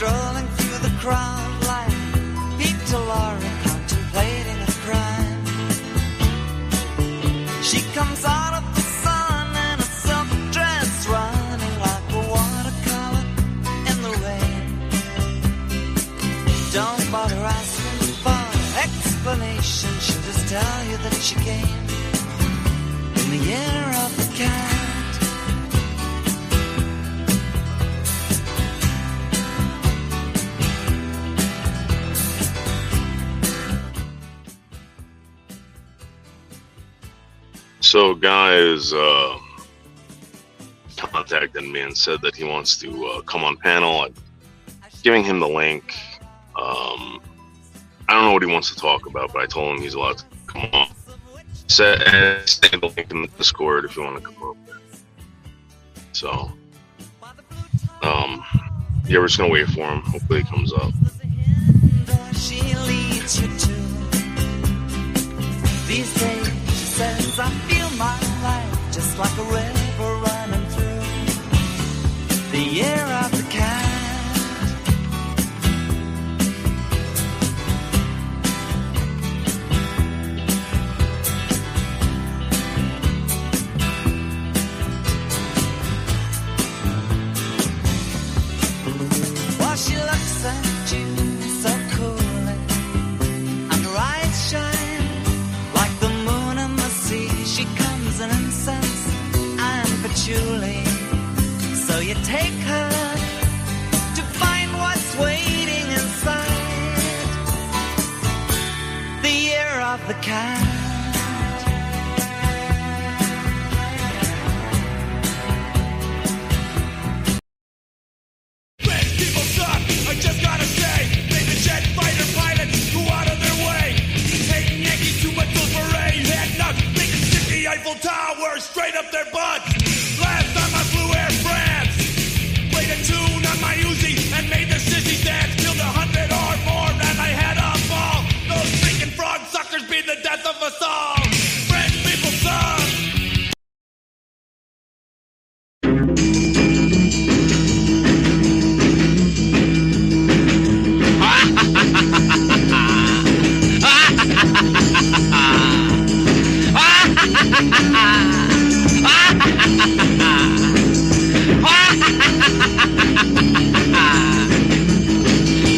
strolling through the crowd like Peter Laura contemplating a crime. She comes out of the sun in a silk dress, running like a watercolor in the rain. Don't bother asking for explanation, she'll just tell you that she came in the year of the cat. So guys contacted me and said that he wants to come on panel. I'm giving him the link. I don't know what he wants to talk about, but I told him he's allowed to come on. Send the link in the Discord if you want to come up. So, yeah, we're just gonna wait for him. Hopefully, he comes up. She leads you to. These days, she says, I feel my life just like a river running through the year of the cat. While she looks at you so coolly, and her eyes shine like the moon and the sea. She comes in incense and patchouli. So you take her to find what's waiting inside the year of the cat. People suck, I just gotta say. Make the jet fighter pilots go out of their way. Hating Yankees too much those parade. Head nuts, make them stick the Eiffel Tower straight up their butts. Last time I flew Air France, played a tune on my Uzi and made the sissy dance. Killed 100 or more and I had a ball. Those freaking frog suckers be the death of us all. French people suck.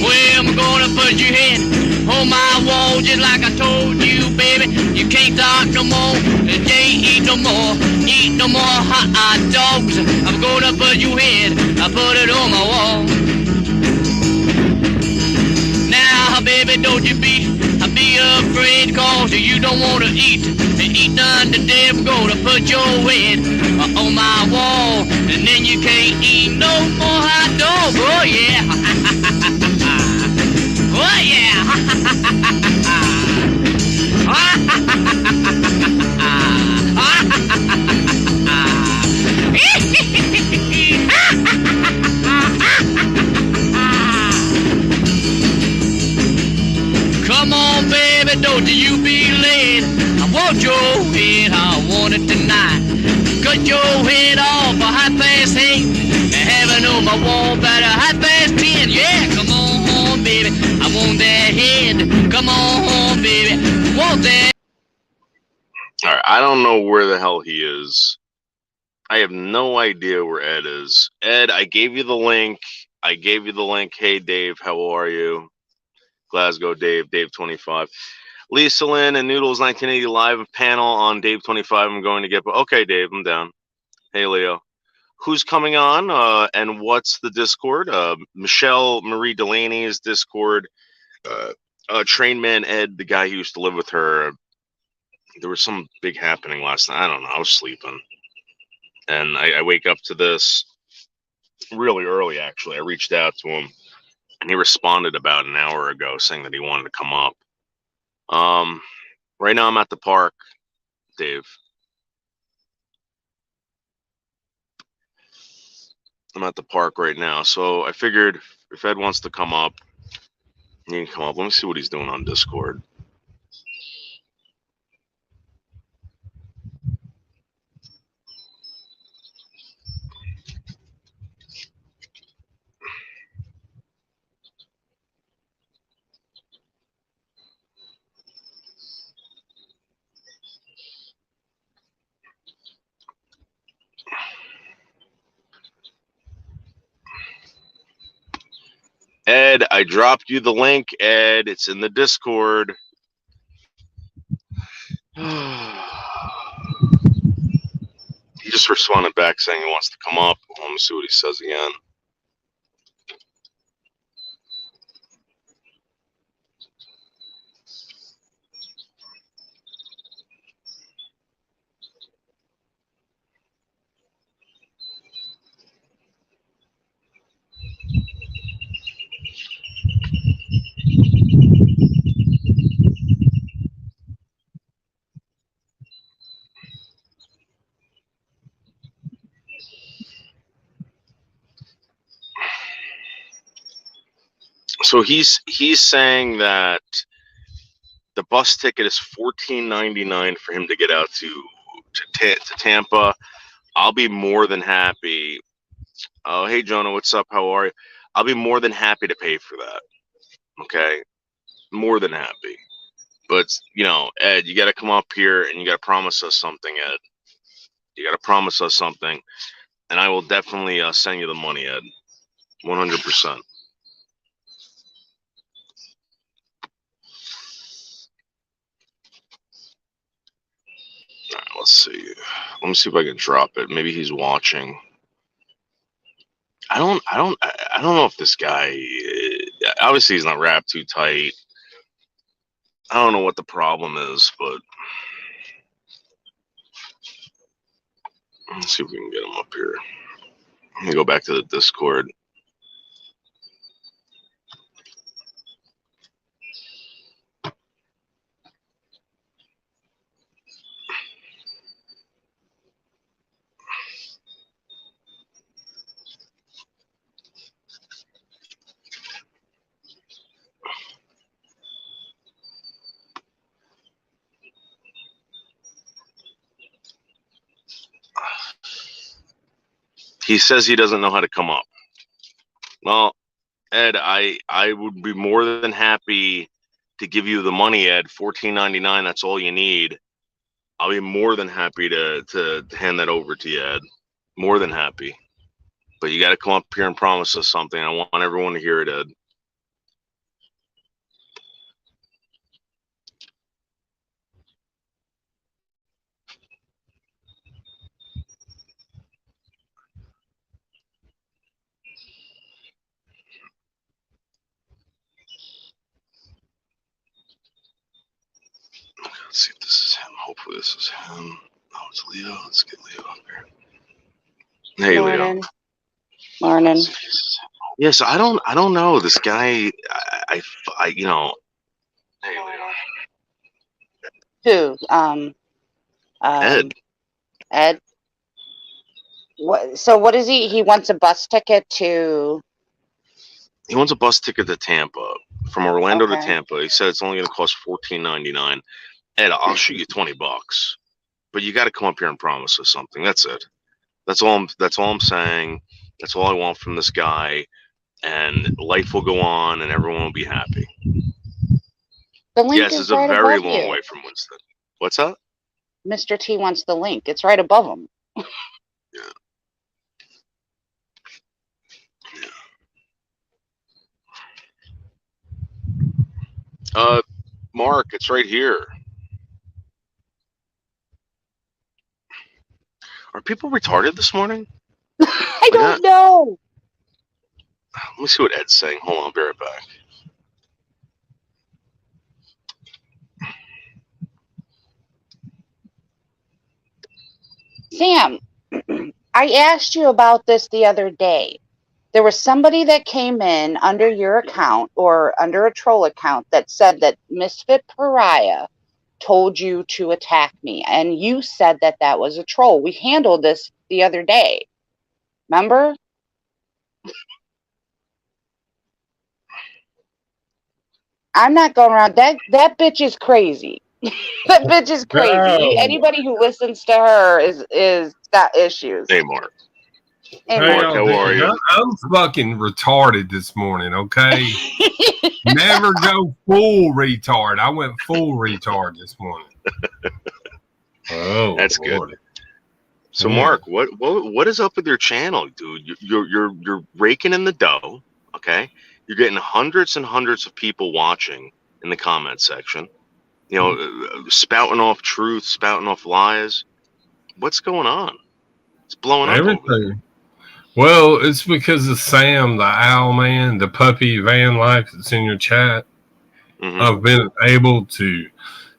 Well, I'm gonna put your head on my wall just like I told you, baby. You can't talk no more, you can't eat no more, hot dogs. I'm gonna put your head, I put it on my wall. Now, baby, don't you be afraid, cause you don't wanna eat none today. I'm gonna put your head on my wall, and then you can't eat no more hot dogs. Oh yeah, oh yeah. Come on, baby, don't you be late. I want your head, I want it tonight. Cut your head off at 8:30 and have it on my wall by 10:30. Yeah, come on, baby, I want that head. Come on, baby, I want that. All right, I don't know where the hell he is. I have no idea where Ed is. Ed, I gave you the link. Hey, Dave, how are you? Glasgow Dave, Dave 25. Lisa Lynn and Noodles 1980 live panel on Dave 25. I'm going to get. Okay, Dave, I'm down. Hey, Leo. Who's coming on and what's the Discord? Michelle Marie Delaney's Discord. Train Man Ed, the guy who used to live with her. There was some big happening last night. I don't know. I was sleeping. And I wake up to this really early, actually. I reached out to him. And he responded about an hour ago saying that he wanted to come up. Right now I'm at the park, Dave. I'm at the park right now. So I figured if Ed wants to come up, he can come up. Let me see what he's doing on Discord. Ed, I dropped you the link, Ed. It's in the Discord. He just responded back saying he wants to come up. Let me see what he says again. So he's saying that the bus ticket is $14.99 for him to get out to Tampa. I'll be more than happy. Oh, hey Jonah, what's up? How are you? I'll be more than happy to pay for that. Okay, more than happy. But you know, Ed, you got to come up here and you got to promise us something, Ed. You got to promise us something, and I will definitely send you the money, Ed. 100%. All right, let's see. Let me see if I can drop it. Maybe he's watching. I don't know if this guy. Obviously, he's not wrapped too tight. I don't know what the problem is, but let's see if we can get him up here. Let me go back to the Discord. He says he doesn't know how to come up. Well, Ed, I would be more than happy to give you the money, Ed. $14.99. That's all you need. I'll be more than happy to hand that over to you, Ed. More than happy. But you got to come up here and promise us something. I want everyone to hear it, Ed. Let's see if this is him. Hopefully this is him. Oh, it's Leo. Let's get Leo up here. Hey, Morning. Leo. Morning. Yes, I don't know this guy. I you know. Hey, Leo. Who? Ed. Ed. What? So what is he? He wants a bus ticket to. He wants a bus ticket to Tampa, from Orlando to Okay. Tampa. He said it's only going to cost $14.99. Ed, I'll shoot you $20, but you got to come up here and promise us something. That's it. That's all I'm saying. That's all I want from this guy, and life will go on, and everyone will be happy. The link Yes, is it's a right very above long you. way from Winston. What's that? Mr. T wants the link. It's right above him. Mark, it's right here. Are people retarded this morning? I don't know. Let me see what Ed's saying. Hold on, I'll be right back. Sam, I asked you about this the other day. There was somebody that came in under your account or under a troll account that said that Misfit Pariah told you to attack me. And you said that that was a troll. We handled this the other day. Remember? I'm not going around. That bitch is crazy. That bitch is crazy. No. Anybody who listens to her is got issues. Hey, Mark. Hey, Mark, Mark. how are you? I'm fucking retarded this morning, okay? Never go full retard. I went full retard this morning. Oh, That's Lord. good. So, Yeah. Mark, what is up with your channel, dude? You're raking in the dough, okay? You're getting hundreds and hundreds of people watching in the comment section. You know, spouting off truth, spouting off lies. What's going on? It's blowing up over there. Everything. Well, it's because of Sam, the owl man, the puppy van life that's in your chat. Mhm. I've been able to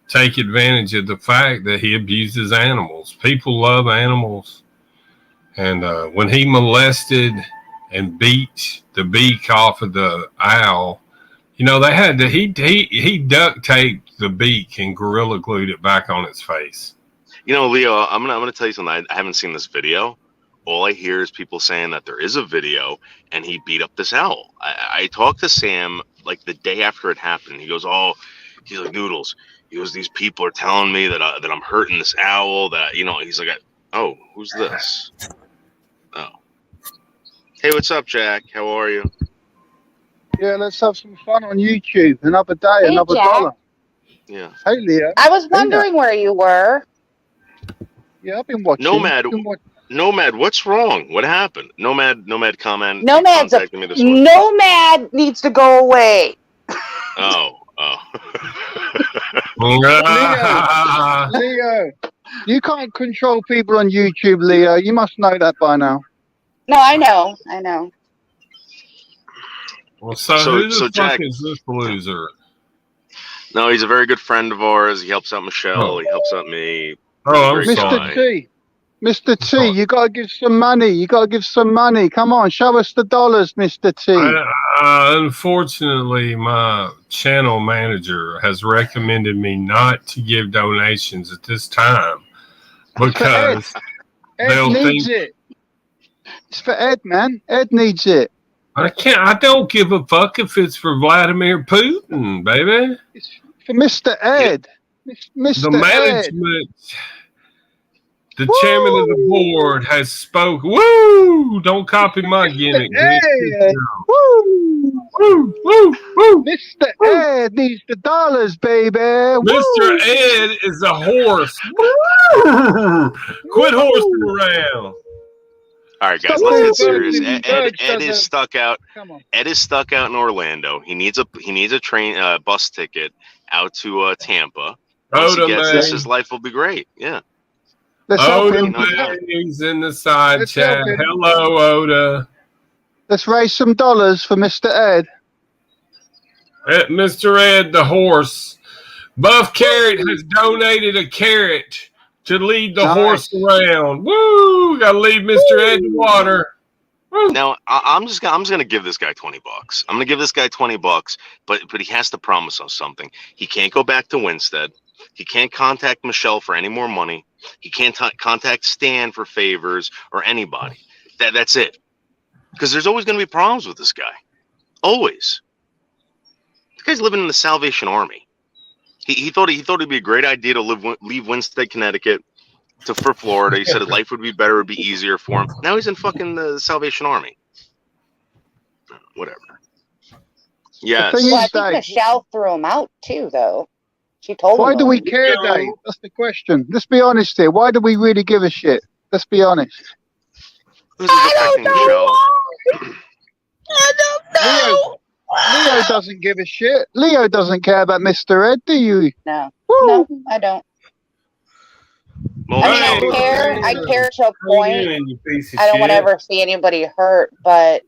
take advantage of the fact that he abuses animals. People love animals. And when he molested and beat the beak off of the owl, you know, they had to, he duct taped the beak and gorilla glued it back on its face. You know, Leo, I'm gonna tell you something. I haven't seen this video. All I hear is people saying that there is a video and he beat up this owl. I talked to Sam like the day after it happened. He goes, "Oh," he's like, "Noodles." He goes, "These people are telling me that I'm hurting this owl. That, you know," he's like, "Oh, who's this?" Oh, hey, what's up, Jack? How are you? Yeah, let's have some fun on YouTube. Another day, Hey, another Jack. dollar. Yeah. Hey, Leo. I was wondering where you were. Yeah, I've been watching. Nomad. Been watching. Nomad, what's wrong? What happened? Nomad comment. Nomad's contacted me this morning. Nomad needs to go away. Oh. Leo, you can't control people on YouTube, Leo. You must know that by now. No, I know. Well, so who the fuck Jack, is this loser? No, he's a very good friend of ours. He helps out Michelle. Oh. He helps out me. Oh, I'm Very sorry. Mr. T. Mr. T, you got to give some money. You got to give some money. Come on, show us the dollars, Mr. T. Unfortunately, my channel manager has recommended me not to give donations at this time because Ed they'll needs think it. It's for Ed, man. Ed needs it. I don't give a fuck if it's for Vladimir Putin, baby. It's for Mr. Ed. Mr. The Ed. management, the chairman of the board has spoken. Woo! Don't copy my gimmick. Ed. bitch. Woo. Woo! Woo! Woo! Mr. Ed needs the dollars, baby. Mr. Woo. Ed is a horse. Quit horsing around. All right, guys, Stop let's get doing serious. birds. Ed Birds is doesn't- stuck out. Come on. Ed is stuck out in Orlando. He needs a train bus ticket out to Tampa. Once he Oda gets this, man. his life will be great. Yeah. Let's help Oda him. Man's in the side Let's chat. help him. Hello, Oda. Let's raise some dollars for Mr. Ed. Mr. Ed the horse. Buff Carrot has donated a carrot to lead the Nice. horse around. Woo! Gotta leave Mr. Ed to water. Woo. Now I'm just gonna give this guy $20. I'm gonna give this guy $20, but he has to promise us something. He can't go back to Winstead. He can't contact Michelle for any more money. He can't contact Stan for favors or anybody. That's it. Because there's always gonna be problems with this guy. Always. This guy's living in the Salvation Army. He thought it'd be a great idea to leave Winstead, Connecticut, for Florida. He said his life would be better, it'd be easier for him. Now he's in fucking the Salvation Army. Whatever. Yes. The thing Well, I is, think Dave, Michelle threw him out too, though. She told why him. do we care, No. Dave? That's the question. Let's be honest here. Why do we really give a shit? Let's be honest. Who's affecting Michelle? Leo doesn't give a shit. Leo doesn't care about Mr. Ed, do you? No, Woo. no, I don't. Well, I mean, I Michelle- care. I care to a How you point. doing, you piece of I don't want to shit? ever see anybody hurt, but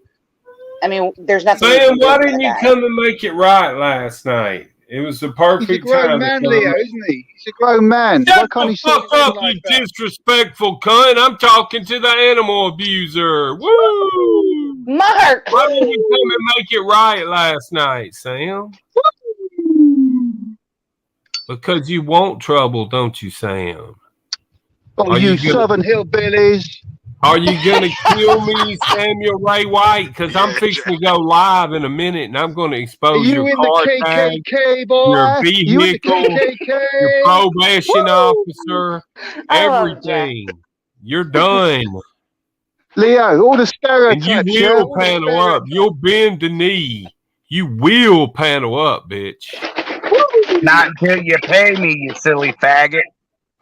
I mean, there's nothing. we Sam, can do why for didn't you that. come and make it right last night? It was the He's a perfect grown time. man, to come. Leo, isn't he? He's a grown man. Why Shut can't he the say fuck something up, like you that? disrespectful cunt. I'm talking to the animal abuser. Woo! Mark? Why didn't you come and make it right last night, Sam? Because you want trouble, don't you, Sam? Oh, Are you you gonna- Southern hillbillies. Are you gonna kill me, Samuel Ray White? Because I'm fixing to go live in a minute, and I'm gonna Are expose you your in car the tag, KKK, boy? your You in the vehicle, your KKK? probation officer, I love everything. You're done. Leo, all the And stereotypes. you yeah? will All the panel up. stereotypes. You'll bend the knee. You will panel up, bitch. Not until you pay me, you silly faggot.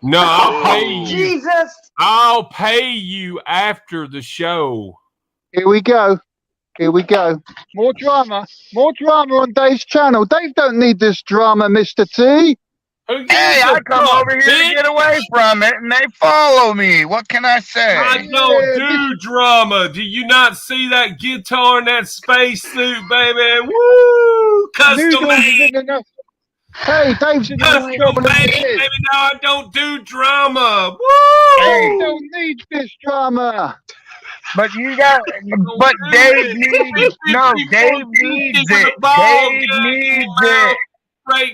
No, I'll pay Oh, you. Jesus! I'll pay you after the show. Here we go. Here we go. More drama on Dave's channel. Dave don't need this drama, Mr. T. Who gives Hey, a I come fuck, over here to bitch? get away from it, and they follow me. What can I say? I don't do drama. Do you not see that guitar and that spacesuit, baby? Woo! Custom Noodles made. isn't enough. Hey, Dave's in the Custom trouble made, in baby. his. No, I don't do drama. Woo! Dave don't need this drama. But you got, but Dave needs, no, Dave needs it. Dave needs it.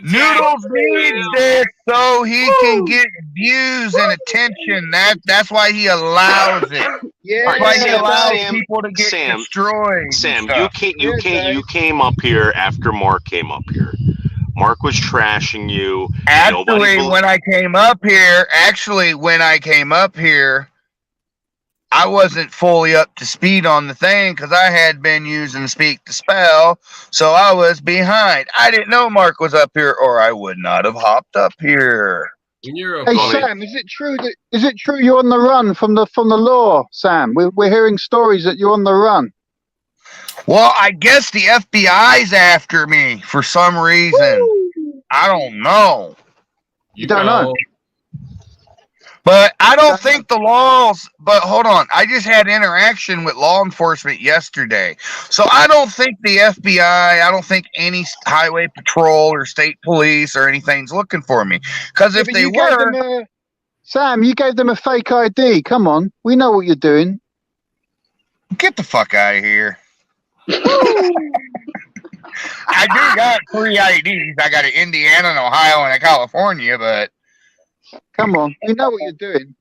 Noodles needs this so he can get views and attention. That's why he allows it. Yeah, That's why he allows Sam, people to get Sam, destroyed. and Sam, stuff. you came up here after Mark came up here. Mark was trashing you. Actually, when I came up here, I wasn't fully up to speed on the thing because I had been using Speak to Spell, so I was behind. I didn't know Mark was up here, or I would not have hopped up here. Hey Sam, is it true you're on the run from the law, Sam? We're hearing stories that you're on the run. Well, I guess the FBI's after me for some reason. I don't know. You don't know? But I don't think the laws, but hold on. I just had interaction with law enforcement yesterday. So I don't think the FBI, I don't think any highway patrol or state police or anything's looking for me. Because if they were... Sam, you gave them a fake ID. Come on. We know what you're doing. Get the fuck out of here. I do got 3 IDs. I got an Indiana, an Ohio, and a California, but... Come on, we know what you're doing.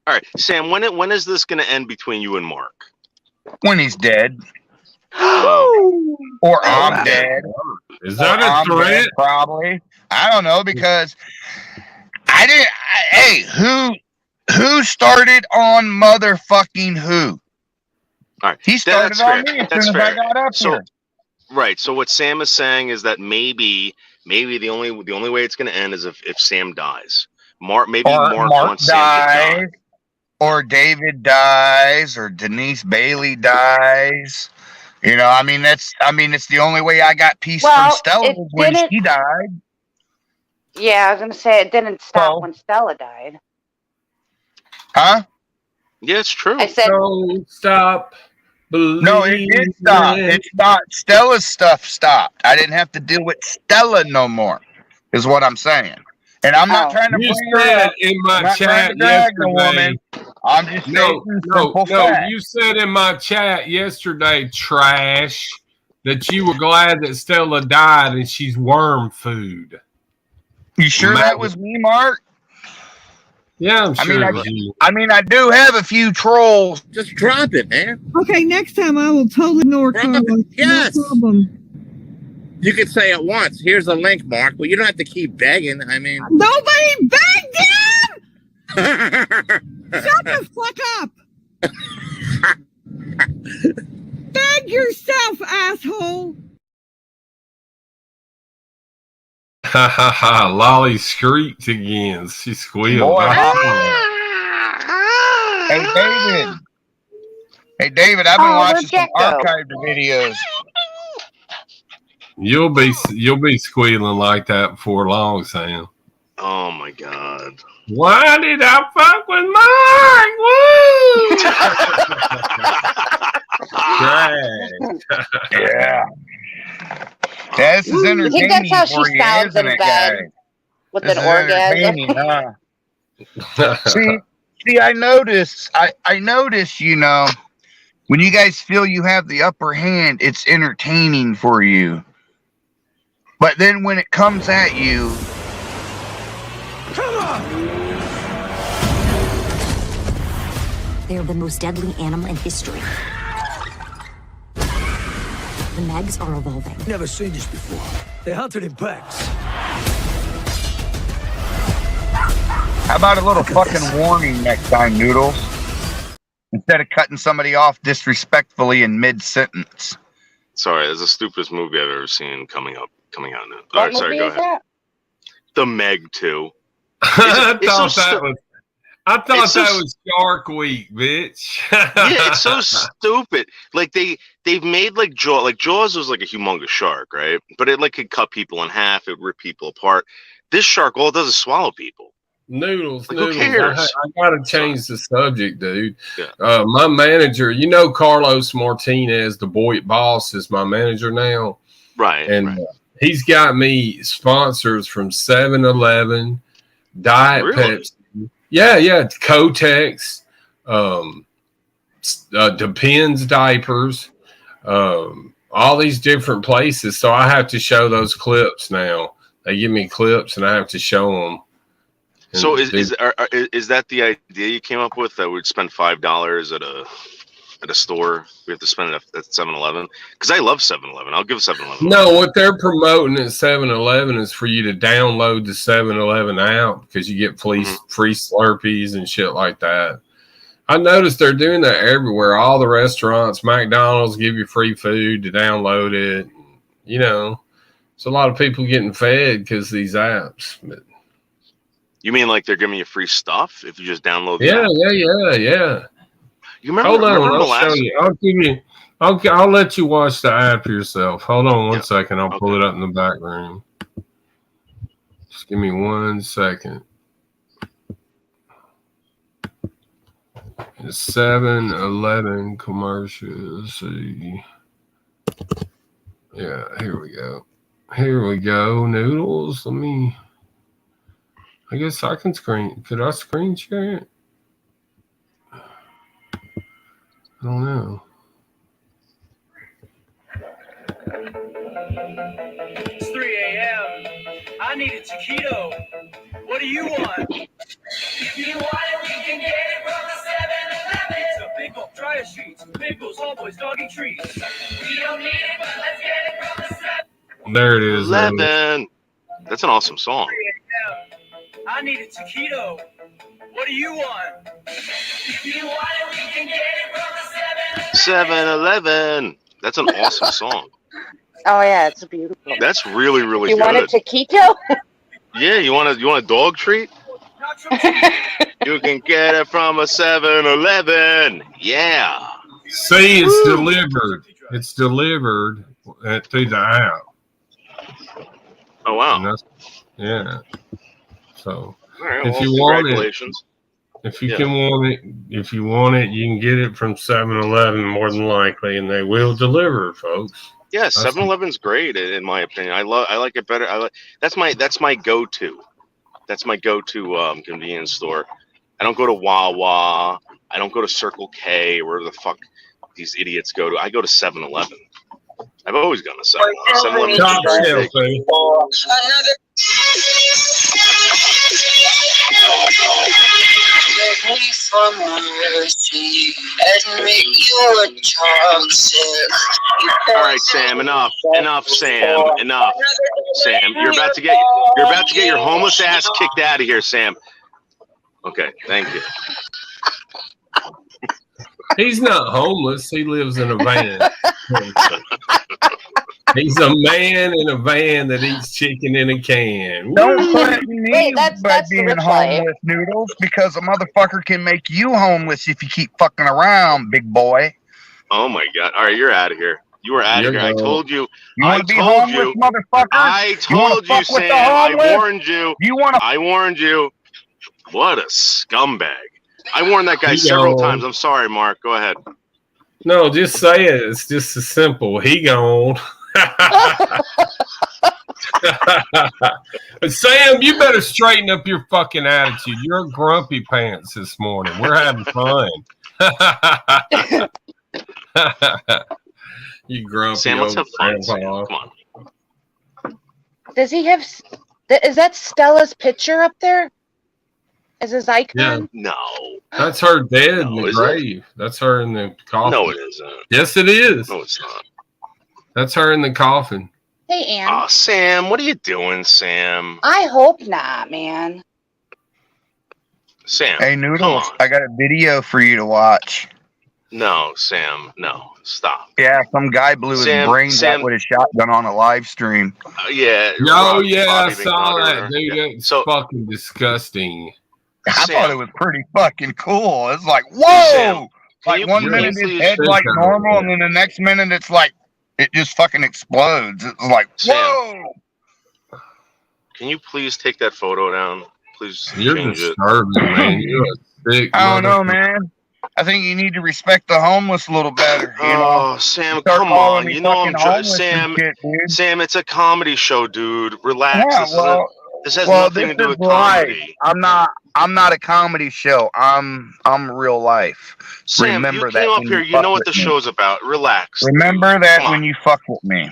All right, Sam. When is this going to end between you and Mark? When he's dead, or I'm dead. Is that a threat? Probably. I don't know because I didn't. Hey, who started on motherfucking who? All right, He started on me as soon as I got up so, here. Right. So what Sam is saying is that maybe the only way it's going to end is if Sam dies. Mark wants Sam to die. Or David dies, or Denise Bailey dies. You know, it's the only way I got peace from Stella was when she died. Yeah, I was going to say it didn't stop when Stella died. Huh? Yeah, it's true. I said, don't stop. No, it did stop. It stopped. Stella's stuff stopped. I didn't have to deal with Stella no more, is what I'm saying. And I'm not trying to You bring her said up. in I'm my not trying chat to drag the yesterday. woman. I'm just No, simple fact. you said in my chat yesterday, trash, that you were glad that Stella died and she's worm food. You sure that was me, Mark? Yeah, I'm sure it was you. I do have a few trolls. Just drop it, man. Okay, next time I will totally ignore Carlos. Yes. No problem. You could say it once. Here's a link, Mark, but you don't have to keep begging. I mean, Nobody begged him! Shut the fuck up! Beg yourself, asshole! Ha ha ha! Lolly shrieked again. She squealed. Boy, Hey, David, I've been watching some archived videos. You'll be squealing like that before long, Sam. Oh my God! Why did I fuck with Mark? Woo! Yeah. This is entertaining. I think that's how she for you, sounds isn't in it, bed guys? with This an is orgasm. entertaining, huh? See, I notice, you know, when you guys feel you have the upper hand, it's entertaining for you. But then when it comes at you, They're the most deadly animal in history. The Megs are evolving. Never seen this before. They hunted in packs. how about a little fucking warning next time, Noodles? Instead of cutting somebody off disrespectfully in mid-sentence. Sorry, it's the stupidest movie I've ever seen coming out now. All What right, sorry, movie go is ahead. that? The Meg 2. I I thought It's so that was Shark Week, bitch. Yeah, it's so stupid. Like they've made like Jaws was like a humongous shark, right? But it like could cut people in half, it rip people apart. This shark, all it does is swallow people. Noodles. Like, who cares? I gotta change the subject, dude. Yeah. My manager, Carlos Martinez, the boy boss, is my manager now. Right. And he's got me sponsors from 7-Eleven, Diet Pepsi. Yeah, Kotex, Depends diapers, all these different places. So I have to show those clips now. They give me clips and I have to show them. And So is that the idea you came up with, that we'd spend $5 at a store? We have to spend it at 7-Eleven? Because I love 7-Eleven. I'll give 7-Eleven. No, what they're promoting at 7-Eleven is for you to download the 7-Eleven app because you get free Slurpees and shit like that. I noticed they're doing that everywhere. All the restaurants, McDonald's give you free food to download it. It's a lot of people getting fed because of these apps. But You mean like they're giving you free stuff if you just download the app? Yeah. You remember? Hold on, remember I'll show you. I'll give you. I'll let you watch the app yourself. Hold on one second. I'll pull it up in the back room. Just give me 1 second. It's 7-Eleven commercial. Let's see. Yeah, here we go. Noodles. I guess I can could I screen share it? I don't know. It's 3 a.m. I need a taquito. What do you want? If you want it, we can get it from the 7-Eleven. It's a big old dryer sheets, pickles, homeboys, doggy treats. We don't need it, but let's get it from the 7. There it is. 11. That's an awesome song. I need a taquito. What do you want? If you want it, we can get it from the 7-Eleven. That's an awesome song. Oh yeah, it's beautiful. That's really, really You good. want a taquito? Yeah, you want a dog treat? You can get it from a 7-Eleven. Yeah. See, it's delivered. It's delivered through the app. Oh wow. Yeah. So All right, if well, you want congratulations. if you want it, you can get it from 7-Eleven more than likely, and they will deliver, folks. Yeah, 7-Eleven's great in my opinion. I like it better. That's my go-to. That's my go-to convenience store. I don't go to Wawa. I don't go to Circle K, where the fuck these idiots go to. I go to 7-Eleven. I've always gone to 7-Eleven. 7-Eleven. Top shelf, baby. Beg me for mercy and make you a toxic. All right, Sam. Enough, Sam. Enough, Sam. You're about to get your homeless ass kicked out of here, Sam. Okay, thank you. He's not homeless. He lives in a van. He's a man in a van that eats chicken in a can. Don't threaten me Wait, by that's being the reply. homeless, Noodles, because a motherfucker can make you homeless if you keep fucking around, big boy. Oh my god! All right, you're out of here. You are out of here. I told you. You want to be homeless, motherfucker? I told you, Sam. I warned you. I warned you. What a scumbag! I warned that guy several times. I'm sorry, Mark. Go ahead. No, just say it. It's just as simple. He gone. Sam, you better straighten up your fucking attitude. You're grumpy pants this morning. We're having fun. You grumpy. Sam, let's old have fun. grandpa. Sam. Come on. Does he have? Is that Stella's picture up there? Is his icon? Yeah. No. That's her dead in the is grave. That's her in the coffin. No, it isn't. Yes, it is. No, it's not. That's her in the coffin. Hey, Ann. Oh, Sam, what are you doing, Sam? I hope not, man. Sam. Hey, Noodles, I got a video for you to watch. No, Sam. No, stop. Yeah, some guy blew his brains out with a shotgun on a live stream. Yeah. Oh, yeah, I Bobby saw McNaughter. that, dude. Yeah. It's fucking disgusting. I Sam. thought it was pretty fucking cool. It's like, whoa! Sam, like you- one can minute you his please- head's like normal, and then the next minute it's like it just fucking explodes. It's like, Sam. whoa! Can you please take that photo down? Please You're change it. disturbing, man. You're a sick. I don't know, motherfucker. man. I think you need to respect the homeless a little better. You know, Oh, Sam, Start come calling on. me You know I'm fucking trying. homeless and Sam, shit, dude. Sam, it's a comedy show, dude. Relax. Yeah, this, well, this has well, nothing this to do is with life. comedy. I'm not a comedy show. I'm real life. Sam, Remember you that came up when here. you You fuck know what the with me. show's about. Relax. Remember that Come when on. you fuck with me.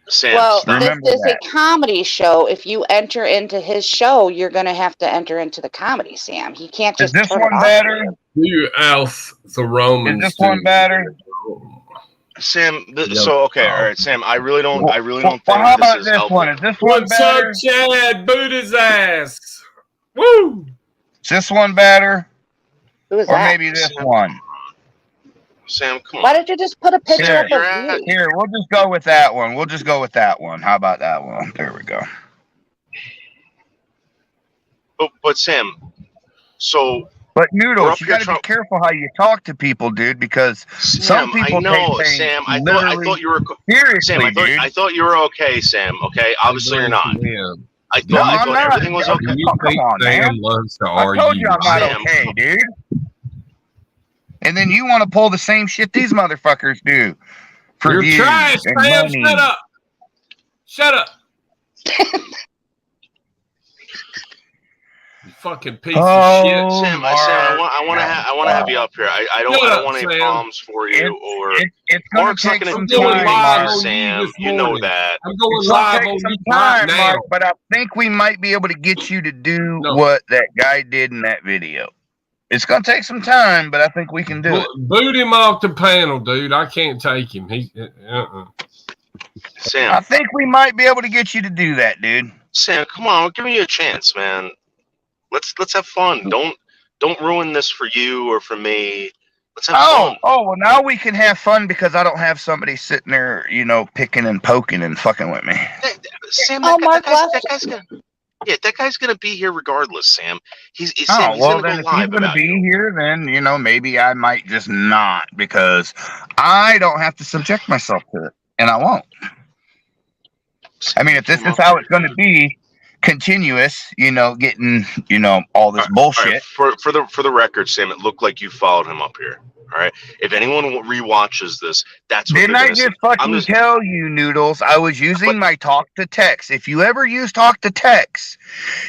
Sam, Well, stop. this Remember is that. a comedy show. If you enter into his show, you're going to have to enter into the comedy, Sam. He can't Is just this turn one it off. better? You Alf the Romans. Is this one better? Sam, Yeah. so okay, all right, Sam. I really don't Well, think how about this is this helpful. one? Is this one What's better? up, Chad? Boot his ass. Woo! Is this one better? Who is Or that? maybe this one? Sam, come Why on. don't you just put a picture Here, up you're of at- you? Here, we'll just go with that one. We'll just go with that one. How about that one? There we go. But Sam, so But We're Noodles, up you here got to be careful how you talk to people, dude, because Sam, some people I know, take things Sam. I literally thought you were seriously, Sam. dude. I thought you were okay, Sam. Okay, obviously you're not. I No, thought I'm not. everything was okay. You Come think on, Sam man. loves to I argue? told you I'm not Sam. okay, dude. And then you want to pull the same shit these motherfuckers do for You're views trash, and Sam. money. Shut up. Shut up. You fucking piece of shit. Sam, Mark. I want to have you up here. I don't Shut up, want any Sam. problems for you. It's going Mark's to not take going some to do time, anything live to on you, you Sam. this You know morning. that. I'm going It's going live to on take some you right time, now. Mark, but I think we might be able to get you to do No. what that guy did in that video. It's going to take some time, but I think we can do it. Boot him off the panel, dude. I can't take him. He, Sam, I think we might be able to get you to do that, dude. Sam, come on, give me a chance, man. Let's have fun. Don't ruin this for you or for me. Let's have fun. Well, now we can have fun because I don't have somebody sitting there, picking and poking and fucking with me. Sam, Oh, Mark that guy's gonna be here regardless, Sam. He's Oh, Sam, he's well, gonna then go if he's live going to about be you. here, then, maybe I might just not because I don't have to subject myself to it, and I won't. I mean, if this is how it's going to be, continuous, getting, all this bullshit. All right, for the record, Sam, it looked like you followed him up here. All right. If anyone rewatches this, that's what Didn't they're I gonna see. just fucking tell you, Noodles? I was using my talk to text. If you ever use talk to text,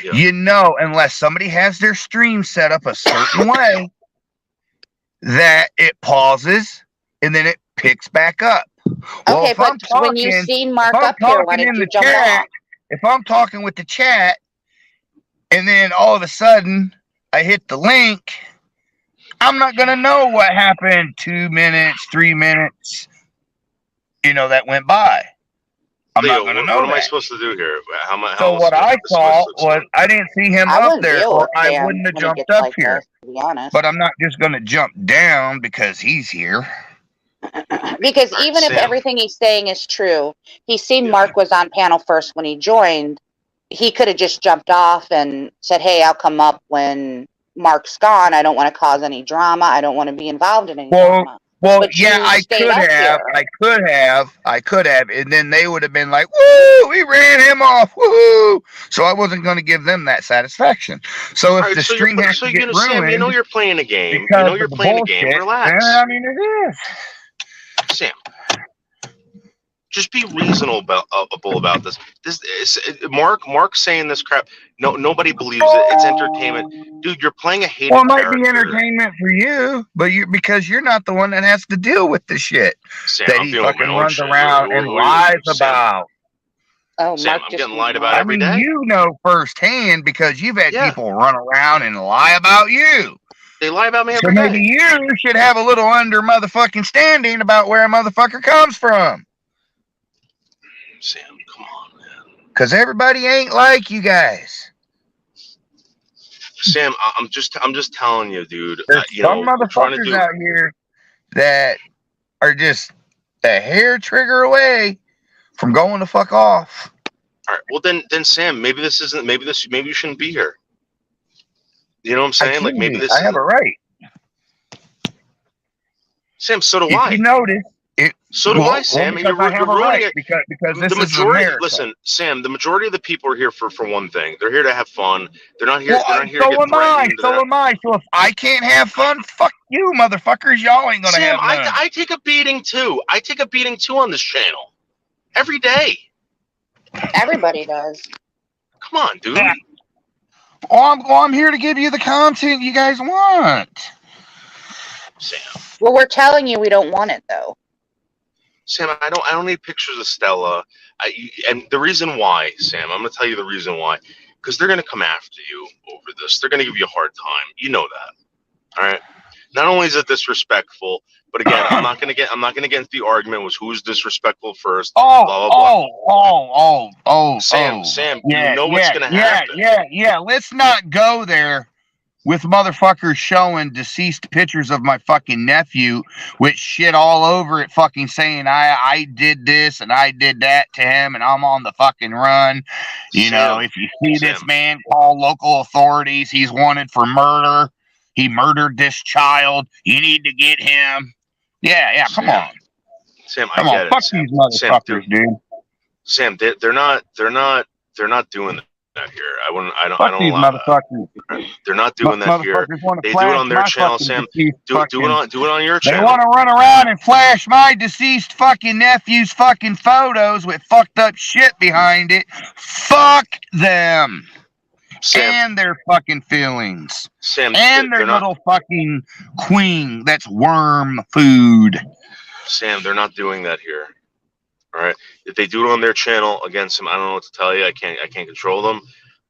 unless somebody has their stream set up a certain way, that it pauses and then it picks back up. Well, Okay, if I'm but when you talking- seen Mark if I'm up here, why talking did in you the jump chat, off? if I'm talking with the chat, and then all of a sudden I hit the link, I'm not gonna know what happened 2 minutes, 3 minutes, that went by. I'm Leo, not gonna what know am I that. supposed to do here? How So what I saw was I didn't see him I up wouldn't there, deal or with I Sam wouldn't have when he jumped gets up like here. this, to be honest. But I'm not just gonna jump down because he's here. Because even if Sam. everything he's saying is true, he's seen Mark was on panel first when he joined. He could have just jumped off and said, "Hey, I'll come up when Mark's gone. I don't want to cause any drama. I don't want to be involved in any drama." Well, But yeah, you I stayed could up have, here. I could have, and then they would have been like, "Woo, we ran him off, woo!" So I wasn't going to give them that satisfaction. So if All right, the so stream has to get Sam, ruined, you know you're playing a game. You because know of you're the playing a game. bullshit, Relax. then, I mean, it is. Sam, just be reasonable about this. This is Mark saying this crap. No, nobody believes it. It's entertainment, dude. You're playing a hated Well, it might character. be entertainment for you, but because you're not the one that has to deal with the shit Sam, that I'm he dealing with fucking my own runs shit. around and lies Sam, about. Oh, Sam, Mark I'm just getting lied about I every mean, day. you know firsthand because you've had Yeah. people run around and lie about you. They lie about me So every maybe day. you should have a little under motherfucking standing about where a motherfucker comes from. Sam, come on, man. Because everybody ain't like you guys. Sam, I'm just telling you, dude. There's some we're trying to motherfuckers do. out here that are just a hair trigger away from going the fuck off. All right. Well, then, Sam, maybe you shouldn't be here. You know what I'm saying? Like maybe this I is have a right. Sam. So do If I. you notice it. So do I, Sam. And because I have a ruining right it. because this The is majority. America. Listen, Sam. The majority of the people are here for one thing. They're here to have fun. They're not here. They're not here to So get am I. threatened. So am I. So if I can't have fun, fuck you, motherfuckers. Y'all ain't gonna Sam, have none. I take a beating too. I take a beating too on this channel. Every day. Everybody does. Come on, dude. Yeah. I'm here to give you the content you guys want. Sam. Well, we're telling you we don't want it though. Sam, I don't need pictures of Stella. And the reason why, Sam, I'm gonna tell you the reason why. Because they're gonna come after you over this. They're gonna give you a hard time. You know that. All right. Not only is it disrespectful, but again, I'm not gonna get into the argument was who's disrespectful first. Blah, blah, blah. Sam, Yeah, you know what's gonna happen. Yeah. Let's not go there with motherfuckers showing deceased pictures of my fucking nephew with shit all over it, fucking saying I did this and I did that to him and I'm on the fucking run. You know, if you see this man, call local authorities. He's wanted for murder. He murdered this child. You need to get him. Yeah, come on. Sam, Come I on, get fuck it. these motherfuckers, dude. Sam, they're not doing that here. I don't Fuck these allow motherfuckers. that. They're not doing that here. wanna They do flash it on their my channel, fucking Sam. deceased Do it on your They channel. want to run around and flash my deceased fucking nephew's fucking photos with fucked up shit behind it. Fuck them. Sam, and their fucking feelings. Sam, and their little fucking queen that's worm food. Sam, they're not doing that here. All right. If they do it on their channel against them, I don't know what to tell you. I can't control them.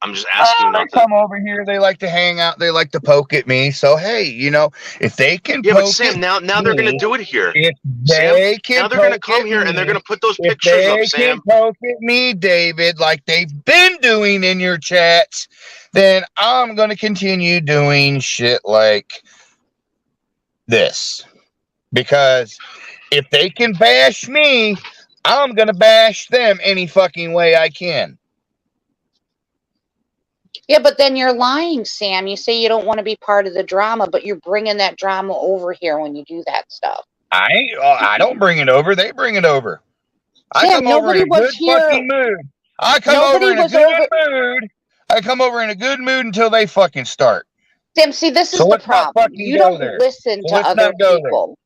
I'm just asking you not to come over here. They like to hang out. They like to poke at me. So hey, you know, if they can, yeah, but Sam, now they're gonna do it here. If Sam, they can, now they're gonna come here and they're gonna put those pictures up, Sam. If they can poke at me, David, like they've been doing in your chats, then I'm gonna continue doing shit like this. Because if they can bash me, I'm gonna bash them any fucking way I can. Yeah, but then you're lying, Sam. You say you don't want to be part of the drama, but you're bringing that drama over here when you do that stuff. I don't bring it over. They bring it over. I Sam, come over in a good fucking mood. I come over in a good mood. I come over in a good mood until they fucking start. Sam, see, this is the problem. You don't listen to other people.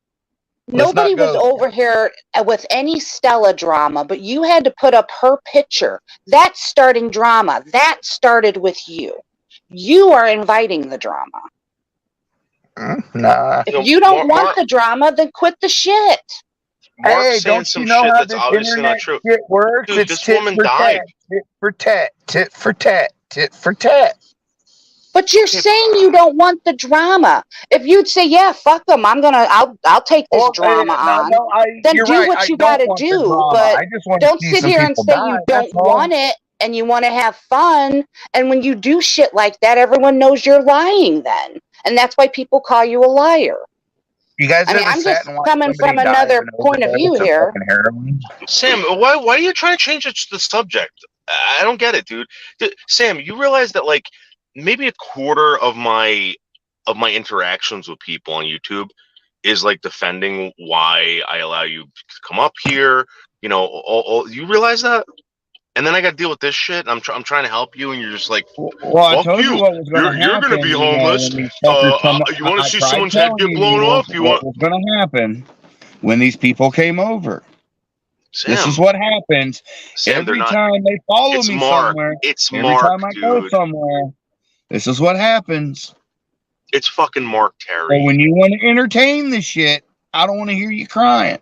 Nobody was over here with any Stella drama, but you had to put up her picture. That's starting drama. That started with you. You are inviting the drama. Nah. If you don't want the drama, then quit the shit. Hey, don't you know how this internet shit works? Dude, it's this tit woman for died. tat, tit for tat, tit for tat, tit for tat. But you're saying you don't want the drama. If you'd say, "Yeah, fuck them. I'll take this drama on," then do what you got to do. But don't sit here and say you don't want it and you want to have fun. And when you do shit like that, everyone knows you're lying. Then, and that's why people call you a liar. You guys I mean, I'm just coming from another point of view here. Sam, why are you trying to change the subject? I don't get it, dude. Sam, you realize that like maybe a quarter of my interactions with people on YouTube is like defending why I allow you to come up here. You know, you realize that? And then I got to deal with this shit. I'm trying to help you, and you're just like, well, fuck you. You're going to be homeless. You want to see someone's head get blown off? What's going to happen when these people came over? Sam, this is what happens. Sam, every time they follow me somewhere. Every time I go somewhere. This is what happens. It's fucking Mark Terry. So when you want to entertain this shit, I don't want to hear you crying.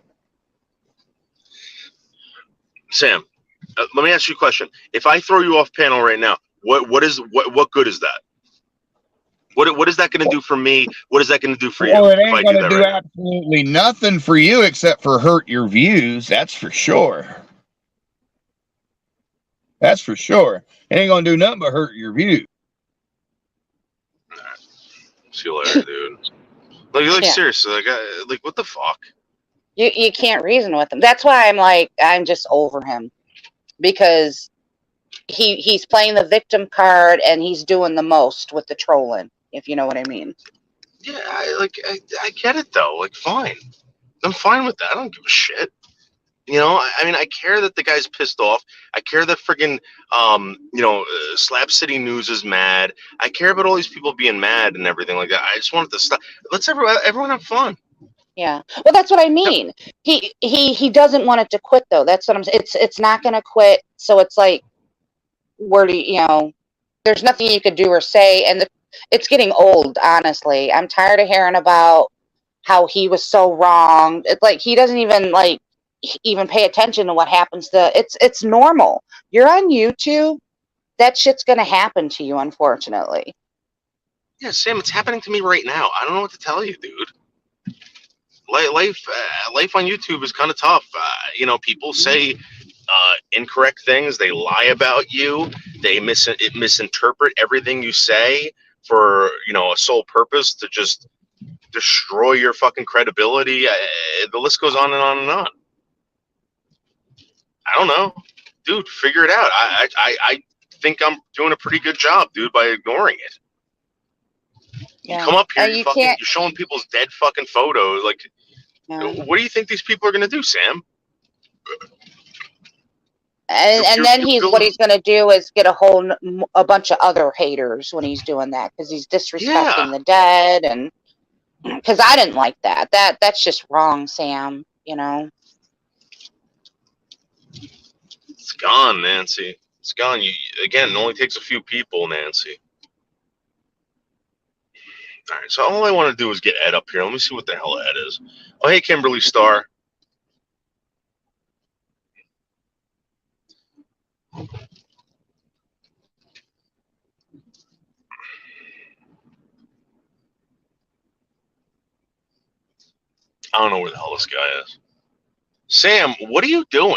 Sam, let me ask you a question. If I throw you off panel right now, what good is that? What is that going to do for me? What is that going to do for you? Well, it ain't going to do absolutely nothing for you except for hurt your views. That's for sure. That's for sure. It ain't going to do nothing but hurt your views. See you later, dude. Like seriously, like what the fuck? You can't reason with him. That's why I'm just over him, because he's playing the victim card and he's doing the most with the trolling. if you know what I mean. Yeah, I get it though. Like, fine, I'm fine with that. I don't give a shit. You know, I mean, I care that the guy's pissed off. I care that friggin', Slab City News is mad. I care about all these people being mad and everything like that. I just want it to stop. Let's everyone have fun. Yeah. Well, that's what I mean. He doesn't want it to quit though. That's what I'm saying. It's not going to quit. So it's like, where do you there's nothing you could do or say. And it's getting old, honestly. I'm tired of hearing about how he was so wrong. It's like, he doesn't even pay attention to what happens to it's normal. You're on YouTube, that shit's gonna happen to you, unfortunately. Yeah, Sam, it's happening to me right now. I don't know what to tell you, dude. Life on YouTube is kind of tough. People say incorrect things. They lie about you. They misinterpret everything you say for a sole purpose to just destroy your fucking credibility. The list goes on and on and on. I don't know, dude. Figure it out. I think I'm doing a pretty good job, dude, by ignoring it. Yeah. You come up here, You you're showing people's dead fucking photos. Like, what do you think these people are gonna do, Sam? And then what he's gonna do is get a bunch of other haters when he's doing that, because he's disrespecting the dead, and because I didn't like that. That's just wrong, Sam. It's gone, Nancy. It's gone. It only takes a few people, Nancy. All right, so all I want to do is get Ed up here. Let me see what the hell Ed is. Oh, hey, Kimberly Starr. I don't know where the hell this guy is. Sam, what are you doing?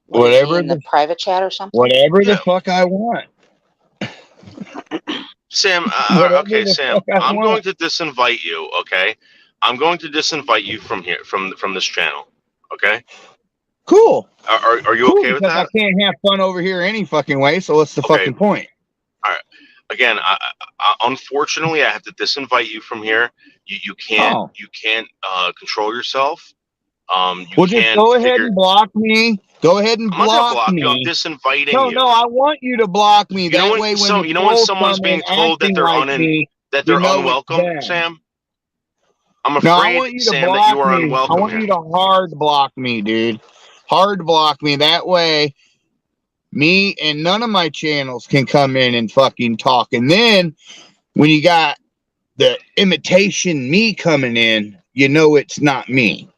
Whatever in the private chat or something. Whatever the fuck I want. Sam, okay, Sam, I'm going to disinvite you, okay? I'm going to disinvite you from here, from this channel, okay? Cool. Are you okay with that? I can't have fun over here any fucking way, so what's the fucking point? All right. Again, unfortunately, I have to disinvite you from here. You can't control yourself. Just go ahead and block me. Go ahead and block me. You. I'm disinviting you. No, I want you to block me. That way, when someone's being told that they're unwelcome, Sam. I'm afraid, Sam, that you are unwelcome. I want you to hard block me, dude. Hard block me. That way, me and none of my channels can come in and fucking talk. And then, when you got the imitation me coming in, it's not me.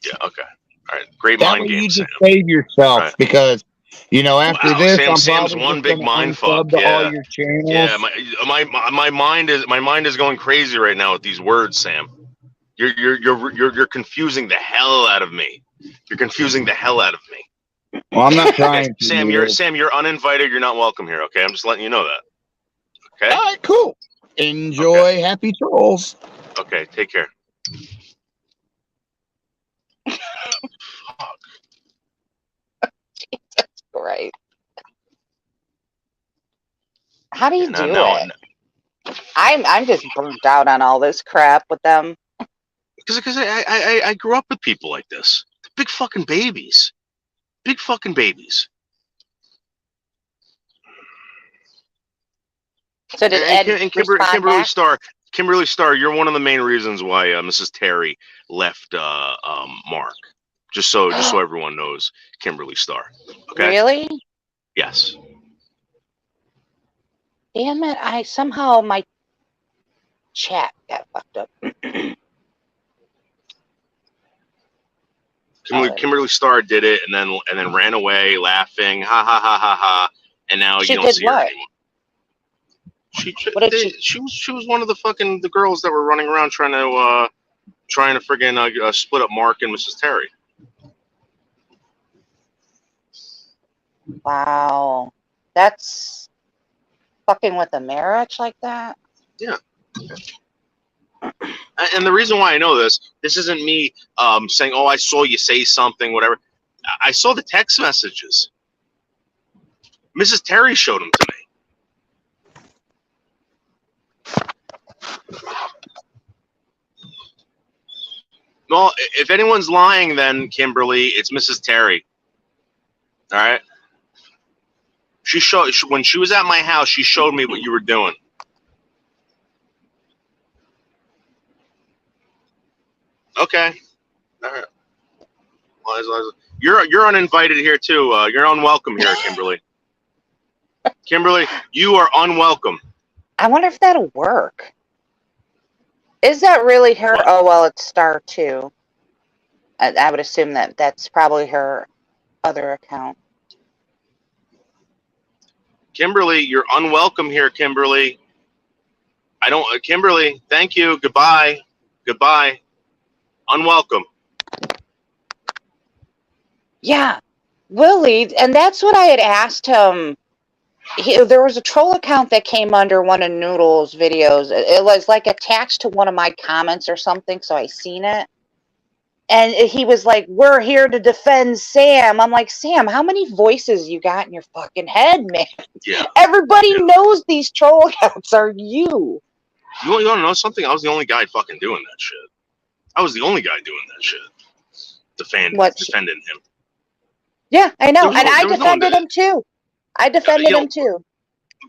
Yeah, okay. All right. Great mind game, you Sam. Just save yourself, because, after this, Sam's one big mind fuck. Yeah. All your channels. Yeah, my mind is going crazy right now with these words, Sam. You're confusing the hell out of me. You're confusing the hell out of me. Well, I'm not trying to. Sam, you're uninvited. You're not welcome here, okay? I'm just letting you know that. Okay? All right, cool. Enjoy. Okay. Happy trolls. Okay, take care. Jesus Christ. How do you do it? I'm just burnt out on all this crap with them. Because I grew up with people like this. They're big fucking babies. Big fucking babies. So did Ed and Kimberly Starr, you're one of the main reasons why Mrs. Terry left Mark. Just so everyone knows, Kimberly Starr. Okay. Really? Yes. Damn it! Somehow my chat got fucked up. Kimberly Starr did it, and then ran away laughing, ha ha ha ha ha, and now you don't see her anymore. She was one of the girls that were running around trying to friggin' split up Mark and Mrs. Terry. Wow, that's fucking with a marriage like that. Yeah. And the reason why I know this isn't me saying, "Oh, I saw you say something," whatever. I saw the text messages. Mrs. Terry showed them to me. Well, if anyone's lying, then Kimberly, it's Mrs. Terry. All right. When she was at my house, she showed me what you were doing. Okay. All right. Well, you're uninvited here too. You're unwelcome here, Kimberly. Kimberly, you are unwelcome. I wonder if that'll work. Is that really her? What? Oh, well, it's Star 2. I would assume that that's probably her other account. Kimberly, you're unwelcome here, Kimberly. I don't, Kimberly, thank you. Goodbye. Goodbye. Unwelcome. Yeah, Willie, and that's what I had asked him. There was a troll account that came under one of Noodle's videos. It was like attached to one of my comments or something, so I seen it. And he was like, "We're here to defend Sam." I'm like, "Sam, how many voices you got in your fucking head, man? Yeah. Everybody knows these troll accounts are you." You want to know something? I was the only guy fucking doing that shit. I was the only guy doing that shit. Defending him. Yeah, I know. And I defended him too. I defended him too.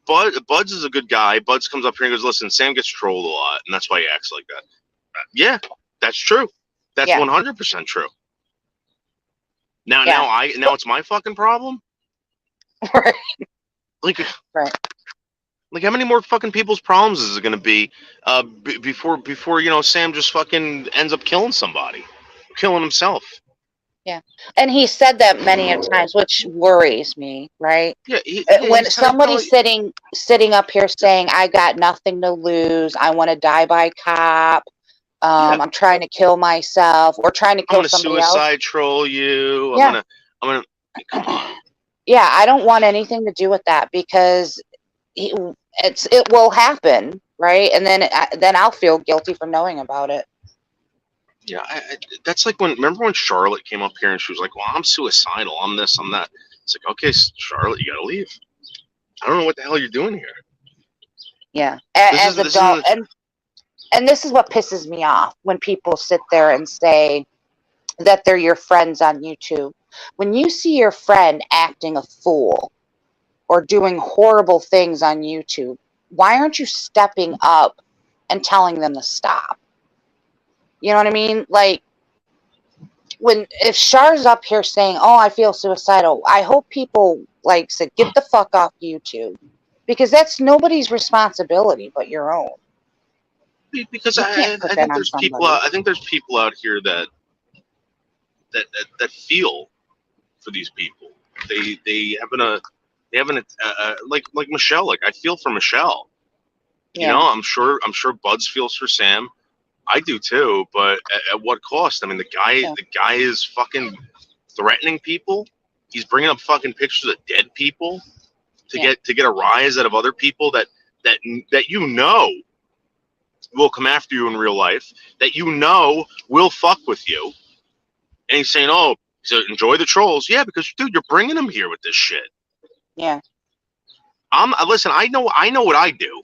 Buds is a good guy. Buds comes up here and goes, "Listen, Sam gets trolled a lot, and that's why he acts like that." Yeah, that's true. That's 100% true. Now it's my fucking problem. Right. Like how many more fucking people's problems is it going to be before Sam just fucking ends up killing somebody, killing himself? Yeah, and he said that many a times, which worries me, right? Yeah. When somebody's sitting up here saying, "I got nothing to lose. I want to die by cop. I'm trying to kill myself or trying to kill somebody else. I'm gonna suicide troll you. I'm gonna come on." Yeah, I don't want anything to do with that because it will happen, right? And then I'll feel guilty for knowing about it. Yeah, that's like remember when Charlotte came up here and she was like, "Well, I'm suicidal. I'm this, I'm that." It's like, okay, Charlotte, you gotta leave. I don't know what the hell you're doing here. Yeah, as adult, and this is what pisses me off when people sit there and say that they're your friends on YouTube. When you see your friend acting a fool or doing horrible things on YouTube, why aren't you stepping up and telling them to stop? You know what I mean? Like, if Char's up here saying, "Oh, I feel suicidal," I hope people say, "Get the fuck off YouTube," because that's nobody's responsibility but your own. Because I think there's people. I think there's people out here that feel for these people. They haven't like Michelle. Like, I feel for Michelle. Yeah. You know, I'm sure Buds feels for Sam. I do too, but at what cost? I mean, the guy is fucking threatening people. He's bringing up fucking pictures of dead people to get a rise out of other people that will come after you in real life, that will fuck with you. And he's saying, "Oh, so enjoy the trolls." Yeah, because dude, you're bringing them here with this shit. Yeah. Listen, I know what I do.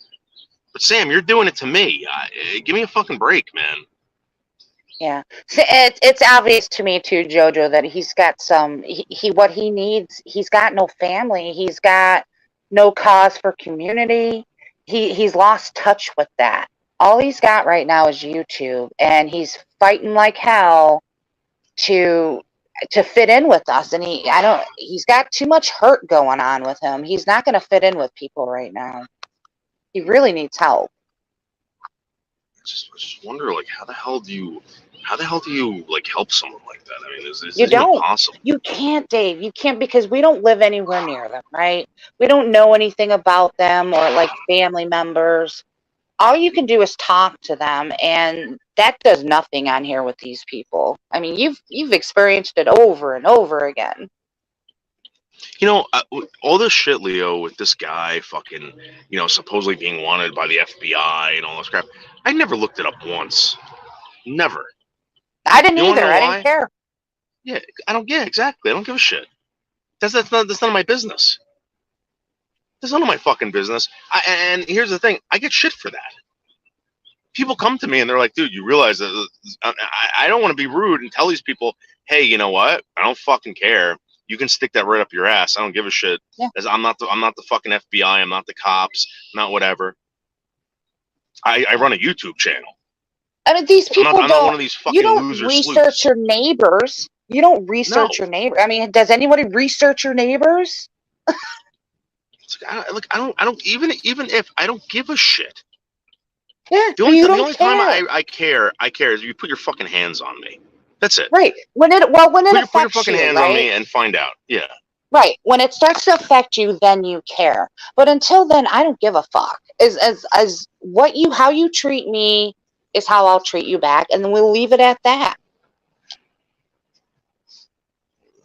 But Sam, you're doing it to me. Give me a fucking break, man. Yeah, it's obvious to me too, Jojo, that he's got what he needs. He's got no family. He's got no cause for community. He's lost touch with that. All he's got right now is YouTube, and he's fighting like hell to fit in with us. And he's got too much hurt going on with him. He's not going to fit in with people right now. He really needs help. I just wonder, like, how the hell do you like help someone like that? I mean, is you don't. Possible? You can't, Dave. You can't, because we don't live anywhere near them, right? We don't know anything about them or like family members. All you can do is talk to them, and that does nothing on here with these people. I mean, you've experienced it over and over again. You know, all this shit, Leo, with this guy fucking, supposedly being wanted by the FBI and all this crap. I never looked it up once. Never. I didn't either. I didn't care. Yeah, I don't. Yeah, exactly. I don't give a shit. That's none of my business. That's none of my fucking business. And here's the thing: I get shit for that. people come to me and they're like, dude, you realize that I don't want to be rude and tell these people, hey, you know what? I don't fucking care. You can stick that right up your ass. I don't give a shit. Yeah. As I'm not the fucking FBI. I'm not the cops. I'm not whatever. I run a YouTube channel. I mean, these people I'm not one of these fucking you don't loser research sleuths. your neighbors. You don't research your neighbor. I mean, does anybody research your neighbors? It's like, I don't even if I don't give a shit. Yeah, The only, you the don't only time care. I care is if you put your fucking hands on me. That's it. Right. When it Put your affects fucking you, hands right? on me and find out. Yeah. Right. When it starts to affect you, then you care. But until then, I don't give a fuck. As how you treat me is how I'll treat you back, and then we'll leave it at that.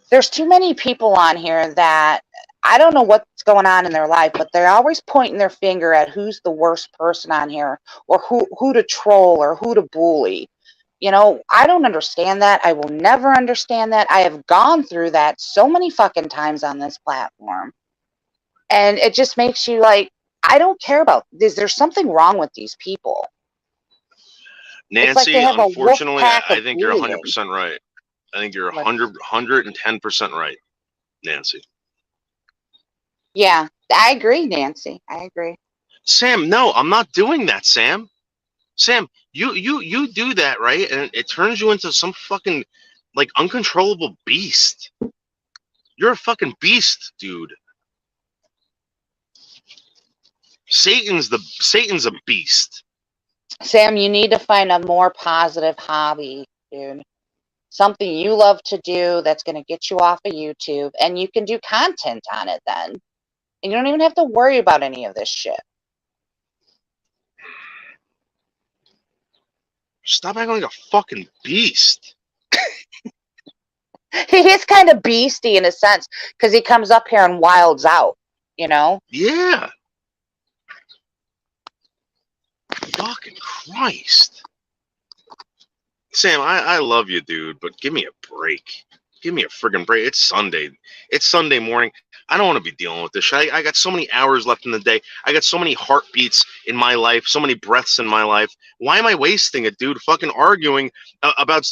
There's too many people on here that I don't know what's going on in their life, but they're always pointing their finger at who's the worst person on here, or who to troll or who to bully. You know, I don't understand that. I will never understand that. I have gone through that so many fucking times on this platform. And it just makes you like, I don't care about this. There's something wrong with these people. Nancy, It's like they have a wolf unfortunately, pack I of think you're bullying. 100% right. I think you're 110% right, Nancy. Yeah, I agree, Nancy. I agree. Sam, no, I'm not doing that, Sam. Sam, you do that, right? And it turns you into some fucking like uncontrollable beast. You're a fucking beast, dude. Satan's a beast. Sam, you need to find a more positive hobby, dude. Something you love to do that's going to get you off of YouTube, and you can do content on it then. And you don't even have to worry about any of this shit. Stop acting like a fucking beast. He is kind of beasty in a sense, because he comes up here and wilds out, you know? Yeah. Fucking Christ. Sam, I love you, dude, but give me a break. Give me a friggin' break. It's Sunday. It's Sunday morning. I don't want to be dealing with this shit. I got so many hours left in the day. I got so many heartbeats in my life, so many breaths in my life. Why am I wasting it, dude? Fucking arguing about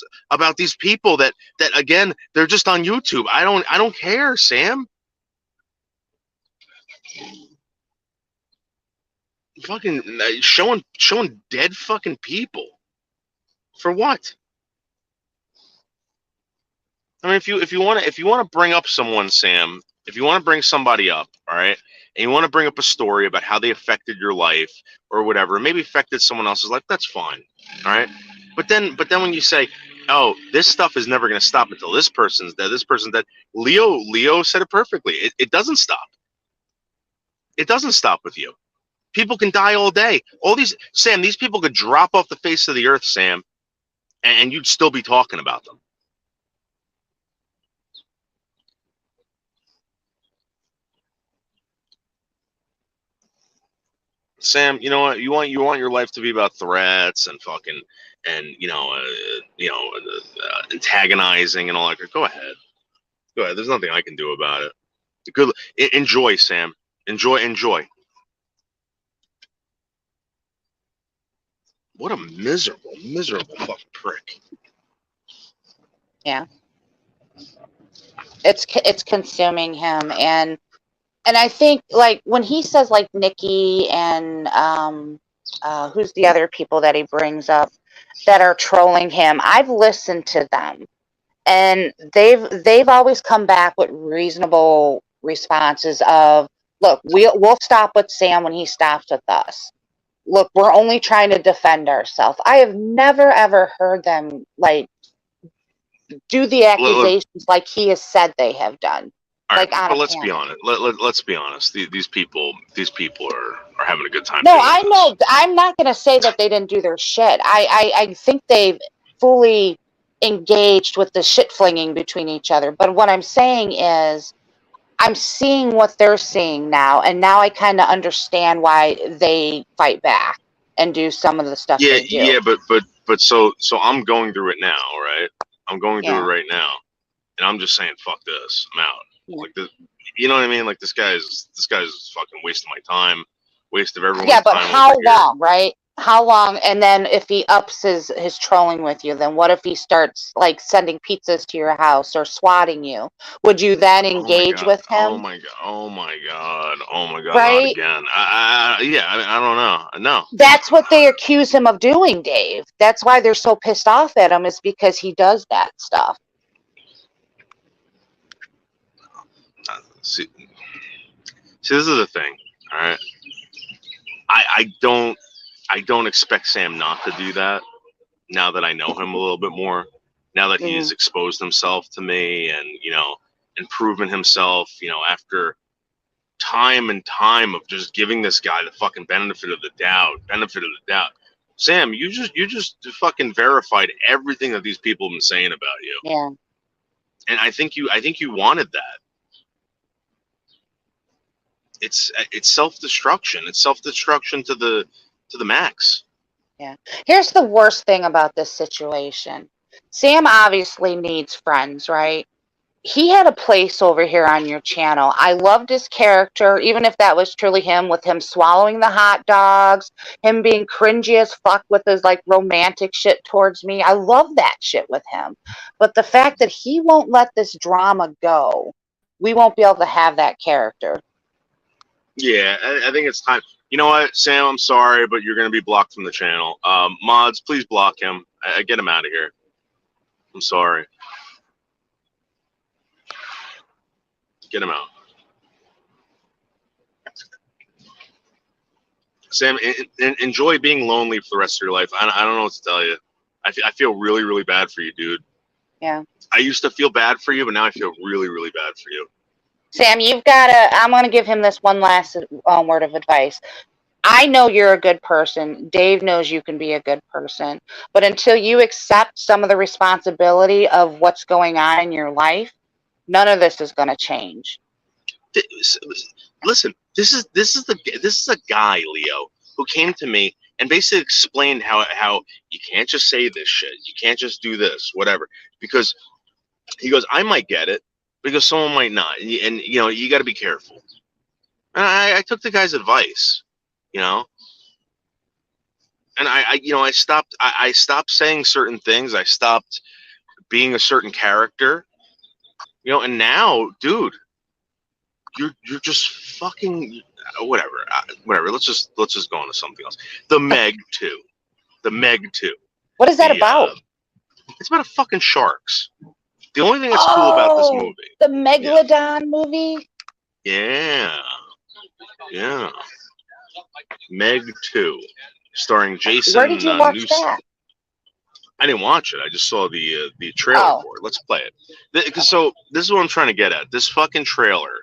these people that again, they're just on YouTube. I don't care, Sam. Fucking showing dead fucking people. For what? I mean, if you want to bring up someone, Sam, if you want to bring somebody up, all right, and you want to bring up a story about how they affected your life or whatever, maybe affected someone else's life, that's fine, all right. But then when you say, oh, this stuff is never going to stop until this person's dead, Leo said it perfectly. It doesn't stop. It doesn't stop with you. People can die all day. Sam, these people could drop off the face of the earth, Sam, and you'd still be talking about them. Sam, you know what? You want your life to be about threats and fucking antagonizing and all that. Go ahead. There's nothing I can do about it. Good. Enjoy, Sam. Enjoy. What a miserable fucking prick. Yeah. It's consuming him, and I think like when he says like Nikki and who's the other people that he brings up that are trolling him, I've listened to them, and they've always come back with reasonable responses of, look, we'll stop with Sam when he stops with us. Look, we're only trying to defend ourselves. I have never ever heard them like do the accusations like he has said they have done. All like right, on but a let's panel. be honest. Let's be honest. These people are having a good time. No, doing I this. know. I'm not going to say that they didn't do their shit. I think they've fully engaged with the shit flinging between each other. But what I'm saying is, I'm seeing what they're seeing now, and now I kind of understand why they fight back and do some of the stuff they do. Yeah, but so I'm going through it now, right? I'm going through it right now, and I'm just saying, fuck this. I'm out. Like this, you know what I mean? Like this guy's fucking wasting my time, waste of everyone's Yeah, but time. how long, right? How long? And then if he ups his trolling with you, then what if he starts like sending pizzas to your house or swatting you? Would you then engage with him? Oh my god! Oh my god! Oh my god! Right? Not again! I don't know. No. That's what they accuse him of doing, Dave. That's why they're so pissed off at him, is because he does that stuff. See, this is the thing. All right. I don't expect Sam not to do that. Now that I know him a little bit more, now that he has exposed himself to me and and proven himself, after time and time of just giving this guy the fucking benefit of the doubt. Sam, you just fucking verified everything that these people have been saying about you. Yeah. And I think you wanted that. It's self-destruction. It's self-destruction to the max. Yeah. Here's the worst thing about this situation. Sam obviously needs friends, right? He had a place over here on your channel. I loved his character, even if that was truly him, with him swallowing the hot dogs, him being cringy as fuck with his like romantic shit towards me. I love that shit with him. But the fact that he won't let this drama go, we won't be able to have that character. Yeah, I think it's time. You know what, Sam? I'm sorry, but you're going to be blocked from the channel. Mods, please block him. Get him out of here. I'm sorry. Get him out. Sam, enjoy being lonely for the rest of your life. I don't know what to tell you. I feel really, really bad for you, dude. Yeah. I used to feel bad for you, but now I feel really, really bad for you. Sam, you've got to, I'm going to give him this one last word of advice. I know you're a good person. Dave knows you can be a good person. But until you accept some of the responsibility of what's going on in your life, none of this is going to change. Listen, this is a guy, Leo, who came to me and basically explained how you can't just say this shit. You can't just do this, whatever. Because he goes, I might get it, because someone might not. And you got to be careful. And I took the guy's advice, And I stopped saying certain things. I stopped being a certain character. And now, dude, you're just fucking whatever. Let's just go on to something else. The Meg 2. What is that about? It's about fucking sharks. The only thing that's cool about this movie. The Megalodon movie? Yeah. Meg 2, starring Jason. Where did you watch that? I didn't watch it. I just saw the trailer for it. Let's play it. So this is what I'm trying to get at. This fucking trailer,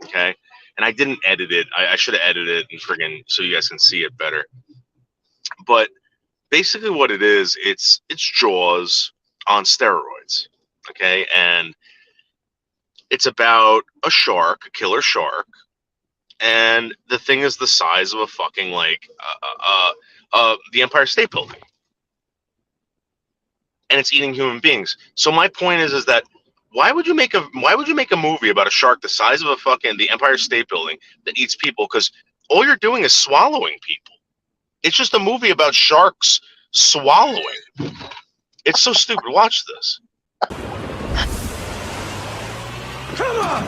okay? And I didn't edit it. I should have edited it and friggin' so you guys can see it better. But basically what it is, it's Jaws on steroids, okay? And it's about a shark, a killer shark, and the thing is the size of a fucking the Empire State Building. And it's eating human beings. So my point is that why would you make a movie about a shark the size of the Empire State Building that eats people? Because all you're doing is swallowing people. It's just a movie about sharks swallowing. It's so stupid. Watch this. Come on!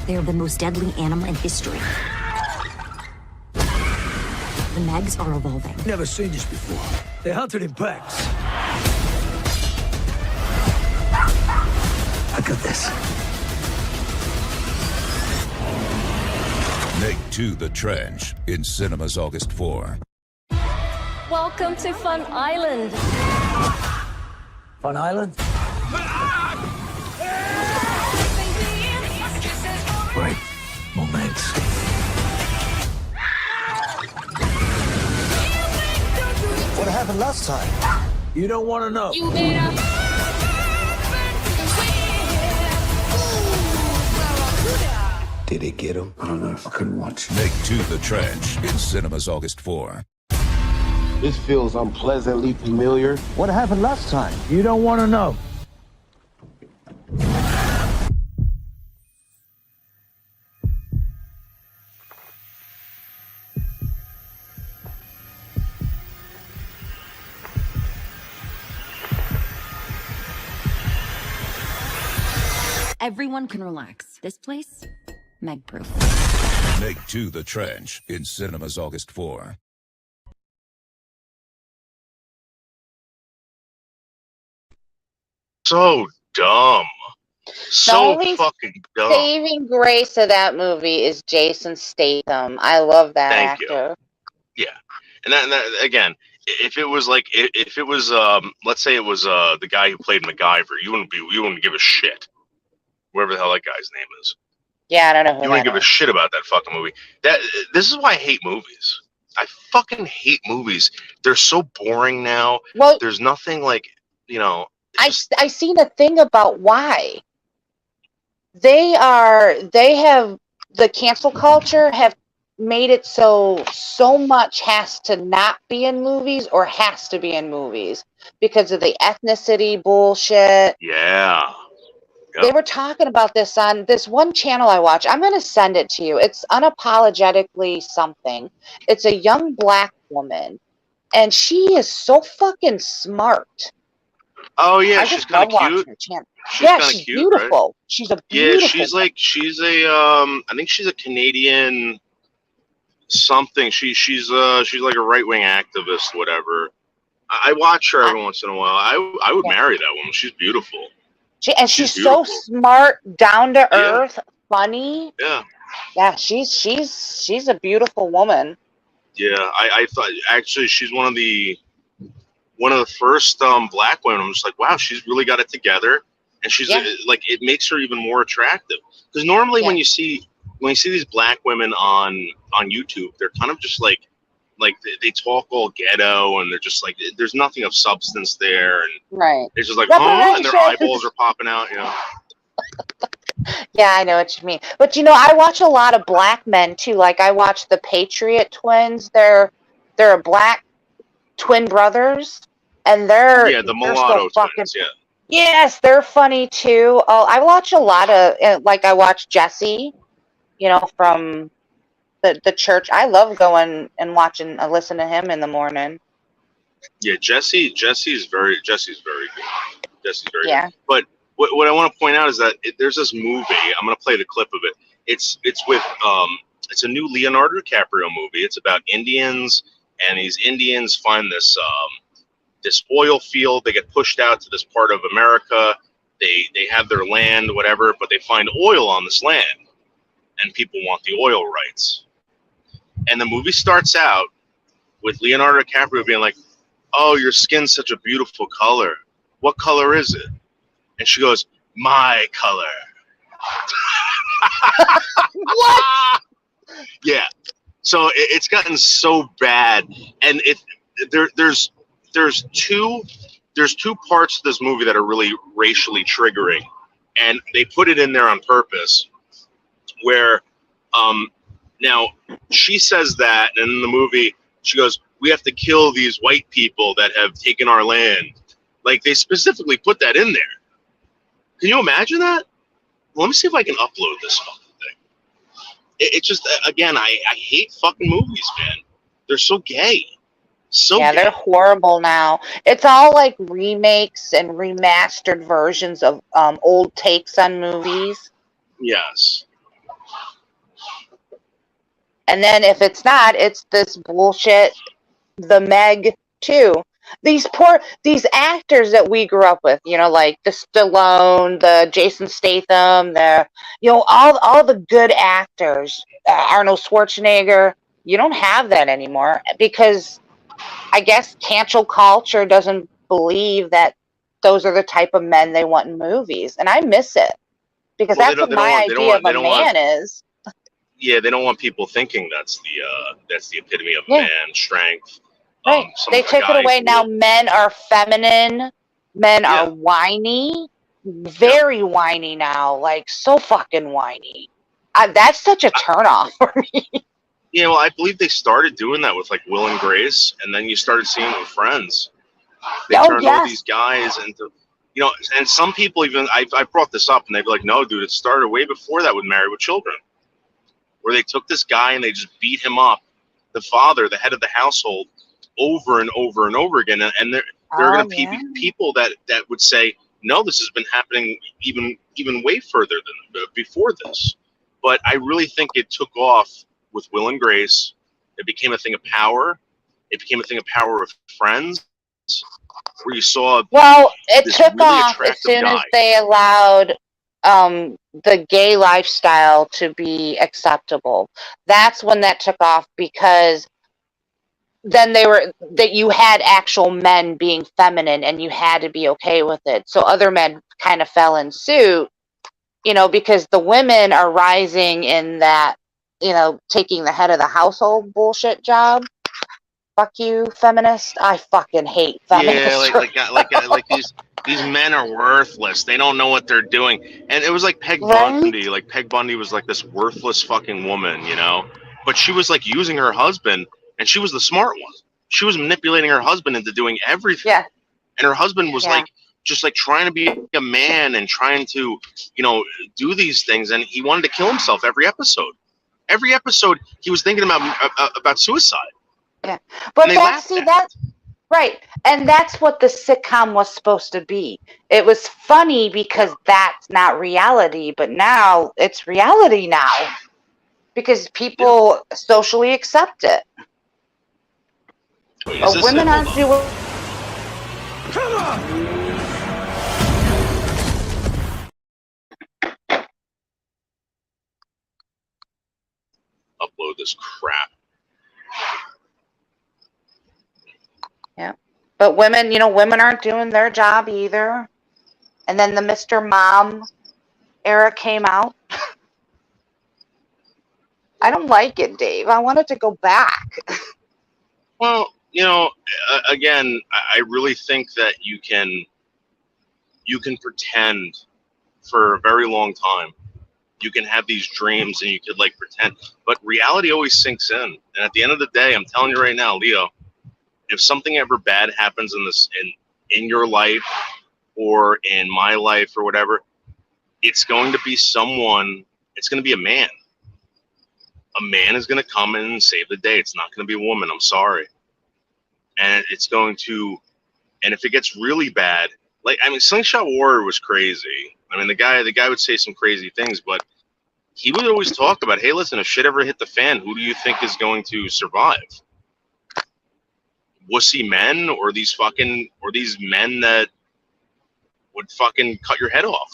They're the most deadly animal in history. The Megs are evolving. Never seen this before. They're hunted in packs. I got this. Meg 2: The Trench in cinemas August 4. Welcome to Fun Island. Fun Island? Right. Moments. What happened last time? You don't want to know. You better. Did he get him? I don't know if I can watch. Meg 2: The Trench in cinemas August 4. This feels unpleasantly familiar. What happened last time? You don't want to know. Everyone can relax. This place, Meg-proof. Meg 2 The Trench in cinemas August 4. So dumb. So only fucking dumb. Saving grace of that movie is Jason Statham. I love that Thank you. actor. Yeah. And that again, if it was like if it was let's say it was the guy who played MacGyver, you wouldn't give a shit. Whatever the hell that guy's name is. Yeah, I don't know who You wouldn't that give a is. shit about that fucking movie. This is why I hate movies. I fucking hate movies. They're so boring now. Well, there's nothing like, you know, I seen a thing about why they have the cancel culture have made it so much has to not be in movies or has to be in movies because of the ethnicity bullshit. Yeah. They were talking about this on this one channel I watch. I'm going to send it to you. It's Unapologetically something. It's a young black woman, and she is so fucking smart. Oh yeah, I she's just kind love of cute. watching her channel. She's Yeah, kinda she's cute, beautiful. right? She's a Yeah, beautiful. she's a I think she's a Canadian something. She's like a right wing activist, whatever. I watch her every once in a while. I would marry that woman. She's beautiful. She's so beautiful. smart, down to earth, funny. Yeah. Yeah, she's a beautiful woman. Yeah, I thought actually she's one of the first black women. I'm just like, wow, she's really got it together, and she's like, it makes her even more attractive. Because normally when you see these black women on YouTube, they're kind of just like they talk all ghetto, and they're just like, there's nothing of substance there, and Right. it's just like, oh, and their eyeballs are popping out, you know. Yeah, I know what you mean. But I watch a lot of black men too. Like I watch the Patriot Twins. They're a black twin brothers, and they're the mulatto twins. Yeah. Yes, they're funny too. Oh, I watch a lot of I watch Jesse, from the church. I love going and watching, listen to him in the morning. Yeah, Jesse's very good. Jesse's very Yeah. good. But what I want to point out is that there's this movie. I'm going to play the clip of it. It's with it's a new Leonardo DiCaprio movie. It's about Indians, and these Indians find this this oil field. They get pushed out to this part of America. They have their land, whatever, but they find oil on this land, and people want the oil rights. And the movie starts out with Leonardo DiCaprio being like, "Oh, your skin's such a beautiful color. What color is it?" And she goes, "My color." What? Yeah. So it's gotten so bad, and there's two parts of this movie that are really racially triggering, and they put it in there on purpose. Where, now she says that, and in the movie she goes, "We have to kill these white people that have taken our land." Like, they specifically put that in there. Can you imagine that? Let me see if I can upload this fucking thing. It just, again, I hate fucking movies, man. They're so gay. So yeah, gay. they're horrible now. It's all like remakes and remastered versions of old takes on movies. Yes. And then if it's not, it's this bullshit, the Meg 2. These actors that we grew up with, like the Stallone, the Jason Statham, all the good actors, Arnold Schwarzenegger, you don't have that anymore because I guess cancel culture doesn't believe that those are the type of men they want in movies. And I miss it because that's what my idea of a man is. Yeah, they don't want people thinking that's the epitome of man, strength. Right. They took it away. Now men are feminine. Men are whiny. Very whiny now. Like, so fucking whiny. That's such a turnoff for me. Yeah, well, I believe they started doing that with, like, Will and Grace, and then you started seeing it with Friends. They turned all these guys into, and some people even, I brought this up, and they'd be like, "No, dude, it started way before that with Married with Children," where they took this guy and they just beat him up, the father, the head of the household, over and over and over again. And there are going to be people that would say, no, this has been happening even way further than before this. But I really think it took off with Will and Grace. It became a thing of power. It became a thing of power with friends, where you saw. Well, it this took really off as attractive soon as guy. they allowed the gay lifestyle to be acceptable. That's when that took off, because then you had actual men being feminine and you had to be okay with it. So other men kind of fell in suit, because the women are rising in that, taking the head of the household bullshit job. Fuck you, feminist. I fucking hate feminists. Yeah, like these men are worthless. They don't know what they're doing. And it was like Peg Bundy. Like Peg Bundy was like this worthless fucking woman, But she was like using her husband, and she was the smart one. She was manipulating her husband into doing everything. Yeah. And her husband was just trying to be a man and trying to, do these things. And he wanted to kill himself every episode. Every episode, he was thinking about suicide. Yeah, but that's right, and that's what the sitcom was supposed to be. It was funny because that's not reality, but now it's reality now because people socially accept it. Wait, women aren't doing. Come on! Upload this crap. Yeah, but women, women aren't doing their job either. And then the Mr. Mom era came out. I don't like it, Dave. I want it to go back. Well, again, I really think that you can pretend for a very long time. You can have these dreams and you could pretend, but reality always sinks in. And at the end of the day, I'm telling you right now, Leo, if something ever bad happens in your life or in my life or whatever, it's going to be someone. It's going to be a man. A man is going to come in and save the day. It's not going to be a woman. I'm sorry. And it's going to, and if it gets really bad, Slingshot Warrior was crazy. The guy would say some crazy things, but he would always talk about, hey, listen, if shit ever hit the fan, who do you think is going to survive? Wussy men or these men that would fucking cut your head off?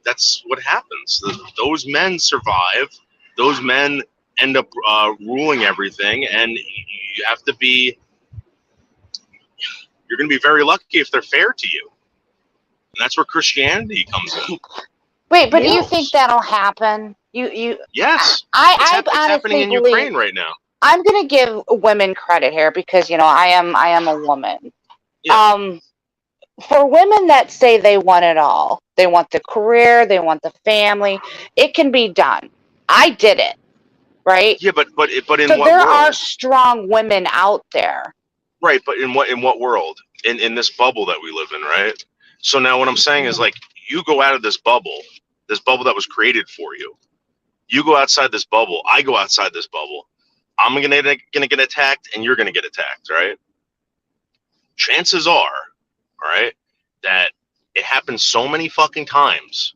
That's what happens. Those men survive. Those men end up ruling everything, and you have to be. You're going to be very lucky if they're fair to you, and that's where Christianity comes in. Wait, but do you think that'll happen? Yes. It's happening in Ukraine right now. I'm going to give women credit here because I am a woman. Yeah. For women that say they want it all, they want the career, they want the family, it can be done. I did it, right? Yeah, but in so what there world? are strong women out there. Right, but in what world? In this bubble that we live in, right? So now what I'm saying is you go out of this bubble that was created for you. You go outside this bubble. I go outside this bubble. I'm gonna get attacked, and you're gonna get attacked, right? Chances are, right, that it happens so many fucking times.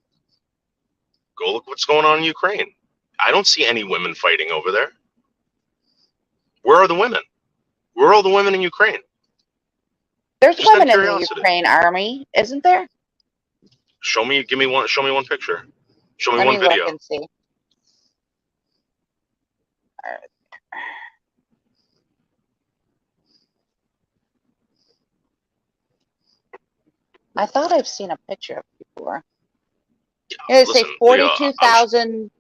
Go look what's going on in Ukraine. I don't see any women fighting over there. Where are the women? Where are all the women in Ukraine? There's Just out of women in the curiosity. Ukraine army, isn't there? Show me one picture. Show me Let one me video. look and see. I thought I've seen a picture of before. They say Listen,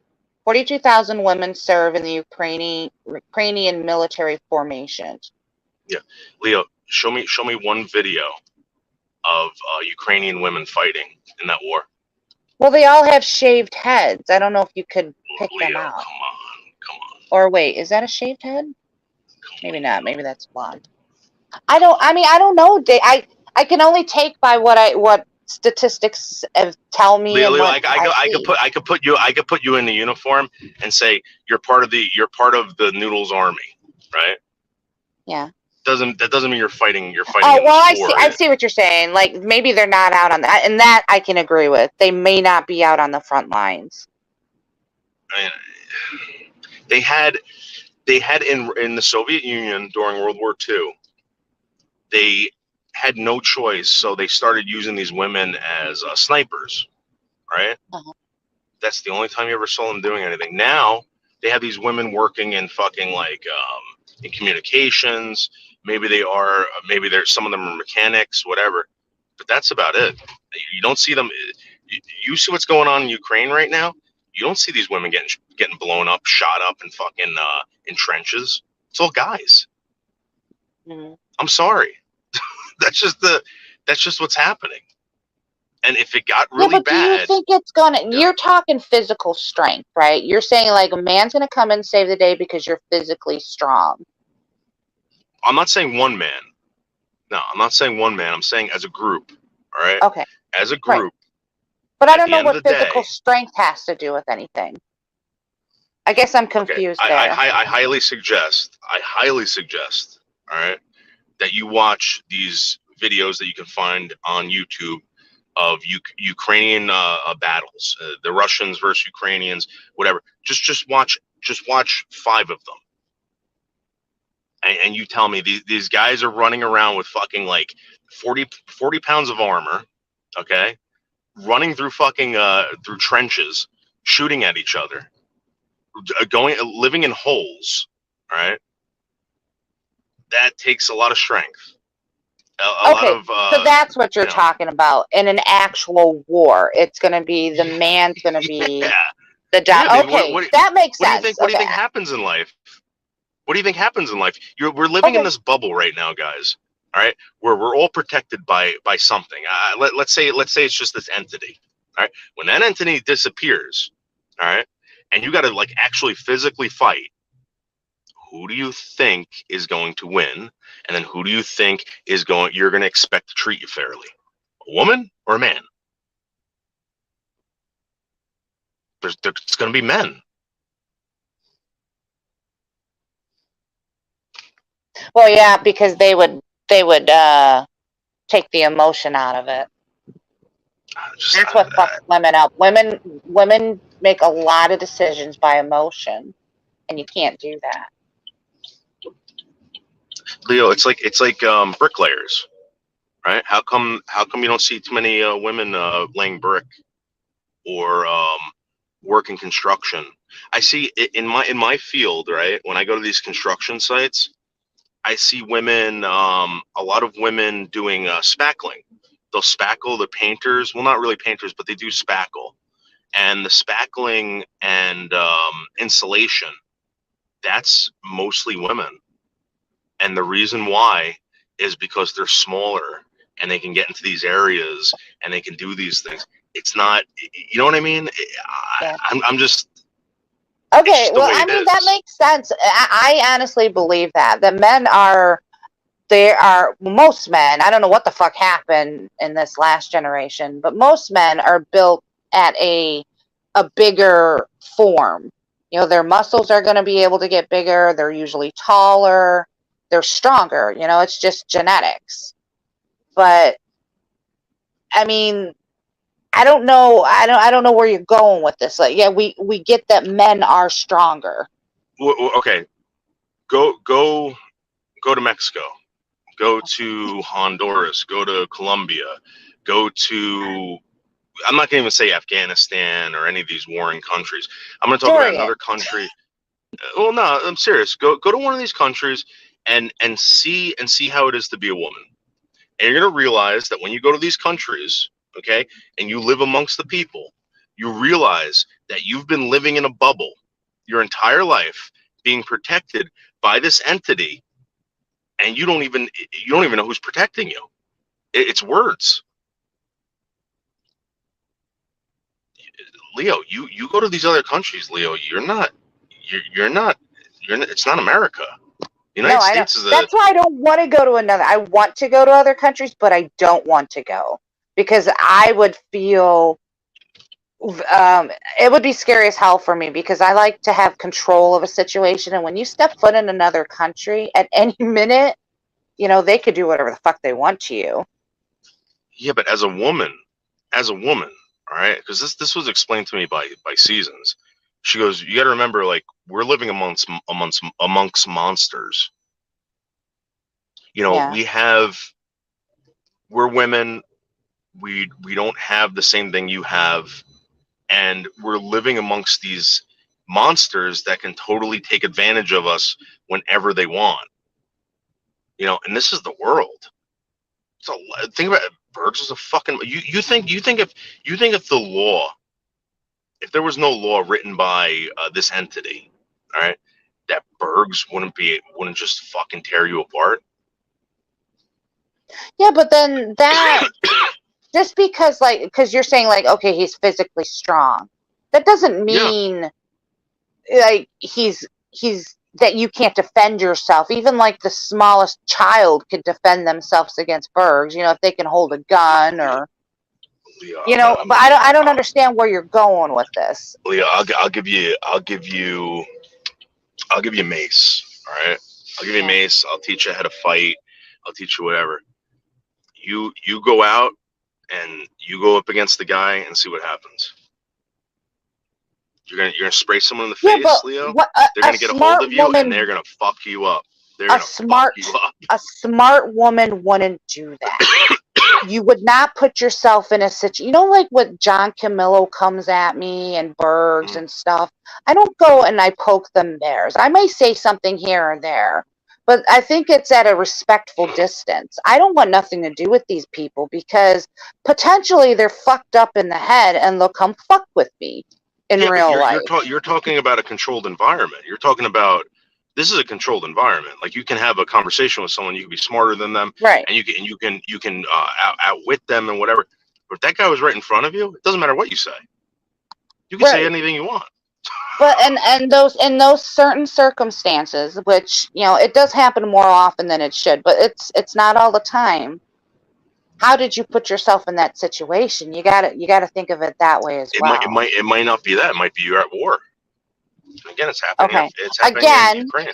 42,000 women serve in the Ukrainian military formations. Yeah, Leo, show me one video of Ukrainian women fighting in that war. Well, they all have shaved heads. I don't know if you could pick them Leo, out. come on. Or wait, is that a shaved head? Maybe not. Maybe that's blonde. I don't know. I can only take by what statistics tell me. Leo, and I could put you in the uniform and say you're part of the Noodles army, right? Yeah. doesn't mean you're fighting. You're fighting. Oh in well, this war. I see what you're saying. Like maybe they're not out on that, and that I can agree with. They may not be out on the front lines. I mean, they had in the Soviet Union during World War II. They had no choice, so they started using these women as snipers. Right. That's the only time you ever saw them doing anything. Now they have these women working in fucking like in communications. Maybe they're some of them are mechanics, whatever. But that's about it. You don't see them. You see what's going on in Ukraine right now. You don't see these women getting blown up, shot up, and fucking in trenches. It's all guys. Mm-hmm. I'm sorry. That's just what's happening. And if it got really bad, do you think it's gonna? Yeah. You're talking physical strength, right? You're saying like a man's gonna come and save the day because you're physically strong. I'm not saying one man. No, I'm not saying one man. I'm saying as a group. All right. Okay. As a group. Right. But I don't know what physical strength has to do with anything. I guess I'm confused there. I highly suggest. All right, that you watch these videos that you can find on YouTube of Ukrainian battles, the Russians versus Ukrainians, whatever. Just watch 5 of them, and you tell me these guys are running around with fucking like 40 pounds of armor, okay, running through fucking through trenches, shooting at each other, living in holes, all right. That takes a lot of strength. A lot of, so that's what you're talking about. In an actual war, it's going to be the man's going to be the dom. Okay, that makes sense. What do you think happens in life? What do you think happens in life? We're living in this bubble right now, guys. All right, where we're all protected by something. Let's say it's just this entity. All right, when that entity disappears, all right, and you got to like actually physically fight. Who do you think is going to win? And then who do you think you're going to expect to treat you fairly? A woman or a man? There's going to be men. Well, yeah, because they would take the emotion out of it. That's what fucks women up. Women make a lot of decisions by emotion, and you can't do that. Leo, it's like bricklayers, right? How come you don't see too many women laying brick or working construction? I see in my field, right? When I go to these construction sites, I see women, a lot of women doing spackling. They'll spackle. The painters, well, not really painters, but they do spackle. And the spackling and insulation, that's mostly women. And the reason why is because they're smaller and they can get into these areas and they can do these things. It's not, you know what I mean? I'm just. Okay, well, I mean, that makes sense. I honestly believe that most men, I don't know what the fuck happened in this last generation, but most men are built at a bigger form. You know, their muscles are going to be able to get bigger. They're usually taller. They're stronger. You know, it's just genetics. But I mean, I don't know. I don't know where you're going with this. Like, yeah, we get that men are stronger. Okay, go to Mexico, go to Honduras, go to Colombia, go to. I'm not going to even say Afghanistan or any of these warring countries. I'm going to talk about another country. Well, no, I'm serious. Go to one of these countries and see how it is to be a woman. And you're going to realize that when you go to these countries, okay, and you live amongst the people, you realize that you've been living in a bubble your entire life, being protected by this entity, and you don't even know who's protecting you. It's words. Leo, you go to these other countries, Leo. You're not. It's not America. United States is that's why I don't want to go to another. I want to go to other countries, but I don't want to go because I would feel it would be scary as hell for me because I like to have control of a situation. And when you step foot in another country at any minute, you know, they could do whatever the fuck they want to you. Yeah, but as a woman, all right, because this was explained to me by Seasons. She goes, you got to remember, like, we're living amongst monsters. You know, Yeah. we're women. We don't have the same thing you have, and we're living amongst these monsters that can totally take advantage of us whenever they want. You know, and this is the world. So think about it. Bergs is a fucking. You think if the law, if there was no law written by this entity, all right, that Bergs wouldn't just fucking tear you apart. Yeah, but then that just because you're saying like, okay, he's physically strong, that doesn't mean like he's that you can't defend yourself. Even like the smallest child could defend themselves against Bergs, you know, if they can hold a gun or you know, but I don't understand where you're going with this. Leah, I'll give you mace, all right? I'll give you mace, I'll teach you how to fight, I'll teach you whatever. You go out and you go up against the guy and see what happens. You're gonna spray someone in the face, Leo. They're gonna get a hold of you and they're gonna fuck you up. A smart woman wouldn't do that. You would not put yourself in a situation. You know, like what John Camillo comes at me and Bergs and stuff. I don't go and I poke them bears. I may say something here or there, but I think it's at a respectful distance. I don't want nothing to do with these people because potentially they're fucked up in the head and they'll come fuck with me in real life. You're talking about a controlled environment. You're talking about this is a controlled environment. Like you can have a conversation with someone, you can be smarter than them, right? And you can outwit them and whatever. But if that guy was right in front of you, it doesn't matter what you say. You can say anything you want. But in those certain circumstances, which you know it does happen more often than it should, but it's not all the time. How did you put yourself in that situation? You gotta think of it that way as well. It might not be that. It might be you're at war. Again, it's happening. Okay. It's happening in Ukraine.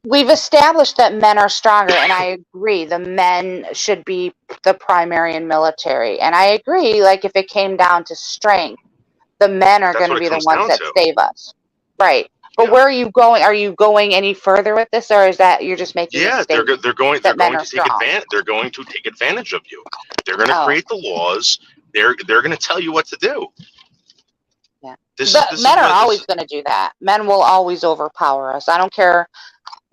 We've established that men are stronger, and I agree. The men should be the primary in military, and I agree. Like if it came down to strength, the men are going to be the ones that save us, right? But where are you going? Are you going any further with this, or is that you're just making? Yeah, they're going to take advantage. They're going to take advantage of you. They're going to create the laws. They're going to tell you what to do. Yeah, men are always going to do that. Men will always overpower us. I don't care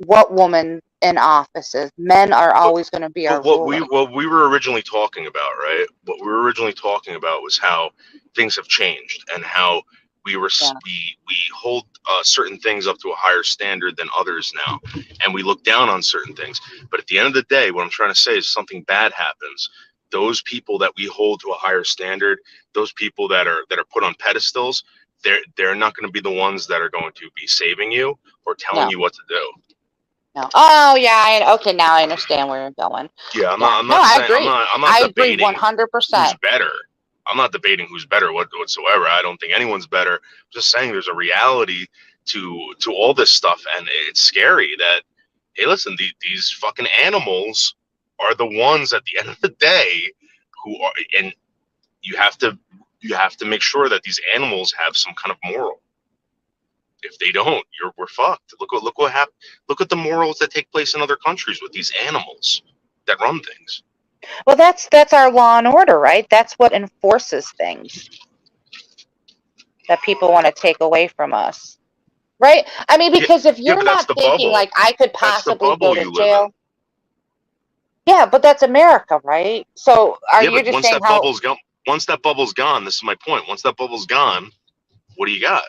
what woman in office is. Men are always going to be our ruler. What we were originally talking about, right? What we were originally talking about was how things have changed and how we hold certain things up to a higher standard than others now, and we look down on certain things. But at the end of the day, what I'm trying to say is something bad happens. Those people that we hold to a higher standard, those people that are put on pedestals, they're not going to be the ones that are going to be saving you or telling you what to do. No. Oh yeah. Okay, now I understand where you're going. Yeah, I'm not agree 100%. Who's better? I'm not debating who's better whatsoever. I don't think anyone's better. I'm just saying there's a reality to all this stuff, and it's scary that hey, listen, these fucking animals are the ones at the end of the day who are, and you have to make sure that these animals have some kind of moral. If they don't, we're fucked. Look what happened. Look at the morals that take place in other countries with these animals that run things. Well, that's our law and order, right? That's what enforces things that people want to take away from us, right? I mean, because if you're not thinking like I could possibly go to jail. Yeah, but that's America, right? So you just saying how once that bubble's gone, this is my point. Once that bubble's gone, what do you got?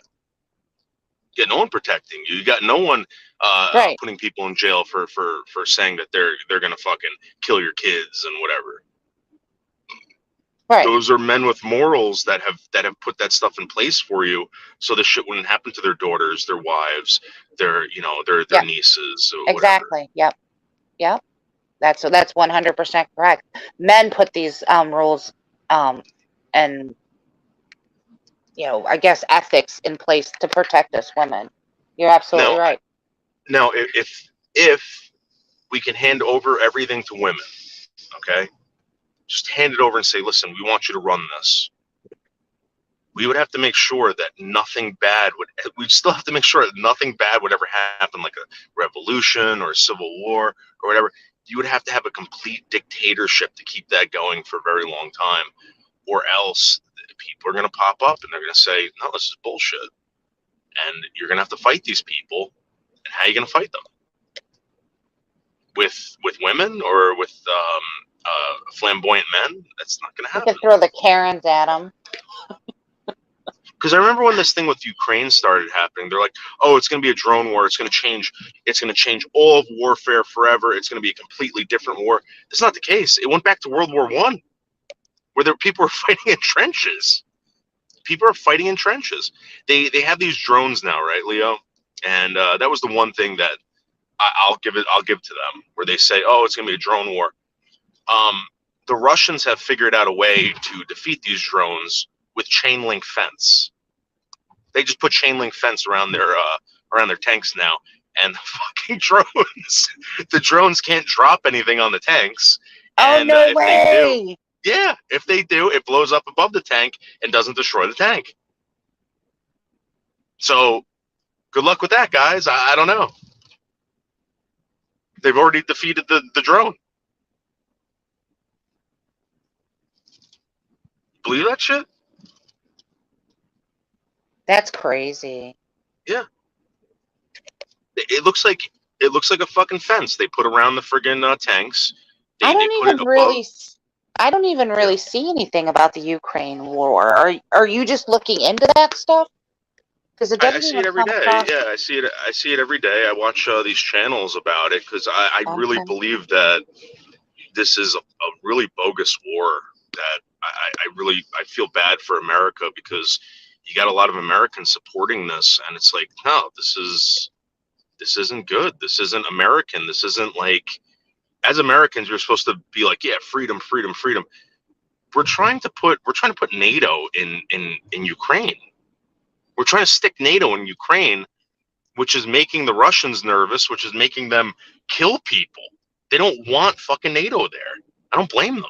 You got no one protecting you. You got no one putting people in jail for saying that they're gonna fucking kill your kids and whatever. Right. Those are men with morals that have put that stuff in place for you, so this shit wouldn't happen to their daughters, their wives, their nieces. Or exactly. Whatever. Yep. That's 100% correct. Men put these rules and I guess ethics in place to protect us women. You're absolutely right. Now, if we can hand over everything to women. Okay, just hand it over and say, listen, we want you to run this. We would have to make sure that nothing bad would. We'd still have to make sure that nothing bad would ever happen, like a revolution or a civil war or whatever. You would have to have a complete dictatorship to keep that going for a very long time, or else people are going to pop up and they're going to say, no, this is bullshit. And you're going to have to fight these people. And how are you going to fight them? With women or with flamboyant men? That's not going to You happen. could throw the Karens at them. Because I remember when this thing with Ukraine started happening, they're like, "Oh, it's going to be a drone war. It's going to change. It's going to change all of warfare forever. It's going to be a completely different war." That's not the case. It went back to World War I, where people were fighting in trenches. People are fighting in trenches. They have these drones now, right, Leo? And that was the one thing that I'll give to them, where they say, "Oh, it's going to be a drone war." The Russians have figured out a way to defeat these drones with chain link fence. They just put chain link fence around their tanks now, and the fucking drones, the drones can't drop anything on the tanks. Oh, And, no if way! if they do, it blows up above the tank and doesn't destroy the tank. So, good luck with that, guys. I don't know. They've already defeated the drone. Believe that shit? That's crazy. Yeah. It looks like a fucking fence they put around the friggin' tanks. I don't even really see anything about the Ukraine war. Are you just looking into that stuff? Because it doesn't I see even it every come day. across- Yeah, I see it every day. I watch these channels about it because I really believe that this is a really bogus war. That I feel bad for America, because you got a lot of Americans supporting this, and it's like, no, this isn't good. This isn't American. This isn't like, as Americans, you're supposed to be like, yeah, freedom, freedom, freedom. We're trying to put NATO in Ukraine. We're trying to stick NATO in Ukraine, which is making the Russians nervous, which is making them kill people. They don't want fucking NATO there. I don't blame them.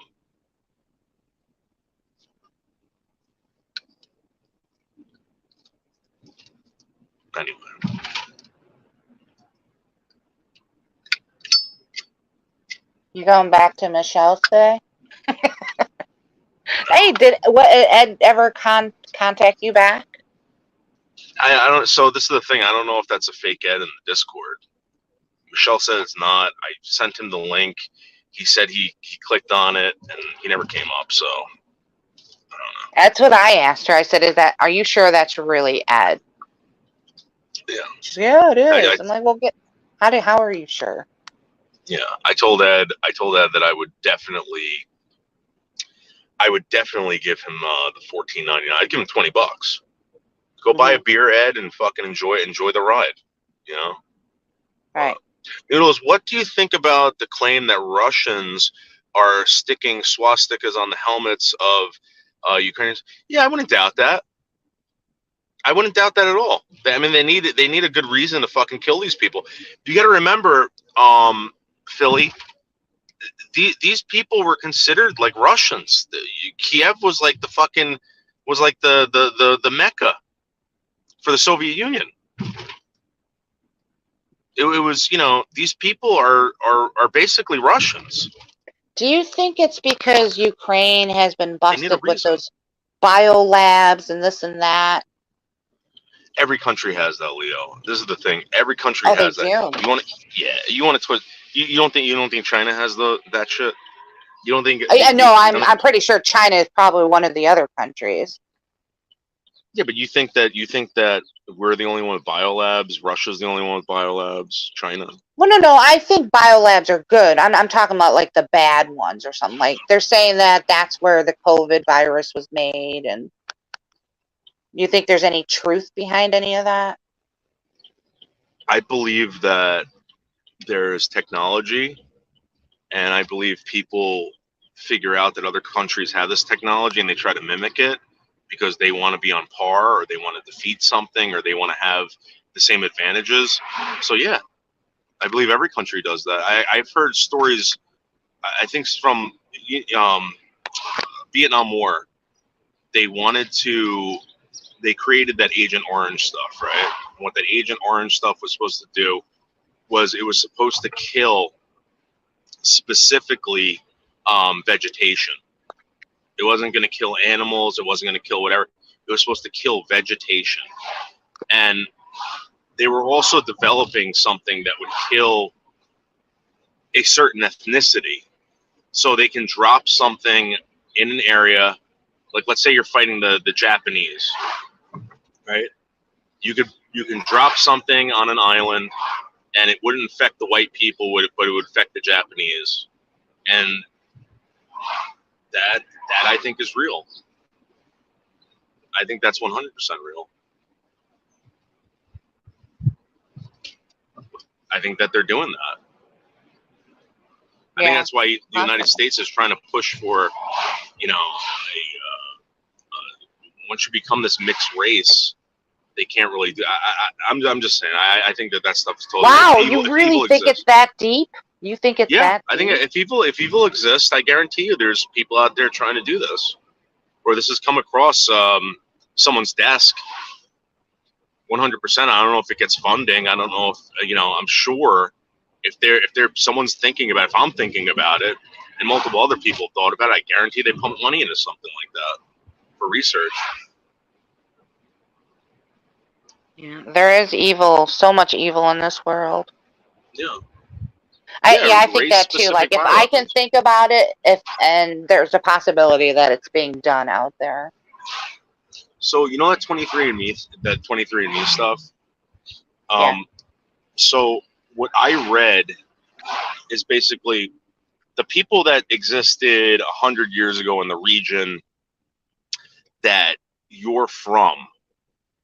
Anyway. You going back to Michelle today? Hey, did Ed ever contact you back? I don't. So this is the thing. I don't know if that's a fake Ed in the Discord. Michelle said it's not. I sent him the link. He said he clicked on it and he never came up. So I don't know. That's what I asked her. I said, are you sure that's really Ed? Yeah. Yeah, it is. I'm like, well, how are you sure? Yeah, I told Ed that I would definitely give him the $14.99. I'd give him $20. Go buy a beer, Ed, and fucking enjoy the ride. You know. Right. Noodles, what do you think about the claim that Russians are sticking swastikas on the helmets of Ukrainians? Yeah, I wouldn't doubt that. I wouldn't doubt that at all. I mean, they need a good reason to fucking kill these people. You got to remember, Philly, these people were considered like Russians. Kiev was like the Mecca for the Soviet Union. It was, these people are basically Russians. Do you think it's because Ukraine has been busted with those biolabs and this and that? Every country has that, Leo. This is the thing. Every country has that. You don't think China has that shit? You don't think? No, I'm pretty sure China is probably one of the other countries. Yeah, but you think that we're the only one with biolabs? Russia's the only one with biolabs? China? Well, no. I think biolabs are good. I'm talking about like the bad ones or something. Like they're saying that that's where the COVID virus was made, and you think there's any truth behind any of that? I believe that there's technology, and I believe people figure out that other countries have this technology and they try to mimic it because they want to be on par, or they want to defeat something, or they want to have the same advantages. So yeah, I believe every country does that. I've heard stories. I think from Vietnam War. They created that Agent Orange stuff, right? And what that Agent Orange stuff was supposed to do was it was supposed to kill specifically vegetation. It wasn't going to kill animals. It wasn't going to kill whatever. It was supposed to kill vegetation. And they were also developing something that would kill a certain ethnicity. So they can drop something in an area, like let's say you're fighting the Japanese, right? You can drop something on an island and it wouldn't affect the white people, but it would affect the Japanese. And that I think is real. I think that's 100% real. I think that they're doing that. I think that's why the United States is trying to push for, once you become this mixed race, they can't really do. I'm just saying. I think that stuff's totally. Wow, you really think it's that deep? You think it's that? I think if evil exists, I guarantee you, there's people out there trying to do this, or this has come across someone's desk. 100%. I don't know if it gets funding. I don't know if I'm sure if someone's thinking about it, if I'm thinking about it, and multiple other people thought about it, I guarantee they pump money into something like that for research. Yeah, there is evil, so much evil in this world. Yeah. I think that too. Like if I can think about it, and there's a possibility that it's being done out there. So that 23andMe stuff. So what I read is basically the people that existed 100 years ago in the region that you're from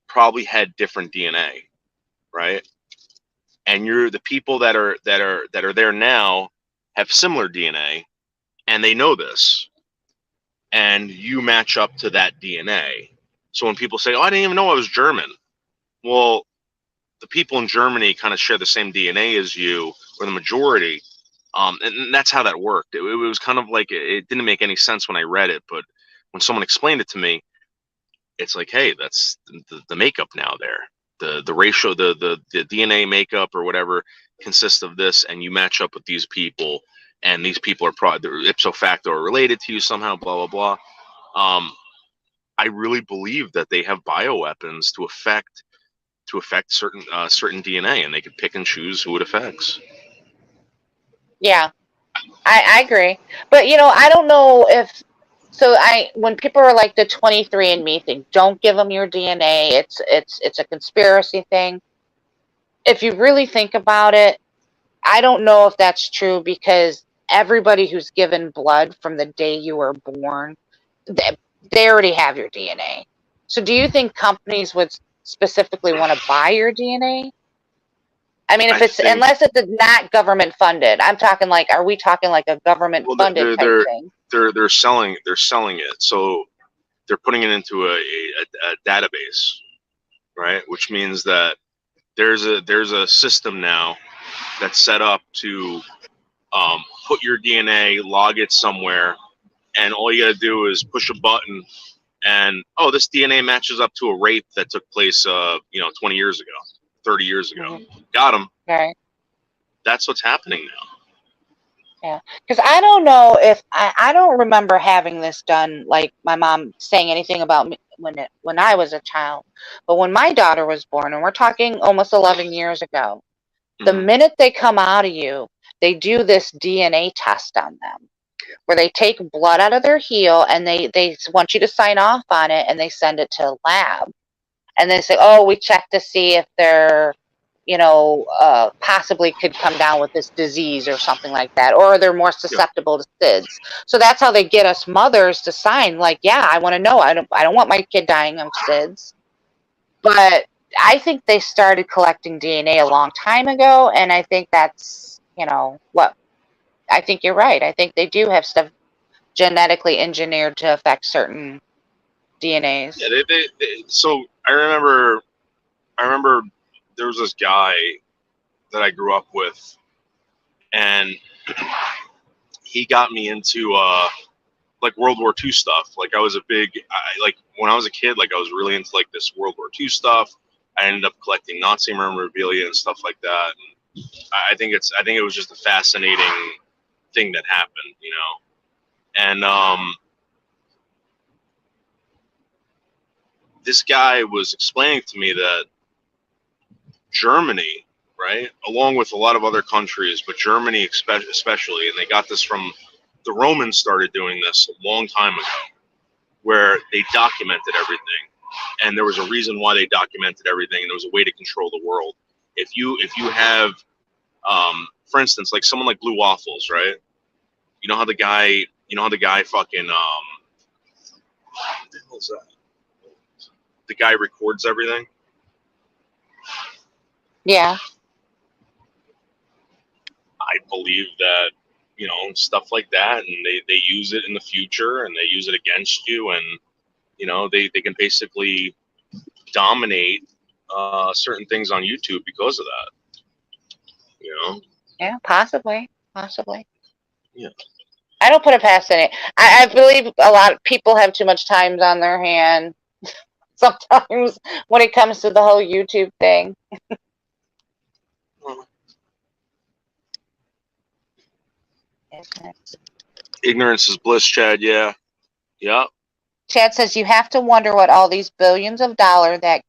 probably had different DNA, right? And the people that are there now have similar DNA, and they know this, and you match up to that DNA. So when people say, "Oh, I didn't even know I was German," well, the people in Germany kind of share the same DNA as you, or the majority, and that's how that worked. It was kind of like it didn't make any sense when I read it, but when someone explained it to me, it's like, hey, that's the makeup now there. The ratio, the DNA makeup or whatever consists of this, and you match up with these people, and these people are probably ipso facto are related to you somehow, blah, blah, blah. I really believe that they have bioweapons to affect certain DNA, and they could pick and choose who it affects. Yeah, I agree. But, I don't know if... So when people are like the 23andMe thing, don't give them your DNA. It's a conspiracy thing. If you really think about it, I don't know if that's true, because everybody who's given blood from the day you were born, they already have your DNA. So do you think companies would specifically want to buy your DNA? I mean, unless it's not government funded. I'm talking like, are we talking like a government funded type thing? They're selling it, so they're putting it into a database, right? Which means that there's a system now that's set up to put your DNA, log it somewhere, and all you gotta do is push a button, and this DNA matches up to a rape that took place 20 years ago, 30 years ago. Mm-hmm. Got him. Right. That's what's happening now. Yeah, because I don't know if I don't remember having this done, like my mom saying anything about me when I was a child. But when my daughter was born, and we're talking almost 11 years ago, the minute they come out of you, they do this DNA test on them, where they take blood out of their heel, and they want you to sign off on it, and they send it to a lab, and they say, "Oh, we checked to see if they're possibly could come down with this disease or something like that, or they're more susceptible to SIDS." So that's how they get us mothers to sign, like, yeah, I want to know. I don't want my kid dying of SIDS. But I think they started collecting DNA a long time ago, and I think that's, I think you're right. I think they do have stuff genetically engineered to affect certain DNAs. Yeah, so I remember there was this guy that I grew up with, and he got me into like World War II stuff. Like I was like when I was a kid, like I was really into like this World War II stuff. I ended up collecting Nazi memorabilia and stuff like that. And I think it was just a fascinating thing that happened, you know. And this guy was explaining to me that Germany, right, along with a lot of other countries, but Germany especially, and they got this from the Romans started doing this a long time ago, where they documented everything. And there was a reason why they documented everything, and there was a way to control the world. If you have, for instance, like someone like Blue Waffles, right? You know how the guy fucking what the hell is that? The guy records everything. Yeah. I believe that, you know, stuff like that, and they use it in the future, and they use it against you, and you know, they can basically dominate certain things on YouTube because of that. You know? Yeah, possibly. Yeah. I don't put it past any. I believe a lot of people have too much time on their hand sometimes when it comes to the whole YouTube thing. Ignorance is bliss, Chad. Yeah. Yeah. Chad says you have to wonder what all these billions of dollars that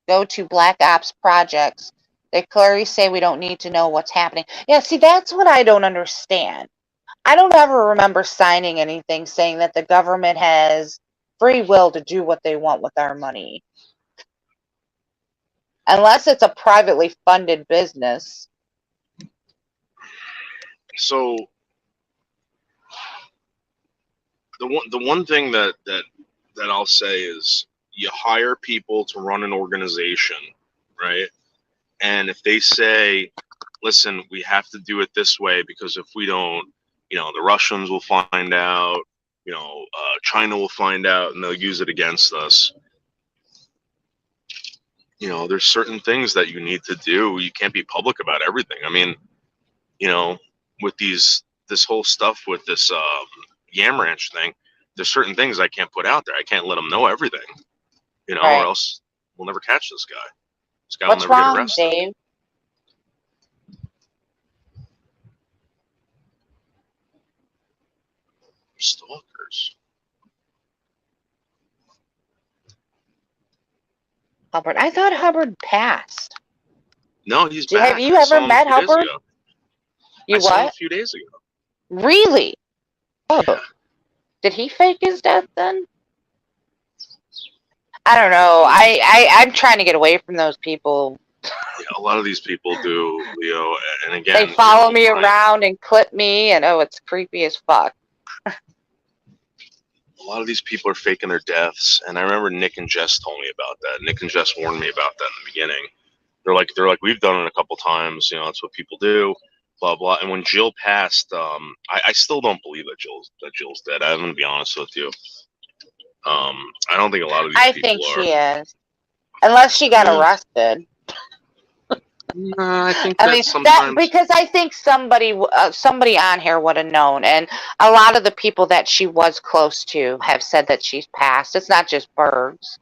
go to black ops projects. They clearly say we don't need to know what's happening. Yeah, see, that's what I don't understand. I don't ever remember signing anything saying that the government has free will to do what they want with our money. Unless it's a privately funded business. So the one thing that I'll say is you hire people to run an organization, right? And if they say, listen, we have to do it this way because if we don't, you know, the Russians will find out, you know, China will find out, and they'll use it against us. You know, there's certain things that you need to do. You can't be public about everything. I mean, you know, with this whole stuff with this Yam Ranch thing, there's certain things I can't put out there. I can't let them know everything, you know, Right. or else we'll never catch this guy. This guy What's will never wrong, get arrested. Dave? Stalkers. Hubbard. I thought Hubbard passed. No, he's Have back. you I saw ever him met a few days Hubbard? ago. You I saw him a what? few days ago. Really? Oh. Did he fake his death then? I don't know. I'm trying to get away from those people. Yeah, a lot of these people do, Leo, and again, They follow me around and clip me, and oh, it's creepy as fuck. a lot of these people are faking their deaths. And I remember Nick and Jess told me about that. Nick and Jess warned me about that in the beginning. They're like, we've done it a couple times. You know, that's what people do. Blah blah. And when Jill passed, I still don't believe that Jill's dead. I'm gonna be honest with you. I don't think a lot of these I people think are. she is, unless she got Yeah. arrested. I think I that mean, sometimes. because I think somebody on here would have known, and a lot of the people that she was close to have said that she's passed. It's not just Bergs.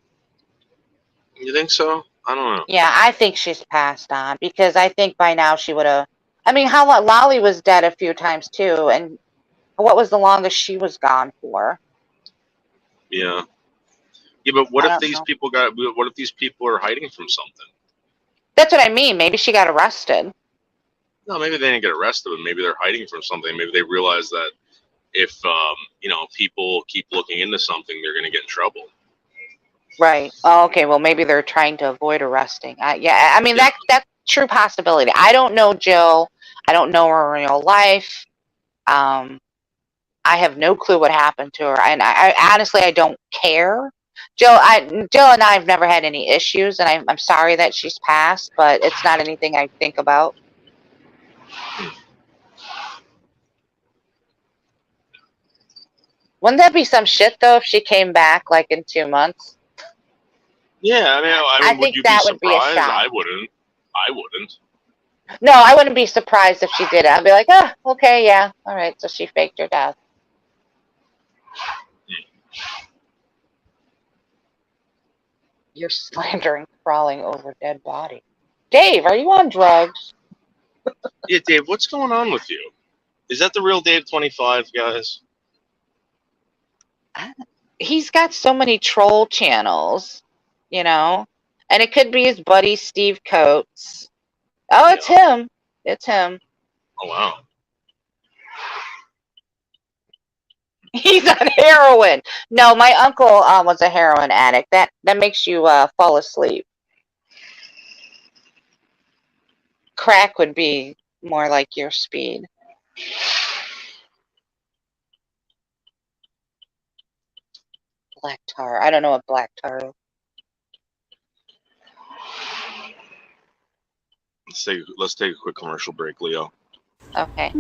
You think so? I don't know. Yeah, I think she's passed on because I think by now she would have. I mean, how long? Lolly was dead a few times too, and what was the longest she was gone for? Yeah. Yeah, but what I if don't these know. people got? What if these people are hiding from something? That's what I mean. Maybe she got arrested. No, maybe they didn't get arrested, but maybe they're hiding from something. Maybe they realize that if you know, people keep looking into something, they're going to get in trouble. Right. Oh, okay. Well, maybe they're trying to avoid arresting. Yeah. I mean, that's a true possibility. I don't know Jill. I don't know her in real life. I have no clue what happened to her, and I honestly I don't care. Jill and I have never had any issues, and I'm sorry that she's passed, but it's not anything I think about. Wouldn't that be some shit though if she came back like in 2 months? Yeah, I mean, I would think you that be would be a surprised? shock. I wouldn't. No, I wouldn't be surprised if she did it. I'd be like, oh, okay, yeah, all right. So she faked her death. You're slandering crawling over dead body. Dave, are you on drugs? Yeah, Dave, what's going on with you? Is that the real Dave 25, guys? He's got so many troll channels, you know, and it could be his buddy Steve Coates. Oh, it's him. It's him. Oh, wow. He's on heroin. No, my uncle was a heroin addict. That makes you fall asleep. Crack would be more like your speed. Black tar. I don't know what black tar is. Let's take a quick commercial break, Leo. Okay.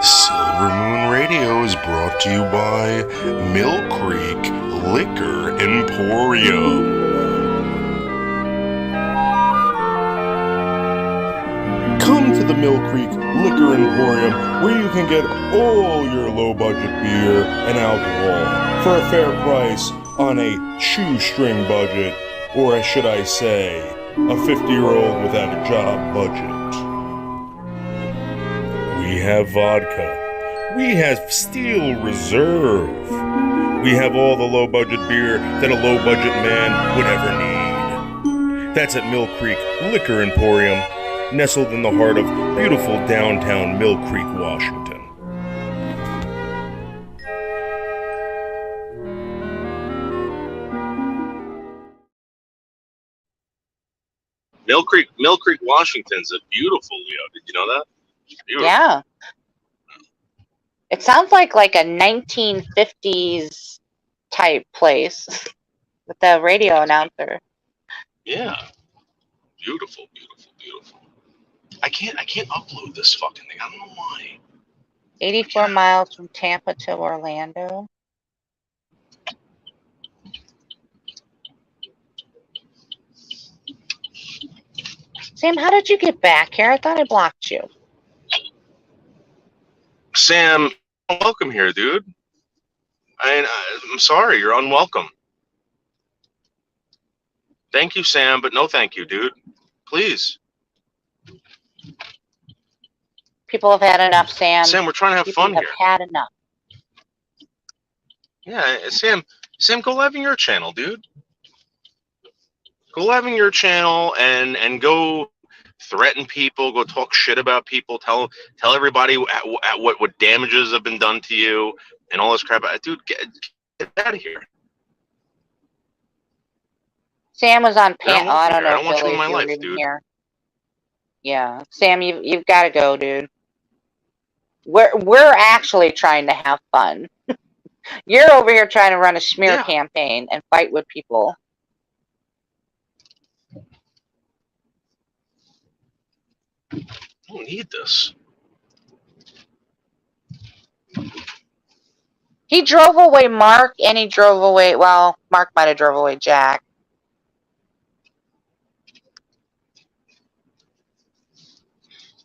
Silver Moon Radio is brought to you by Mill Creek Liquor Emporium. Come to the Mill Creek Liquor Emporium, where you can get all your low-budget beer and alcohol for a fair price on a shoestring budget, or should I say, a 50-year-old without a job budget. We have vodka. We have Steel Reserve. We have all the low-budget beer that a low-budget man would ever need. That's at Mill Creek Liquor Emporium, nestled in the heart of beautiful downtown Mill Creek, Washington. Mill Creek, Washington's a beautiful, Leo. Did you know that? Beautiful. Yeah. It sounds like a 1950s type place with the radio announcer. Yeah. Beautiful, beautiful, beautiful. I can't upload this fucking thing. I don't know why. 84 miles from Tampa to Orlando. Sam, how did you get back here? I thought I blocked you. Sam, welcome here, dude. I'm sorry, you're unwelcome. Thank you, Sam, but no thank you, dude. Please. People have had enough, Sam. Sam, we're trying to have fun here. People have had enough. Yeah, Sam, go live in your channel, dude. Go live in your channel and go threaten people, go talk shit about people, tell everybody what damages have been done to you and all this crap. Dude, get out of here. Sam was on I I don't know. I don't want you in my Billy, if life, you're dude. here. Yeah, Sam, you've got to go, dude. We're actually trying to have fun. You're over here trying to run a smear campaign and fight with people. I don't need this. He drove away Mark, and he drove away, well, Mark might have drove away Jack.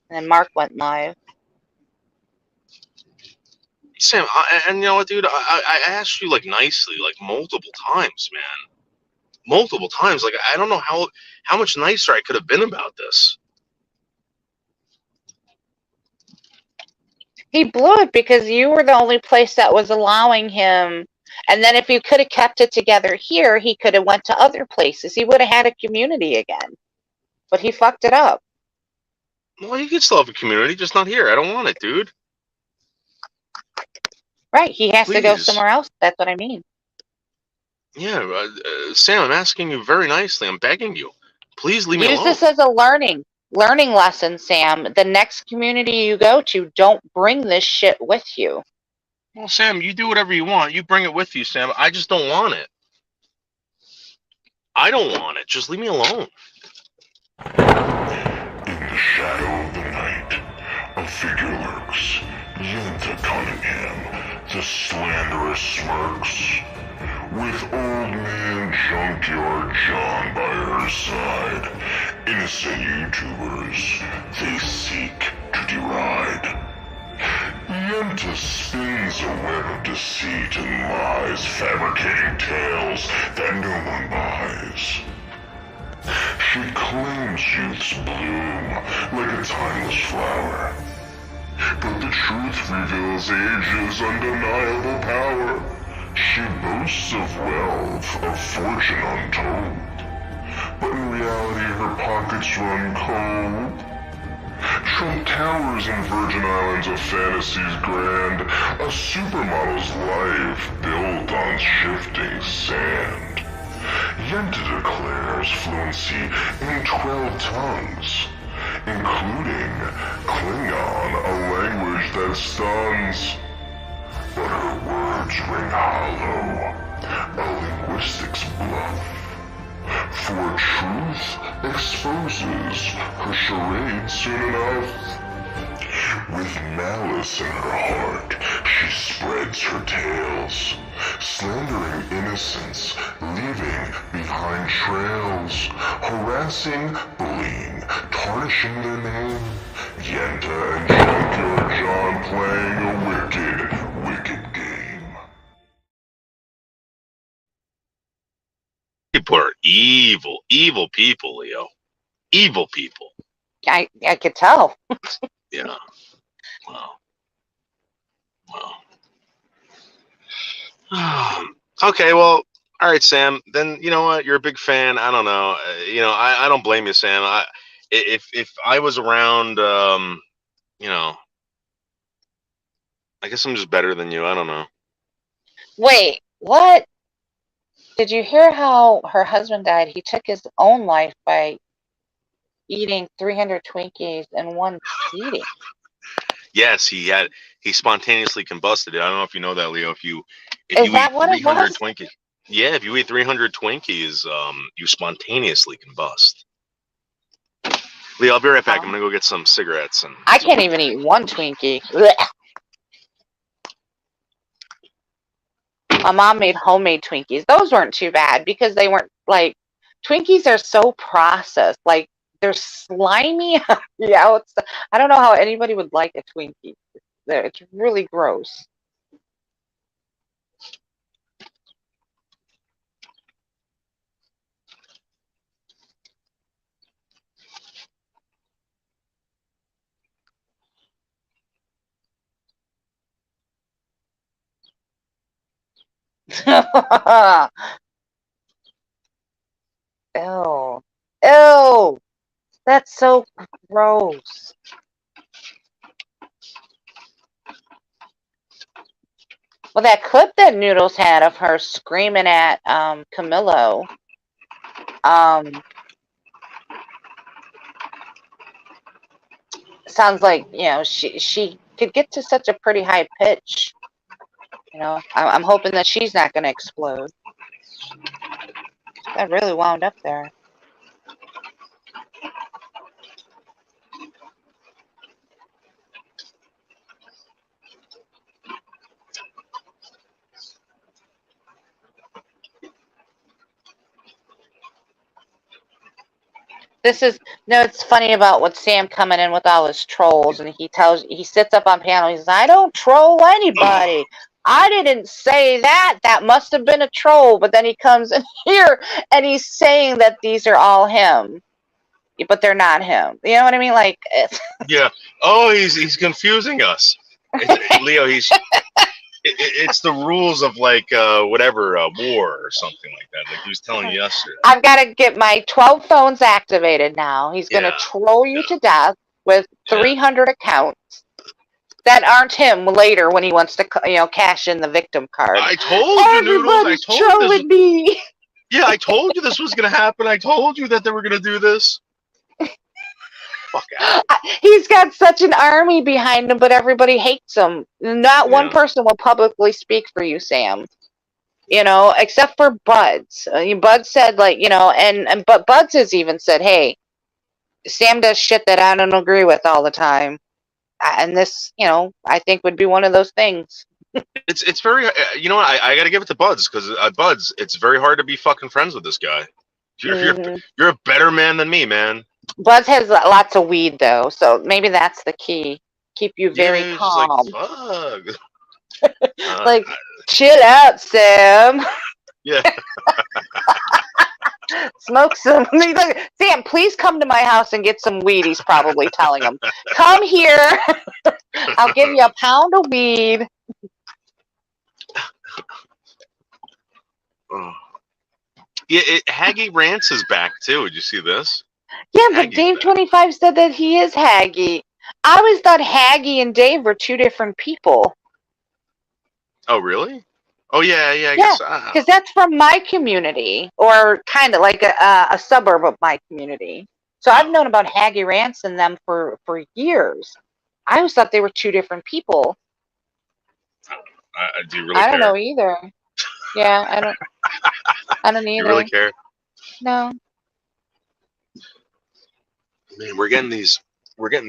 And then Mark went live. Sam, and you know what, dude? I asked you, like, nicely, like, multiple times, man. Multiple times. Like, I don't know how much nicer I could have been about this. He blew it because you were the only place that was allowing him. And then if you could have kept it together here, he could have went to other places. He would have had a community again. But he fucked it up. Well, you can still have a community, just not here. I don't want it, dude. Right, he has to go Please. somewhere else. That's what I mean. Yeah, Sam, I'm asking you very nicely. I'm begging you. Please leave me Use alone. this as a learning lesson, Sam. The next community you go to, don't bring this shit with you. Well, Sam, you do whatever you want. You bring it with you, Sam. I just don't want it. I don't want it. Just leave me alone. In the shadow of the night, a figure lurks. Yenta Cunningham, the slanderous smirks. With old man Junkyard John by her side, innocent YouTubers they seek to deride. Yenta spins a web of deceit and lies, fabricating tales that no one buys. She claims youth's bloom like a timeless flower, but the truth reveals age's undeniable power. She boasts of wealth, of fortune untold, but in reality her pockets run cold. Trump towers and Virgin Islands of fantasies grand, a supermodel's life built on shifting sand. Yenta declares fluency in 12 tongues, including Klingon, a language that stuns. But her words ring hollow, a linguistics bluff. For truth exposes her charade soon enough. With malice in her heart, she spreads her tales, slandering innocence, leaving behind trails, harassing, bullying, tarnishing their name. Yenta and Junkyard John playing a wicked, wicked game. People are evil, evil people, Leo. Evil people. I could tell. Yeah. Wow. Okay, well, all right, Sam. Then you know what? You're a big fan. I don't know. I don't blame you, Sam. If I was around, I guess I'm just better than you. I don't know. Wait, what? Did you hear how her husband died? He took his own life by eating 300 Twinkies in one eating. Yes, he spontaneously combusted it. I don't know if you know that, Leo. If you Is eat that what it 300 was? Twinkies, yeah, if you eat 300 Twinkies, you spontaneously combust. Leo, I'll be right back. I'm gonna go get some cigarettes and. I can't even eat one Twinkie. Blech. My mom made homemade Twinkies. Those weren't too bad because they weren't like Twinkies are so processed. Like they're slimy. Yeah, I don't know how anybody would like a Twinkie. It's really gross. Ew. Ew. That's so gross. Well, that clip that Noodles had of her screaming at Camillo, sounds like, she could get to such a pretty high pitch. I'm hoping that she's not going to explode. That really wound up there. It's funny about what Sam coming in with all his trolls, and he sits up on panel, he says, I don't troll anybody. I didn't say that. That must have been a troll. But then he comes in here and he's saying that these are all him, but they're not him. You know what I mean? Like, yeah. Oh, he's confusing us, Leo. It's the rules of like whatever war or something like that. Like he was telling you yesterday. I've got to get my 12 phones activated now. He's going to troll you to death with 300 accounts that aren't him later when he wants to, cash in the victim card. I told you, Noodles. I told you me. Yeah, I told you this was going to happen. I told you that they were going to do this. Fuck out. He's got such an army behind him, but everybody hates him. Not one person will publicly speak for you, Sam. Except for Buds. Buds said, but Buds has even said, hey, Sam does shit that I don't agree with all the time. And this, I think would be one of those things. It's very, I got to give it to Buds because Buds, it's very hard to be fucking friends with this guy. You're a better man than me, man. Buzz has lots of weed though, so maybe that's the key. Keep you very Yeah, it's just like, calm. fuck. Like, chill out, Sam. Yeah. Smoke some. He's like, Sam, please come to my house and get some weed. He's probably telling him, come here. I'll give you a pound of weed. Oh. Yeah, Haggy Rants is back too. Did you see this? Yeah, but Dave 25 said that he is Haggy. I always thought Haggy and Dave were two different people. Oh, really? Oh, yeah, I Yeah, guess. because that's from my community, or kind of like a suburb of my community. So I've known about Haggy Rants and them for years. I always thought they were two different people. Do you really I care? don't know either. Yeah, I don't either. You really care? No. Man, we're getting these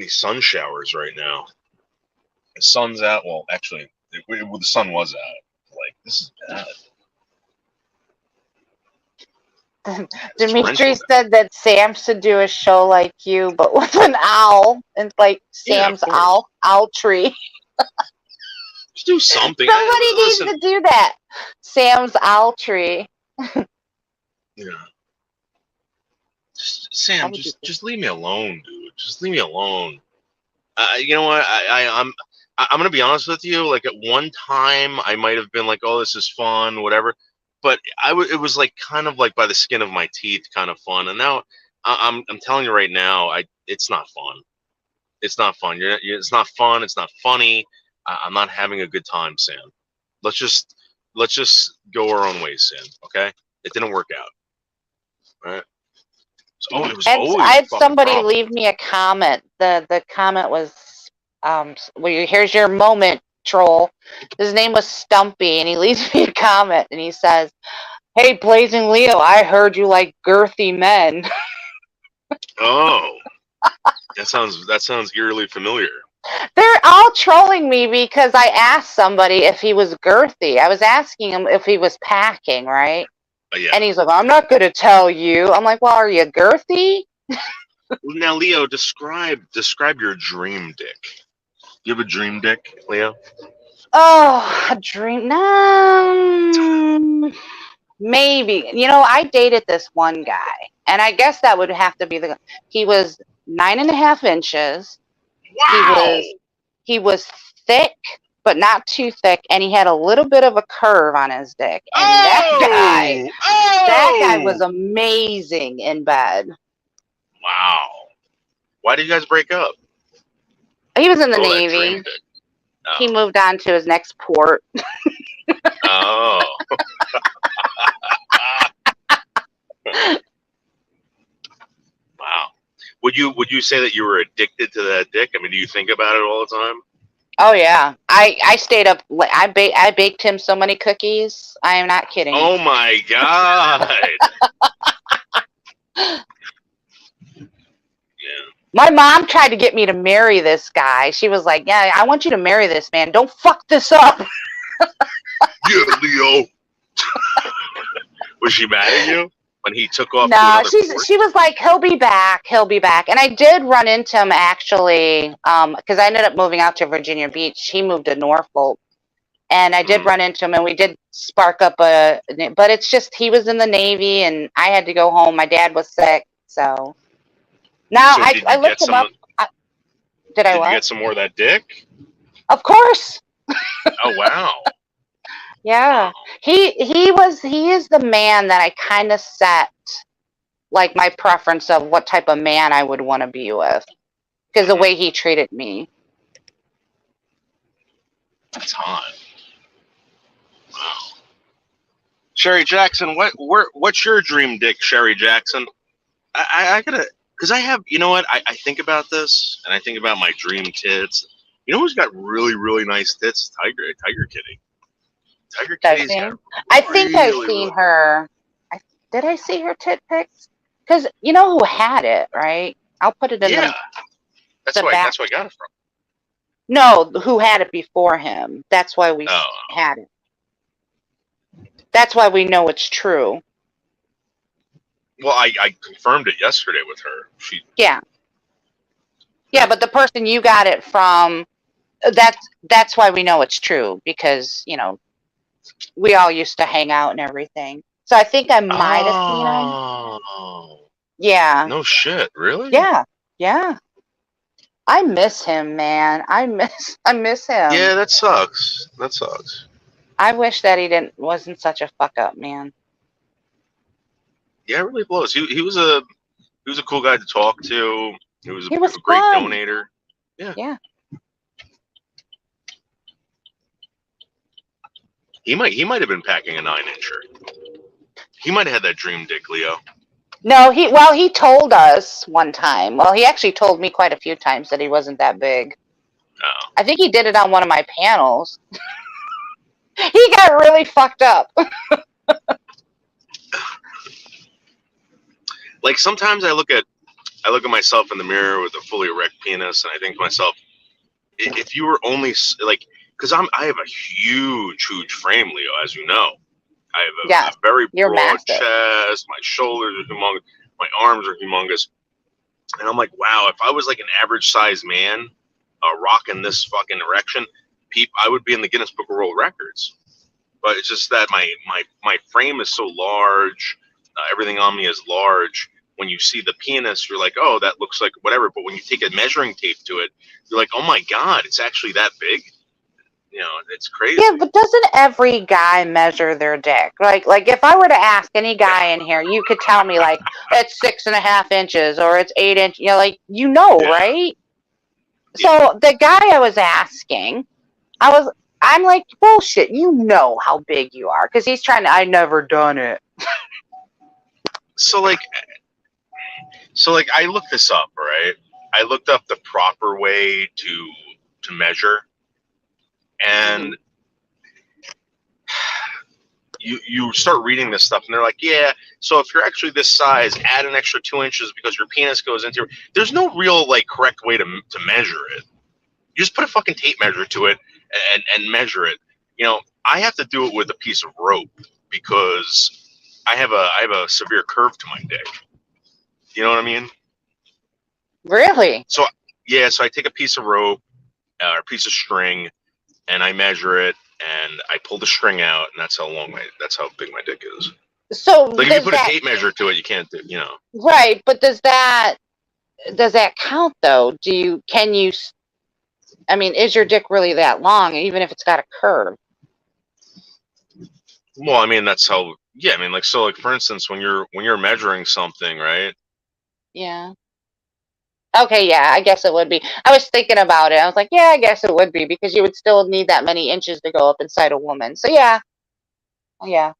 sun showers right now. The sun's out. Well, actually, the sun was out. Like, this is bad. Dimitri said that Sam should do a show like you, but with an owl, and like Sam's owl tree. Just do something. Somebody needs to do that. Sam's owl tree. Yeah. Sam, just leave me alone, dude. Just leave me alone. You know what? I'm gonna be honest with you. Like, at one time, I might have been like, "Oh, this is fun," whatever. But it was like kind of like by the skin of my teeth, kind of fun. And now I'm telling you right now, it's not fun. It's not fun. It's not fun. It's not funny. I'm not having a good time, Sam. Let's just go our own ways, Sam. Okay? It didn't work out. All right. So, it was I had somebody leave me a comment. The comment was, well, here's your moment, troll. His name was Stumpy, and he leaves me a comment, and he says, "Hey, Blazing Leo, I heard you like girthy men." Oh, that sounds eerily familiar. They're all trolling me because I asked somebody if he was girthy. I was asking him if he was packing, right? Yeah. And he's like, "I'm not going to tell you." I'm like, "Well, are you girthy?" Now, Leo, describe your dream dick. You have a dream dick, Leo? Oh, a dream. No, maybe. You know, I dated this one guy, and I guess that would have to be he was 9.5 inches. Wow. He was thick, but not too thick, and he had a little bit of a curve on his dick. And that guy was amazing in bed. Wow. Why did you guys break up? He was in the that Navy. dream dick. Oh. He moved on to his next port. Oh. Wow. Would you say that you were addicted to that dick? I mean, do you think about it all the time? Oh yeah, I stayed up. I baked him so many cookies. I am not kidding. Oh my god. My mom tried to get me to marry this guy. She was like, "Yeah, I want you to marry this man. Don't fuck this up." Yeah, Leo. Was she mad at you when he took off? No, she was like, "He'll be back. He'll be back." And I did run into him actually, because I ended up moving out to Virginia Beach. He moved to Norfolk, and I did run into him, and we did spark up but it's just he was in the Navy, and I had to go home. My dad was sick, so. Now So I looked him up. Did I Did what? you get some more of that dick? Of course. Oh wow. Yeah. He is the man that I kind of set like my preference of what type of man I would want to be with, because the way he treated me. That's hot. Wow. Sherry Jackson, what's your dream dick, Sherry Jackson? I gotta, because I have, you know what? I think about this, and I think about my dream tits. You know who's got really, really nice tits? Tiger Kitty. Tiger Kitty's got I think I've really, seen really- her. Did I see her tit pics? Because you know who had it, right? I'll put it in Yeah. That's the why back. that's where I got it from. No, who had it before him. That's why we had it. That's why we know it's true. Well, I confirmed it yesterday with her. Yeah. Yeah, but the person you got it from, that's why we know it's true, because, you know, we all used to hang out and everything. So I think I might have seen him. Oh. Yeah. No shit, really? Yeah. Yeah. I miss him, man. I miss him. Yeah, that sucks. That sucks. I wish that he wasn't such a fuck up, man. Yeah, it really blows. He was a cool guy to talk to. He was a great fun. donator. Yeah. Yeah. He might have been packing a 9-incher. He might have had that dream dick, Leo. No, he told us one time. Well, he actually told me quite a few times that he wasn't that big. Oh. I think he did it on one of my panels. He got really fucked up. Like sometimes I look at myself in the mirror with a fully erect penis, and I think to myself, if you were only like, because I have a huge frame, Leo, as you know. I have a very broad chest. My shoulders are humongous. My arms are humongous. And I'm like, wow, if I was like an average sized man rocking this fucking erection, I would be in the Guinness Book of World Records. But it's just that my frame is so large. Everything on me is large. When you see the penis, you're like, oh, that looks like whatever. But when you take a measuring tape to it, you're like, oh my God, it's actually that big. You know, it's crazy. Yeah, but doesn't every guy measure their dick? Like if I were to ask any guy in here, you could tell me like it's 6.5 inches or it's 8 inches. You know, right? So the guy I was asking, I'm like, bullshit. You know how big you are, because he's trying to. I never done it. So I looked this up, right? I looked up the proper way to measure. And you start reading this stuff, and they're like, yeah, so if you're actually this size, add an extra 2 inches because your penis goes into. There's no real like correct way to measure it. You just put a fucking tape measure to it and measure it. You know, I have to do it with a piece of rope because I have a severe curve to my dick. You know what I mean? Really? So yeah, so I take a piece of rope or a piece of string, and I measure it, and I pull the string out, and that's how big my dick is. So like if you put a tape measure to it, you can't do, you know. Right, but does that count though? I mean, is your dick really that long, even if it's got a curve? Well, I mean, that's how. Yeah, I mean, like so, like for instance, when you're measuring something, right? Yeah. Okay, yeah, I guess it would be. I was thinking about it. I was like, yeah, I guess it would be, because you would still need that many inches to go up inside a woman. So yeah. Yeah.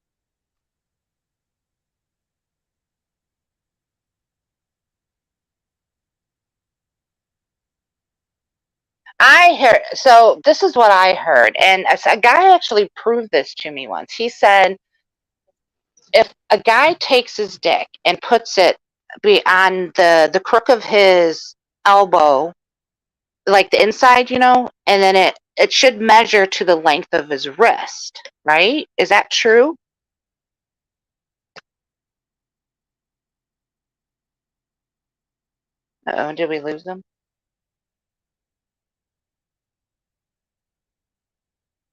I heard, so this is what I heard, and a guy actually proved this to me once. He said, if a guy takes his dick and puts it on the crook of his elbow, like the inside, and then it should measure to the length of his wrist, right? Is that true? Uh-oh, did we lose them?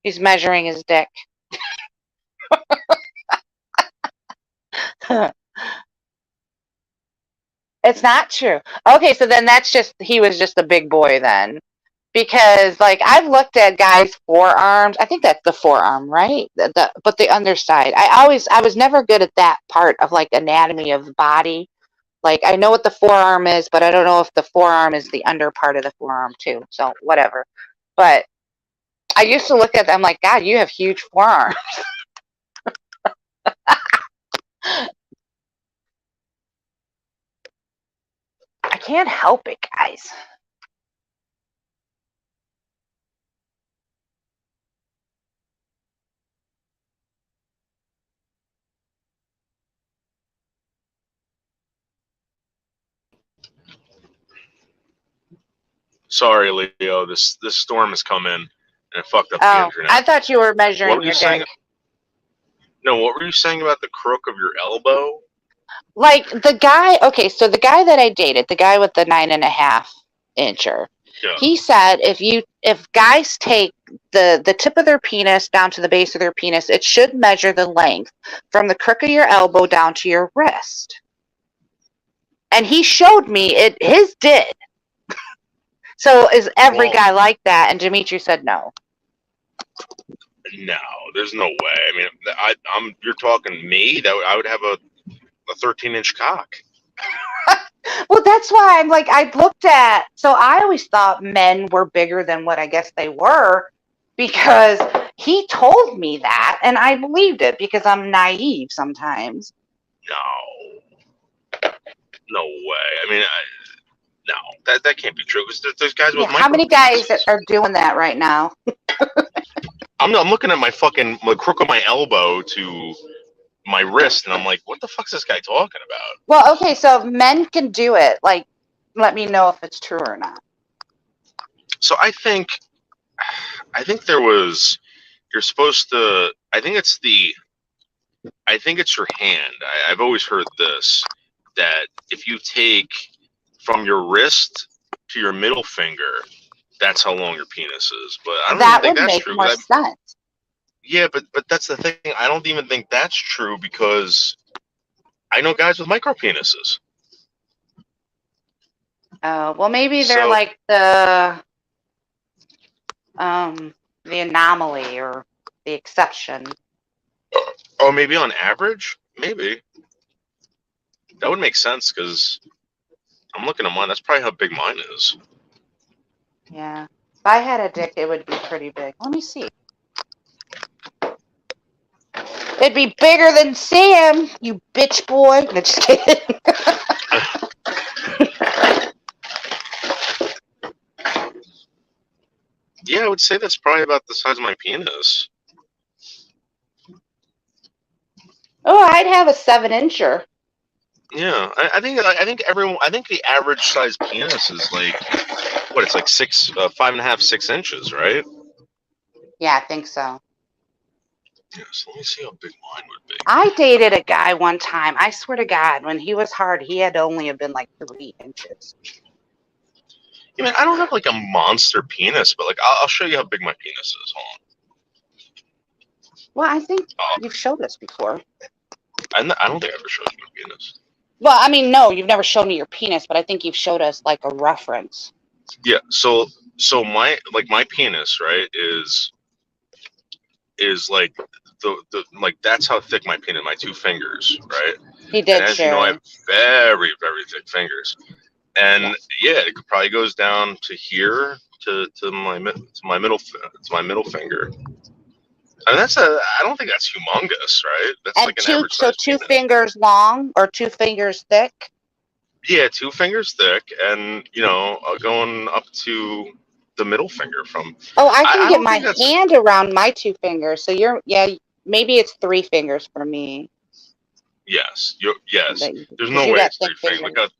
He's measuring his dick. It's not true. Okay, so then he was just a big boy then. Because, like, I've looked at guys' forearms. I think that's the forearm, right? But the underside. I was never good at that part of, like, anatomy of the body. Like, I know what the forearm is, but I don't know if the forearm is the under part of the forearm, too. So, whatever. But I used to look at them like, God, you have huge forearms. I can't help it, guys. Sorry, Leo. This storm has come in and it fucked up the internet. I thought you were measuring your dick. No, what were you saying about the crook of your elbow? Like the guy, okay, so the guy that I dated, the guy with the 9.5 incher, Yeah. he said if guys take the tip of their penis down to the base of their penis, it should measure the length from the crook of your elbow down to your wrist. And he showed me his did. So is every guy like that? And Dimitri said no. No, there's no way. I mean, you're talking me. That I would have a 13-inch cock. Well, that's why I'm like, so I always thought men were bigger than what I guess they were, because he told me that, and I believed it because I'm naive sometimes. No way. I mean, no, that can't be true. Because there's guys with How many guys are doing that right now? I'm looking at my fucking crook of my elbow to my wrist, and I'm like, what the fuck's this guy talking about? Well, okay, so if men can do it, like, let me know if it's true or not. So I think you're supposed to, I think it's your hand. I've always heard this, that if you take from your wrist to your middle finger, that's how long your penis is. But I don't even think that's true. That would make more sense. Yeah, but that's the thing. I don't even think that's true, because I know guys with micro penises. Well, maybe they're like the anomaly or the exception. Oh, maybe on average? Maybe. That would make sense, because I'm looking at mine. That's probably how big mine is. Yeah. If I had a dick, it would be pretty big. Let me see. It'd be bigger than Sam, you bitch boy. No, just kidding. Yeah, I would say that's probably about the size of my penis. Oh, I'd have a 7-incher. Yeah, I think the average size penis is like, what? It's like 5.5, 6 inches, right? Yeah, I think so. Yeah, so let me see how big mine would be. I dated a guy one time. I swear to God, when he was hard, he had only have been like 3 inches. I mean, I don't have like a monster penis, but like I'll show you how big my penis is. Hold on. Well, I think you've showed us before. I don't think I ever showed you my penis. Well, I mean, no, you've never shown me your penis, but I think you've showed us like a reference. Yeah, so my penis, right, is like the like that's how thick my penis, my 2 fingers, right? He did. And as you know, I have very, very thick fingers, and yeah, it probably goes down to here to my middle finger. I mean, I don't think that's humongous, right? That's and like an average size 2 penis. fingers long or 2 fingers thick? Yeah, 2 fingers thick, and going up to the middle finger from. Oh, I can get my hand around my 2 fingers. So maybe it's 3 fingers for me. Yes, yes. There's no way it's 3 fingers.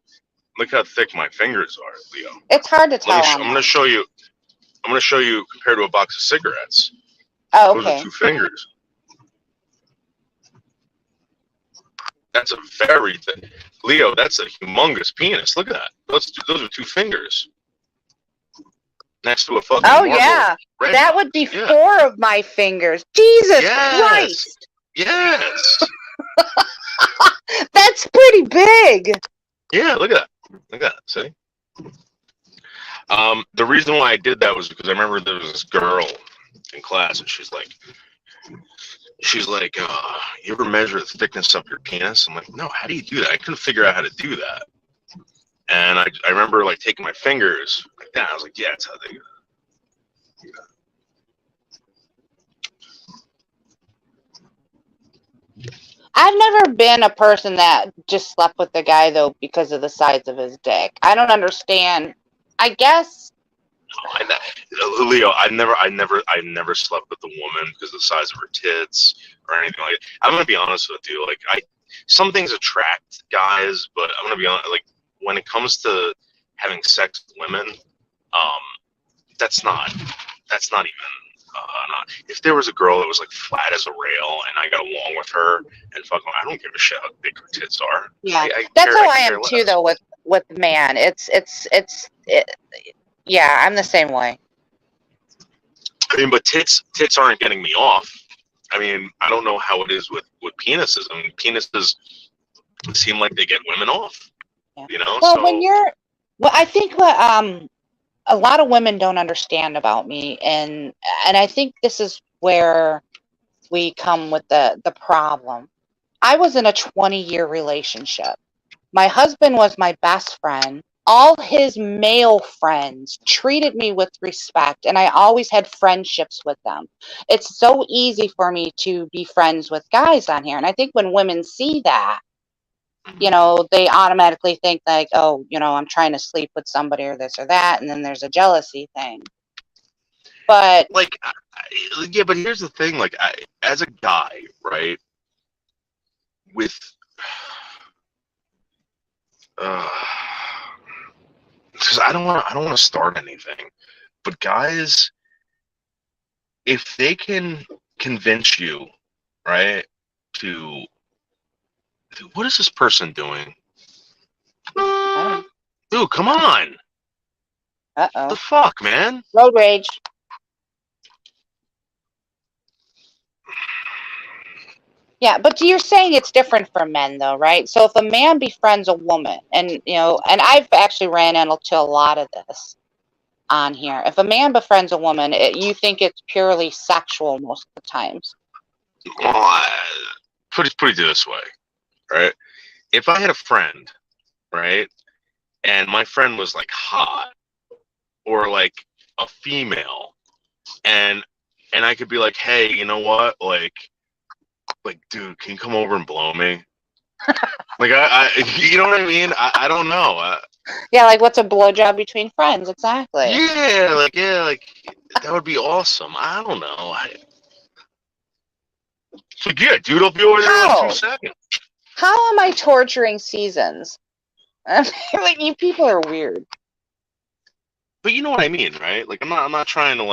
Look how thick my fingers are, Leo. It's hard to tell. I'm gonna show you compared to a box of cigarettes. Oh, okay. Those are 2 fingers. That's a very thick. Leo, that's a humongous penis. Look at that. Those are 2 fingers. Next to a fucking marble. Yeah. Red. That would be 4 of my fingers. Jesus Christ. Yes. That's pretty big. Yeah, look at that. Look at that. See? The reason why I did that was because I remember there was this girl in class, and she's like, you ever measure the thickness of your penis? I'm like, no, how do you do that? I couldn't figure out how to do that. And I remember like taking my fingers like that. I was like, yeah, that's how they do it. I've never been a person that just slept with the guy though because of the size of his dick. I don't understand. I guess. Leo, I never slept with a woman because of the size of her tits or anything like that. I'm gonna be honest with you. Like some things attract guys, but I'm gonna be honest. Like when it comes to having sex with women, that's not even if there was a girl that was like flat as a rail and I got along with her and fucking, I don't give a shit how big her tits are. Yeah, that's how I am too, less. though. With man, yeah, I'm the same way. I mean, but tits aren't getting me off. I mean, I don't know how it is with penises. I mean, penises seem like they get women off. Yeah. You know. Well, So I think what a lot of women don't understand about me, and I think this is where we come with the problem. I was in a 20-year relationship. My husband was my best friend. All his male friends treated me with respect, and I always had friendships with them. It's so easy for me to be friends with guys on here. And I think when women see that, you know, they automatically think like, oh, you know, I'm trying to sleep with somebody or this or that. And then there's a jealousy thing. But like, yeah, but here's the thing. Like, as a guy, right, with, because I don't want to start anything, but guys, if they can convince you, right, to what is this person doing? Dude, come on. Uh-oh. The fuck, man? Road rage. Yeah, but you're saying it's different for men, though, right? So if a man befriends a woman, and, you know, and I've actually ran into a lot of this on here. If a man befriends a woman, you think it's purely sexual most of the times. Well, put it this way, right? If I had a friend, right, and my friend was like hot or like a female, and I could be like, hey, you know what, like, dude, can you come over and blow me? Like, I you know what I mean? I don't know. Yeah, like what's a blowjob between friends? Exactly. Yeah, like that would be awesome. I don't know. So yeah, dude, I'll be over there in like 2 seconds. How am I torturing seasons? Like, you people are weird. But you know what I mean, right? Like, I'm not trying to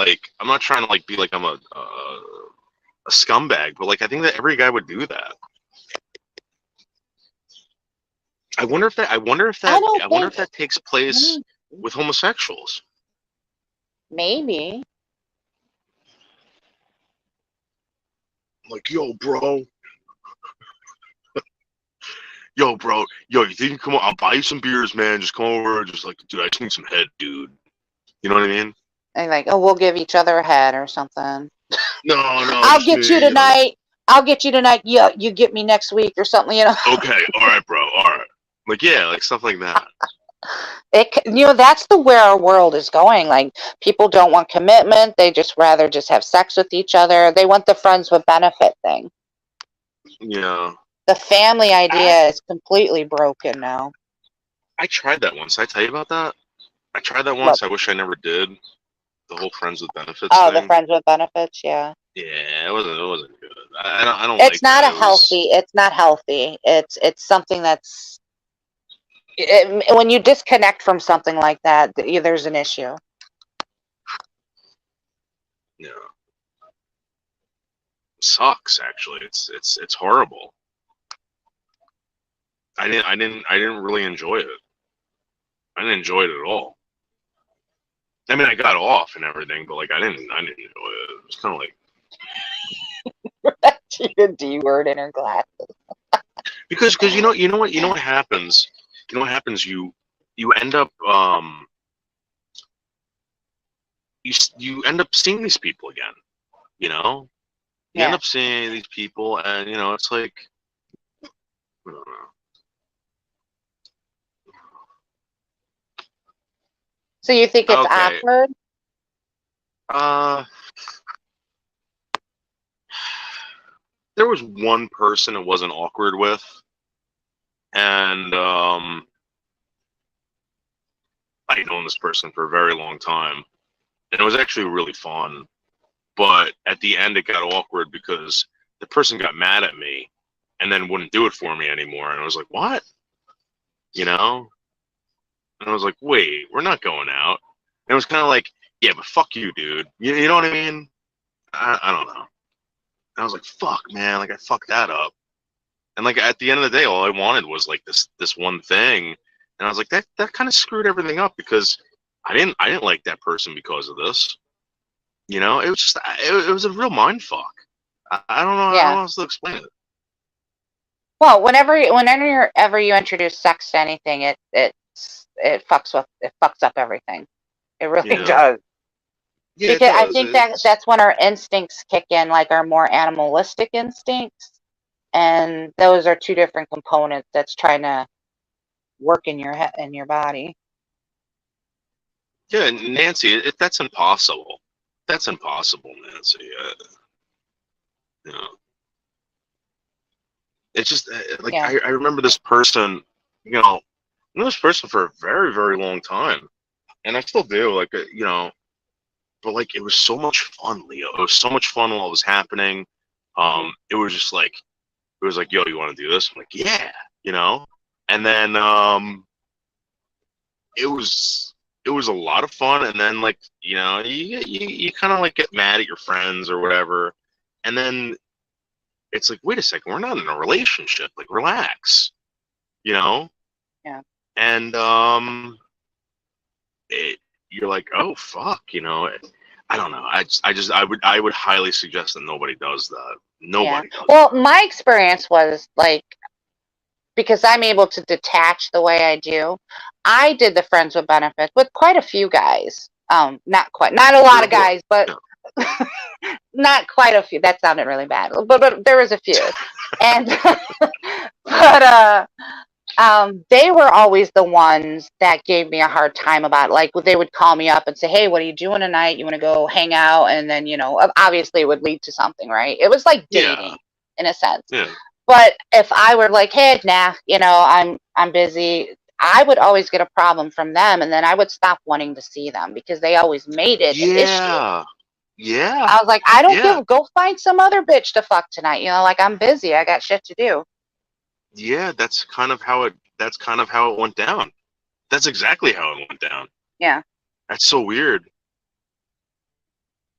be like I'm a scumbag, but like I think that every guy would do that. I wonder if that takes place with homosexuals. Maybe. Like, yo, bro, you think you can come on? I'll buy you some beers, man. Just come over. Just like, dude, I just need some head, dude. You know what I mean? And like, oh, we'll give each other a head or something. No. I'll get you tonight. I'll get you tonight. Yeah, you get me next week or something. You know. Okay, all right, bro. All right. Like, yeah, like stuff like that. That's where our world is going. Like, people don't want commitment. They just rather just have sex with each other. They want the friends with benefit thing. Yeah. The family idea is completely broken now. I tried that once. Did I tell you about that? I tried that once. I wish I never did. The whole friends with benefits Oh, thing. the friends with benefits, yeah. Yeah, it wasn't good. I don't. It's like not that. healthy. It's not healthy. It's something that's. When you disconnect from something like that, there's an issue. Yeah. It sucks, actually. It's horrible. I didn't really enjoy it. I didn't enjoy it at all. I mean, I got off and everything, but like I didn't enjoy it. It was kind of like a D word in her glasses. because you know what happens. You know what happens. You end up you end up seeing these people again. You know, you end up seeing these people, and you know it's like I don't know. So you think it's awkward? There was one person it wasn't awkward with, and I'd known this person for a very long time, and it was actually really fun. But at the end, it got awkward because the person got mad at me, and then wouldn't do it for me anymore. And I was like, "What?" You know? And I was like, wait, we're not going out. And it was kind of like, yeah, but fuck you, dude. You know what I mean? I don't know. And I was like, fuck, man, like I fucked that up. And like at the end of the day, all I wanted was like this one thing. And I was like, that kind of screwed everything up because I didn't like that person because of this. You know, it was just it was a real mind fuck. I don't know how else to explain it. Well, whenever you introduce sex to anything, it fucks up everything. It really does. Yeah, because I think that's when our instincts kick in, like our more animalistic instincts, and those are two different components that's trying to work in your head in your body. Yeah, Nancy, that's impossible. That's impossible, Nancy. You know, it's just like I remember this person. You know, I knew this person for a very, very long time, and I still do. Like, you know, but like it was so much fun, Leo. It was so much fun while it was happening. It was just like, it was like, yo, you want to do this? I'm like, yeah, you know. And then it was a lot of fun. And then like, you know, you kind of like get mad at your friends or whatever. And then it's like, wait a second, we're not in a relationship. Like, relax, you know? Yeah. And you're like, oh fuck, you know. I don't know. I would highly suggest that nobody does that. Nobody does. Well, my experience was like, because I'm able to detach the way I do, I did the friends with benefits with quite a few guys. Not a lot of guys, but not quite a few. That sounded really bad, but there was a few, and but they were always the ones that gave me a hard time about it. Like they would call me up and say, hey, what are you doing tonight? You want to go hang out? And then, you know, obviously it would lead to something, right? It was like dating in a sense. Yeah. But if I were like, hey, nah, you know, I'm busy, I would always get a problem from them, and then I would stop wanting to see them because they always made it an issue. Yeah. I was like, I don't give, go find some other bitch to fuck tonight. You know, like I'm busy. I got shit to do. Yeah, that's kind of how it went down. That's exactly how it went down. Yeah. That's so weird.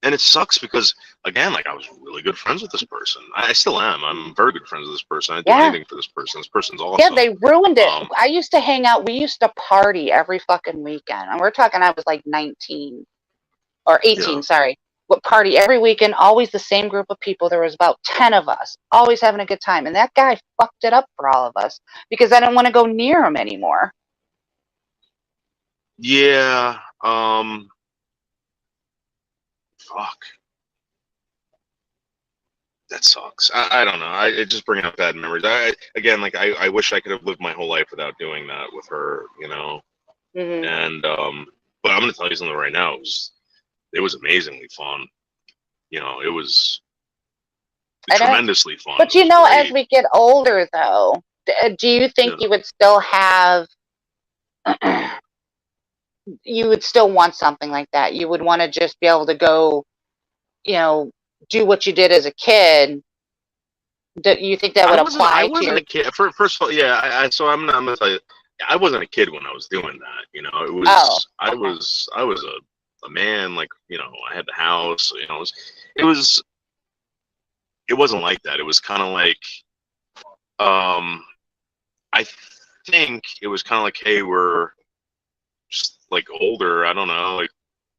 And it sucks because, again, like I was really good friends with this person. I still am. I'm very good friends with this person. I'd do anything for this person. This person's awesome. Yeah, they ruined it. I used to hang out. We used to party every fucking weekend. And we're talking, I was like 19 or 18, sorry. But party every weekend, always the same group of people. There was about 10 of us, always having a good time. And that guy fucked it up for all of us because I didn't want to go near him anymore. Yeah. Fuck. That sucks. I don't know. It just bringing up bad memories. I wish I could have lived my whole life without doing that with her, you know. Mm-hmm. And but I'm gonna tell you something right now. It was amazingly fun. You know, it was tremendously fun. But you know, as we get older, though, do you think you would still have? You would still want something like that. You would want to just be able to go, you know, do what you did as a kid. Do you think that would apply to you? I wasn't a kid. First of all, yeah. So I'm gonna tell you, I wasn't a kid when I was doing that. You know, it was. I was a man. Like, you know, I had the house. You know, it wasn't like that. It was kind of like, I think it was kind of like, hey, we're just like older. I don't know, like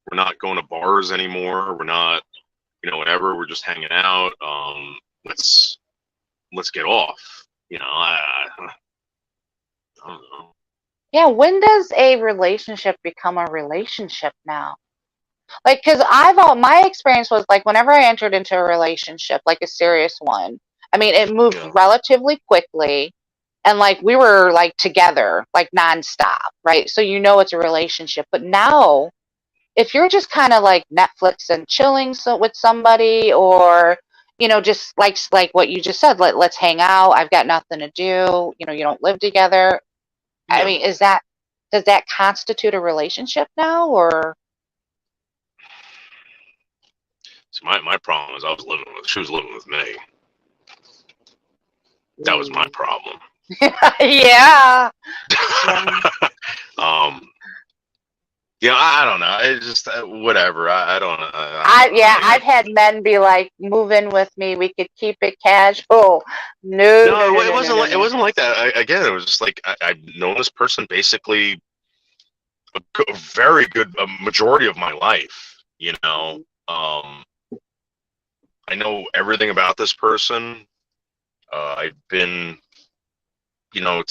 we're not going to bars anymore. We're not, you know, whatever. We're just hanging out. Let's get off. You know, I don't know. Yeah, when does a relationship become a relationship now? Like, because my experience was like whenever I entered into a relationship, like a serious one, I mean, it moved relatively quickly. And like we were like together, like nonstop, right? So you know it's a relationship. But now, if you're just kind of like Netflix and chilling with somebody, or you know, just like what you just said, let's hang out. I've got nothing to do. You know, you don't live together. Yeah. I mean, does that constitute a relationship now, or? So my problem is she was living with me. That was my problem. Yeah. You know, I don't know. It's just whatever. I don't know. I've had men be like, "Move in with me. We could keep it casual." No, it wasn't like no. it wasn't like that. Again, it was just like I've known this person basically a very good majority of my life. You know, I know everything about this person. I've been, you know,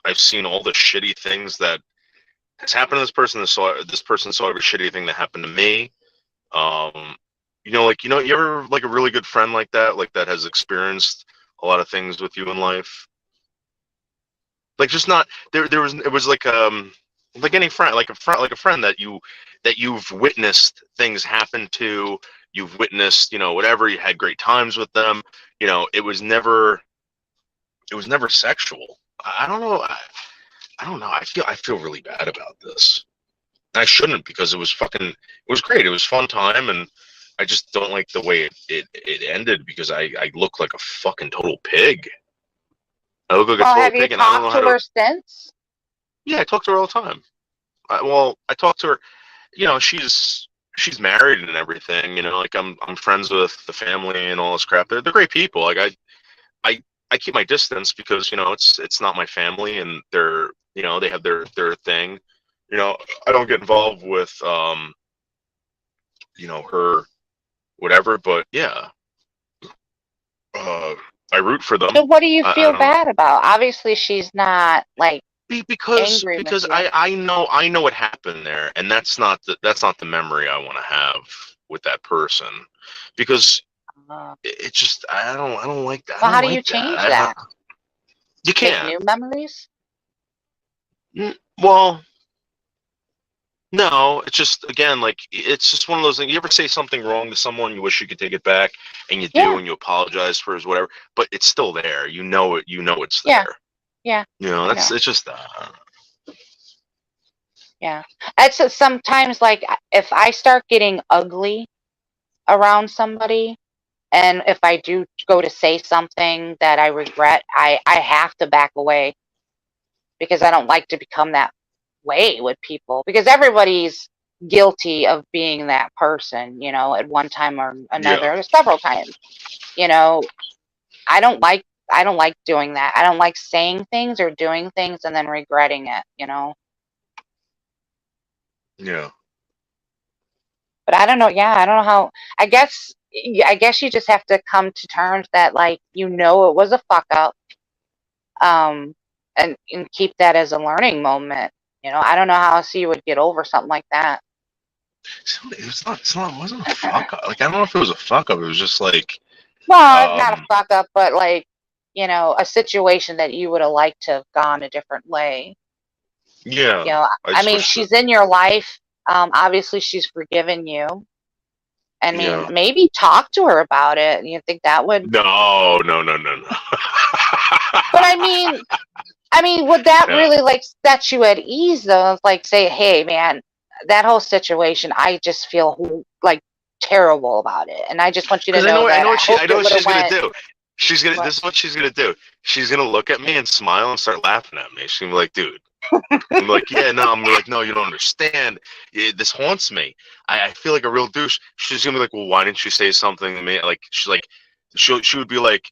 I've seen all the shitty things that has happened to this person. This person saw every shitty thing that happened to me. You know, you ever like a really good friend like that has experienced a lot of things with you in life. Like just not there. It was like any friend, like a friend that you've witnessed things happen to. You've witnessed, you know, whatever. You had great times with them. You know, it was never sexual. I don't know. I don't know. I feel really bad about this. I shouldn't, because it was great. It was fun time, and I just don't like the way it ended, because I look like a fucking total pig. I look like a total pig, and I don't know how to. Have you talked to her since? Yeah, I talk to her all the time. I talk to her. You know, she's married and everything. You know, like I'm friends with the family and all this crap. They're great people. Like I keep my distance because, you know, it's not my family, and they're, you know, they have their thing. You know, I don't get involved with you know, her whatever, but yeah. I root for them. So what do you feel bad about? Obviously she's not like because angry with you. I know what happened there, and that's not the memory I want to have with that person, because it just I don't like that. Well, how do you change that? You can't. Make new memories? Well, no, it's just, again, like, it's just one of those things. You ever say something wrong to someone, you wish you could take it back, and you do, and you apologize for it, whatever, but it's still there. You know it. You know it's there. Yeah. You know, it's just Yeah. It's sometimes, like, if I start getting ugly around somebody, and if I do go to say something that I regret, I have to back away, because I don't like to become that way with people, because everybody's guilty of being that person, you know, at one time or another, or several times. You know, I don't like doing that. I don't like saying things or doing things and then regretting it, you know. Yeah. But I don't know. Yeah, I don't know how. I guess you just have to come to terms that, like, you know, it was a fuck up, and keep that as a learning moment. You know, I don't know how else you would get over something like that. It wasn't a fuck up. Like, I don't know if it was a fuck up. It was just like, well, not a fuck up, but, like, you know, a situation that you would have liked to have gone a different way. Yeah. You know, I mean, she's in your life. Obviously, she's forgiven you. I mean, maybe talk to her about it. You think that would? No. But I mean, would that really, like, set you at ease, though? Like, say, hey, man, that whole situation, I just feel like terrible about it, and I just want you to know that. I know what she's gonna do. This is what she's gonna do. She's gonna look at me and smile and start laughing at me. She's gonna be like, dude. I'm like, yeah, no. I'm like, no, you don't understand. This haunts me. I feel like a real douche. She's gonna be like, well, why didn't you say something to me? Like, she's like, she would be like,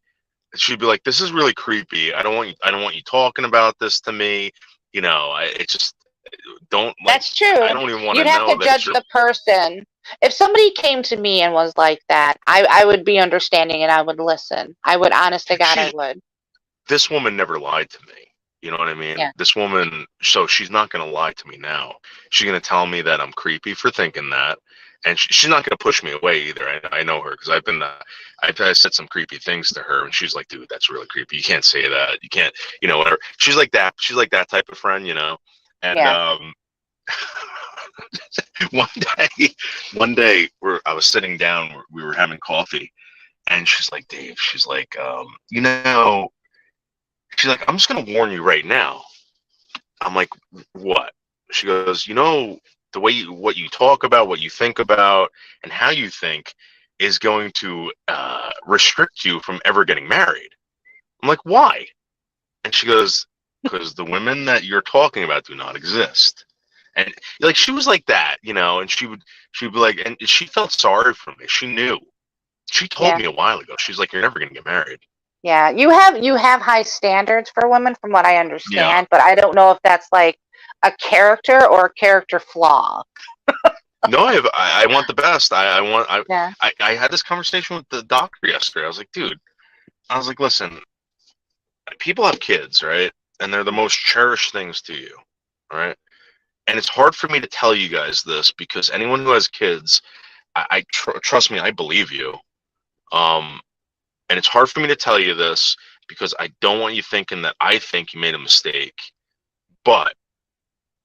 this is really creepy. I don't want you talking about this to me. You know, it just don't. Like, that's true. I don't even want to know. You'd have to judge the person. If somebody came to me and was like that, I would be understanding and I would listen. I would, honest to God, I would. This woman never lied to me. You know what I mean? Yeah. This woman, so she's not going to lie to me now. She's going to tell me that I'm creepy for thinking that. And she's not going to push me away either. I know her, because I've said some creepy things to her, and she's like, dude, that's really creepy. You can't say that. You can't, you know, whatever. She's like that. She's like that type of friend, you know? And one day I was sitting down, we were having coffee, and she's like, Dave, she's like, you know, she's like, I'm just going to warn you right now. I'm like, what? She goes, you know, the way what you talk about, what you think about, and how you think is going to restrict you from ever getting married. I'm like, why? And she goes, because the women that you're talking about do not exist. And like she was like that, you know, and she'd be like, and she felt sorry for me. She knew. She told me a while ago. She's like, "You're never gonna get married." Yeah, you have high standards for women, from what I understand, but I don't know if that's like a character or a character flaw. No, I want the best. I had this conversation with the doctor yesterday. I was like, dude, listen, people have kids, right? And they're the most cherished things to you, right? And it's hard for me to tell you guys this because anyone who has kids, trust me, I believe you. And it's hard for me to tell you this because I don't want you thinking that I think you made a mistake. But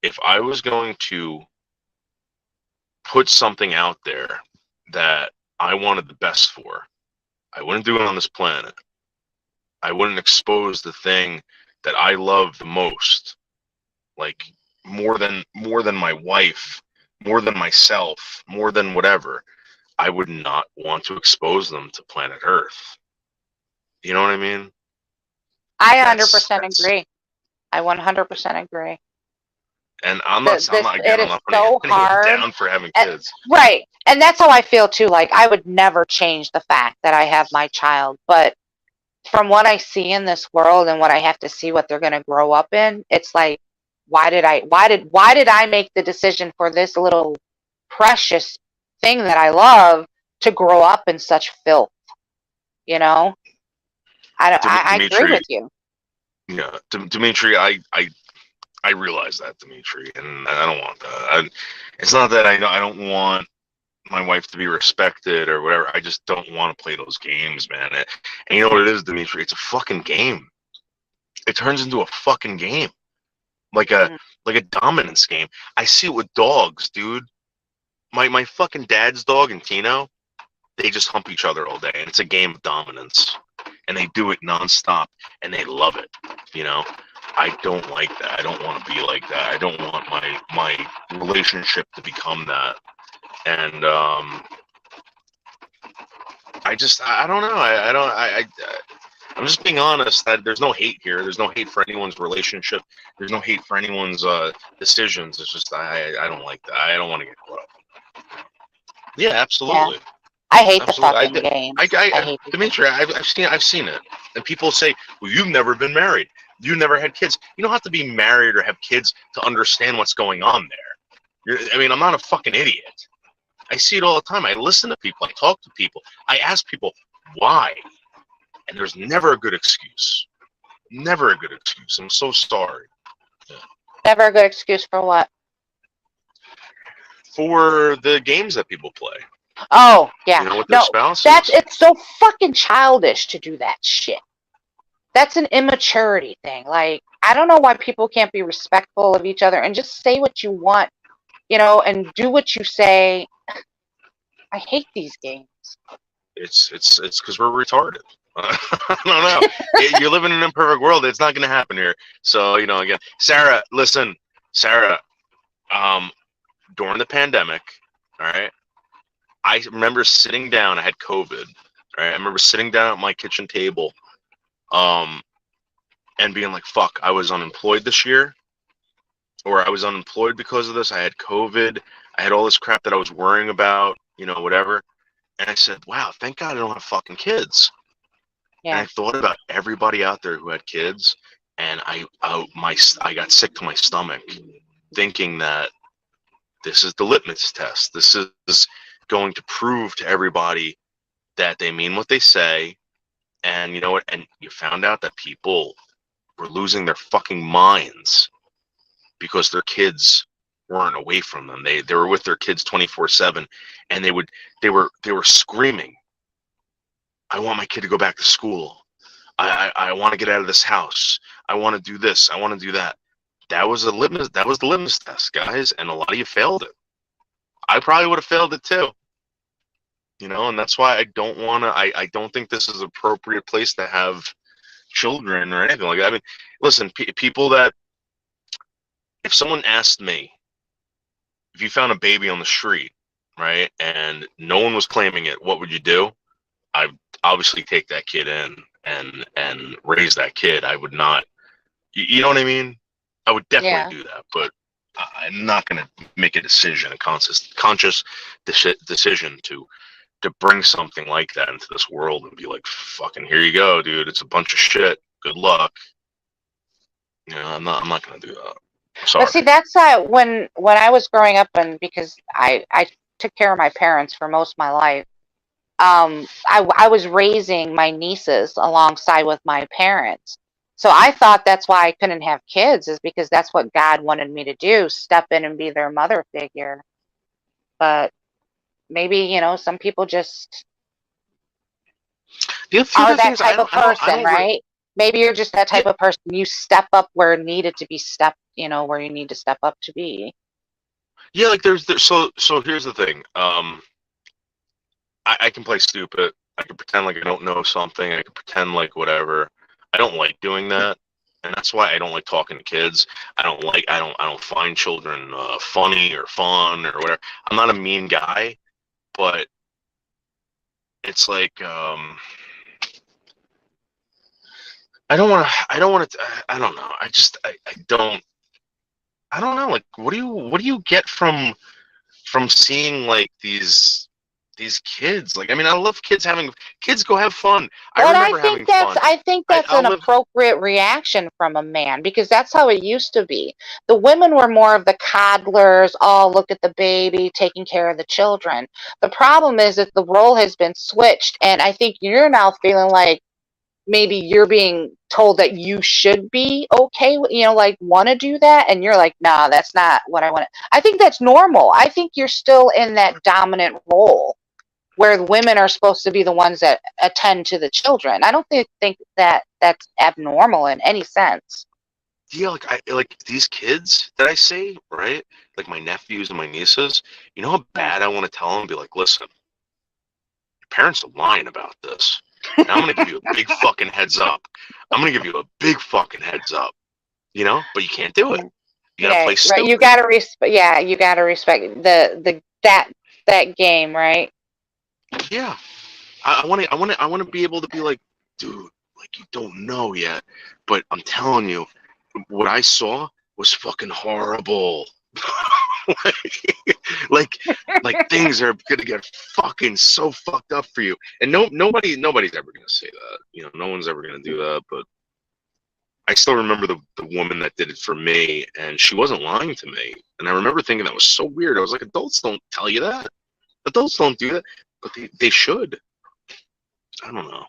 if I was going to put something out there that I wanted the best for, I wouldn't do it on this planet. I wouldn't expose the thing that I love the most, like more than my wife, more than myself, more than whatever. I would not want to expose them to planet Earth. You know what I mean? I 100% agree. I 100% agree. And I'm not putting so hard down for having kids. Right. And that's how I feel too. Like I would never change the fact that I have my child, but from what I see in this world and what I have to see what they're going to grow up in, it's like, why did I make the decision for this little precious thing that I love to grow up in such filth? You know? I agree with you. Yeah, Dimitri, I realize that, Dimitri, and I don't want that. It's not that I don't want my wife to be respected or whatever. I just don't want to play those games, man. And you know what it is, Dimitri? It's a fucking game. It turns into a fucking game, like a dominance game. I see it with dogs, dude. My fucking dad's dog and Tino, they just hump each other all day, and it's a game of dominance. And they do it nonstop, and they love it. You know, I don't like that. I don't want to be like that. I don't want my relationship to become that. And I don't know. I'm just being honest that there's no hate here. There's no hate for anyone's relationship. There's no hate for anyone's decisions. It's just I don't like that. I don't want to get caught up. Yeah, absolutely. Yeah. I hate the fucking game. Dimitri, I've seen it, and people say, "Well, you've never been married. You never had kids. You don't have to be married or have kids to understand what's going on there." I'm not a fucking idiot. I see it all the time. I listen to people. I talk to people. I ask people why, and there's never a good excuse. Never a good excuse. I'm so sorry. Yeah. Never a good excuse for what? For the games that people play. Oh, yeah. You know, with their spouses. It's so fucking childish to do that shit. That's an immaturity thing. Like, I don't know why people can't be respectful of each other and just say what you want, you know, and do what you say. I hate these games. It's because we're retarded. I don't know. You're living in an imperfect world. It's not going to happen here. So, you know, again, Sarah, listen, during the pandemic, all right, I remember sitting down. I had COVID. Right? I remember sitting down at my kitchen table, and being like, "Fuck, I was unemployed this year, or I was unemployed because of this. I had COVID. I had all this crap that I was worrying about, you know, whatever." And I said, "Wow, thank God I don't have fucking kids." Yeah. And I thought about everybody out there who had kids, and I got sick to my stomach, thinking that this is the litmus test. This is going to prove to everybody that they mean what they say. And you know what? And you found out that people were losing their fucking minds because their kids weren't away from them. They were with their kids 24/7, and they were screaming, "I want my kid to go back to school. I want to get out of this house. I want to do this. I want to do that." That was the litmus test, guys, and a lot of you failed it. I probably would have failed it too. You know, and that's why I don't want to. I don't think this is an appropriate place to have children or anything like that. I mean, listen, people that, if someone asked me, if you found a baby on the street, right, and no one was claiming it, what would you do? I'd obviously take that kid in and raise that kid. I would not, you know what I mean? I would definitely do that, but I'm not going to make a decision, a conscious decision to bring something like that into this world and be like, fucking, here you go, dude. It's a bunch of shit. Good luck. You know, I'm not going to do that. Sorry. But see, that's when I was growing up, and because I took care of my parents for most of my life, I was raising my nieces alongside with my parents. So I thought that's why I couldn't have kids, is because that's what God wanted me to do, step in and be their mother figure. But maybe, you know, some people just are that type of person, right? Maybe you're just that type of person. You step up where needed to be stepped, you know, where you need to step up to be. Yeah, like there's so here's the thing. I can play stupid. I can pretend like I don't know something. I can pretend like whatever. I don't like doing that, and that's why I don't like talking to kids. I don't find children funny or fun or whatever. I'm not a mean guy, but it's like I don't want to. I don't know. I don't know. Like, what do you get from seeing like these kids? Like, I mean, I love kids go have fun. I think that's an appropriate reaction from a man, because that's how it used to be. The women were more of the coddlers. Oh, look at the baby, taking care of the children. The problem is that the role has been switched, and I think you're now feeling like maybe you're being told that you should be okay with, you know, like want to do that, and you're like, nah, that's not what I want. I think that's normal. I think you're still in that dominant role where women are supposed to be the ones that attend to the children. I don't think that that's abnormal in any sense. Yeah, like these kids that I see, right? Like my nephews and my nieces. You know how bad I want to tell them? Be like, listen, your parents are lying about this. And I'm gonna give you a big fucking heads up. I'm gonna give you a big fucking heads up. You know, but you can't do it. You gotta play stupid. Right. You gotta respect. Yeah, you gotta respect that game, right? Yeah, I want to be able to be like, dude, like you don't know yet, but I'm telling you, what I saw was fucking horrible. like things are gonna get fucking so fucked up for you, and nobody's ever gonna say that. You know, no one's ever gonna do that. But I still remember the woman that did it for me, and she wasn't lying to me. And I remember thinking that was so weird. I was like, adults don't tell you that. Adults don't do that. But they should. I don't know.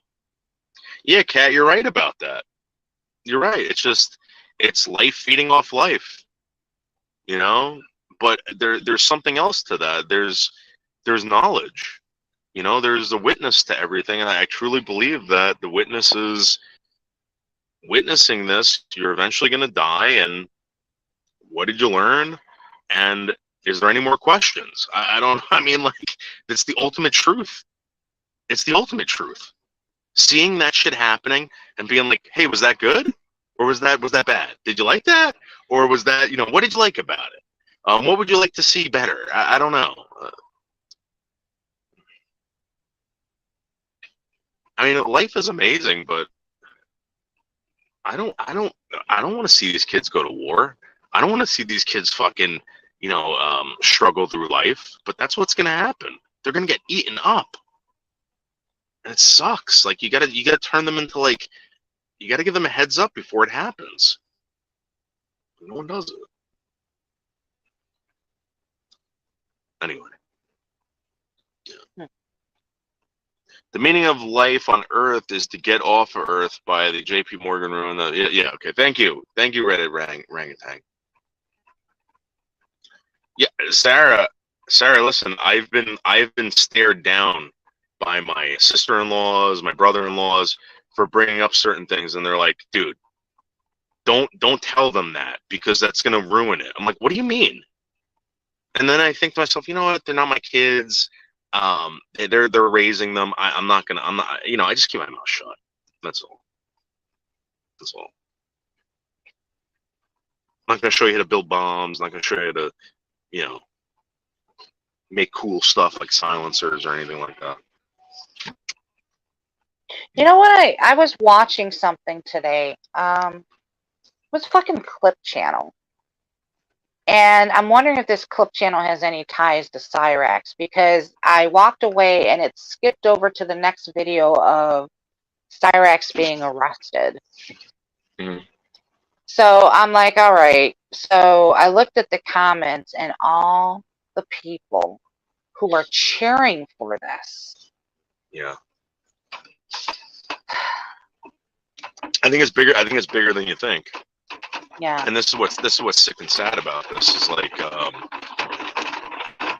Yeah, Kat, you're right about that. You're right. It's life feeding off life. You know? But there's something else to that. There's knowledge. You know, there's a witness to everything, and I truly believe that the witness is witnessing this. You're eventually gonna die, and what did you learn? And is there any more questions? I mean, like, it's the ultimate truth. It's the ultimate truth. Seeing that shit happening and being like, hey, was that good? Or was that bad? Did you like that? Or was that, you know, what did you like about it? What would you like to see better? I don't know. I mean, life is amazing, but I don't want to see these kids go to war. I don't want to see these kids fucking, you know, struggle through life, but that's what's gonna happen. They're gonna get eaten up, and it sucks. Like you gotta turn them into, like, you gotta give them a heads up before it happens. No one does it. Anyway, yeah. The meaning of life on Earth is to get off of Earth by the J.P. Morgan rule. Yeah. Okay. Thank you, Reddit Rangatang. Yeah, Sarah, listen, I've been stared down by my sister-in-laws, my brother-in-laws for bringing up certain things, and they're like, dude, don't tell them that, because that's gonna ruin it. I'm like, what do you mean? And then I think to myself, you know what? They're not my kids. They're raising them. I'm not. You know, I just keep my mouth shut. That's all. I'm not gonna show you how to build bombs. I'm not gonna show you how to, you know, make cool stuff like silencers or anything like that. You know what? I was watching something today. It was fucking Clip Channel. And I'm wondering if this clip channel has any ties to Cyrax, because I walked away and it skipped over to the next video of Cyrax being arrested. Mhm. So I'm like, all right. So I looked at the comments and all the people who are cheering for this. Yeah. I think it's bigger. I think it's bigger than you think. Yeah. And this is what's sick and sad about this is like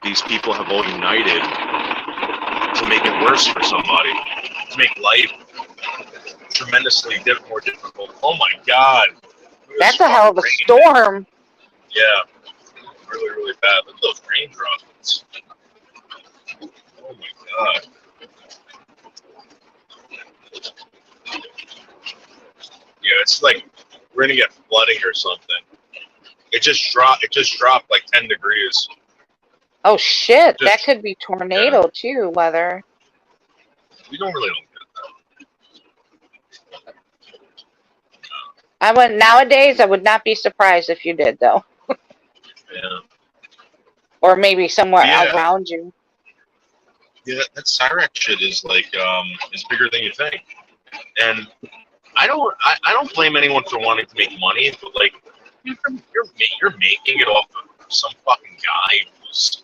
these people have all united to make it worse for somebody, to make life tremendously more difficult. Oh my God. That's a hell of a storm. Yeah. Really, really bad. Look at those raindrops. Oh my God. Yeah, it's like we're gonna get flooding or something. It just dropped like 10 degrees. Oh shit, that could be tornado too, weather. We don't get that. Nowadays I would not be surprised if you did though. Yeah. Or maybe somewhere around you. Yeah, that Cyrax shit is like is bigger than you think. And I don't blame anyone for wanting to make money, but like you're making it off of some fucking guy who's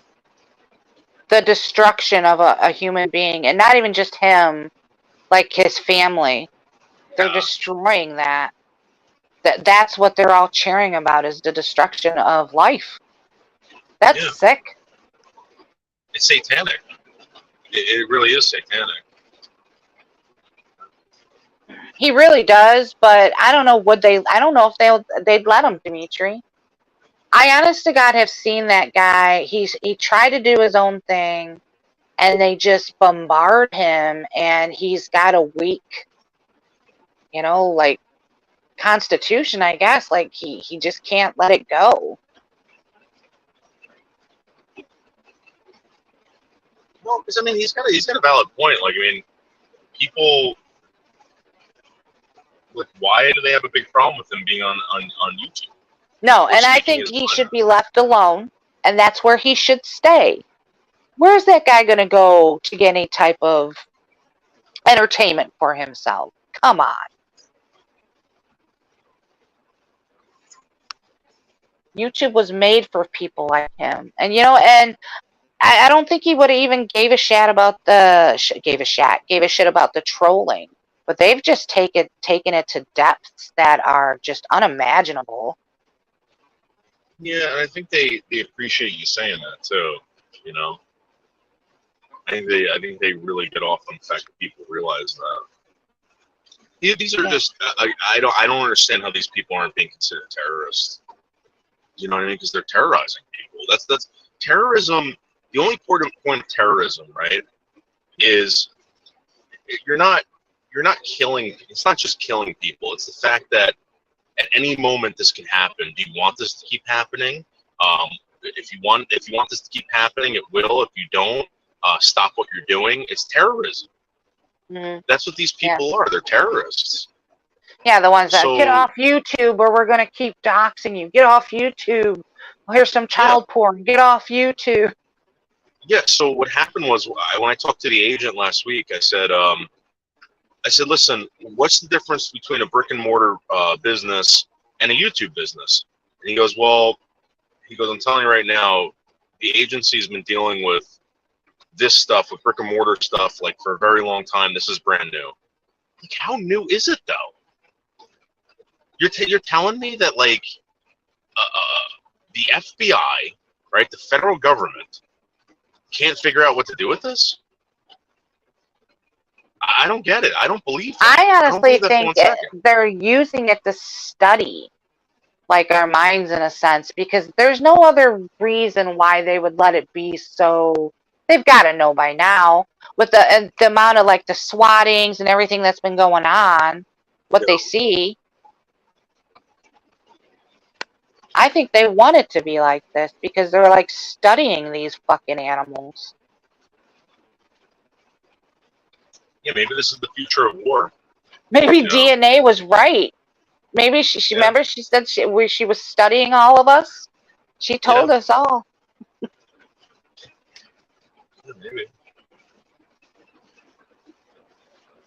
The destruction of a human being, and not even just him, like his family. They're destroying that. That's what they're all cheering about, is the destruction of life. That's sick. It's satanic. It really is satanic. He really does, but I don't know. I don't know if they'd let him, Dimitri. I honest to God have seen that guy. He tried to do his own thing, and they just bombard him, and he's got a weak, like constitution, I guess. Like he just can't let it go. Well, because I mean, he's got a valid point. Like, I mean, people. Like, why do they have a big problem with him being on YouTube? No, and I think he should be left alone, and that's where he should stay. Where's that guy going to go to get any type of entertainment for himself? Come on. YouTube was made for people like him. And, and I don't think he would have even gave a shit about the trolling. But they've just taken it to depths that are just unimaginable. Yeah, and I think they appreciate you saying that too. I think they really get off on the fact that people realize that. Yeah, these are just I don't understand how these people aren't being considered terrorists. You know what I mean? Because they're terrorizing people. That's terrorism. The only important point of terrorism, right, is you're not killing. It's not just killing people. It's the fact that at any moment this can happen. Do you want this to keep happening? If you want this to keep happening, it will. If you don't, stop what you're doing. It's terrorism. Mm-hmm. That's what these people are. They're terrorists. Yeah, the ones that get off YouTube, or we're going to keep doxing you. Get off YouTube. Well, here's some child porn. Get off YouTube. Yeah. So what happened was when I talked to the agent last week, I said, listen, what's the difference between a brick and mortar business and a YouTube business? And he goes, I'm telling you right now, the agency's been dealing with this stuff, with brick and mortar stuff, like for a very long time. This is brand new. Like, how new is it though? You're telling me that like the FBI, right, the federal government, can't figure out what to do with this? I don't get it. I don't believe that. I honestly think they're using it to study, like, our minds in a sense, because there's no other reason why they would let it be so. They've got to know by now, with the amount of like the swattings and everything that's been going on, what they see. I think they want it to be like this because they're like studying these fucking animals. Yeah, maybe this is the future of war. Maybe DNA was right. Maybe she remember she said she was studying all of us. She told us all.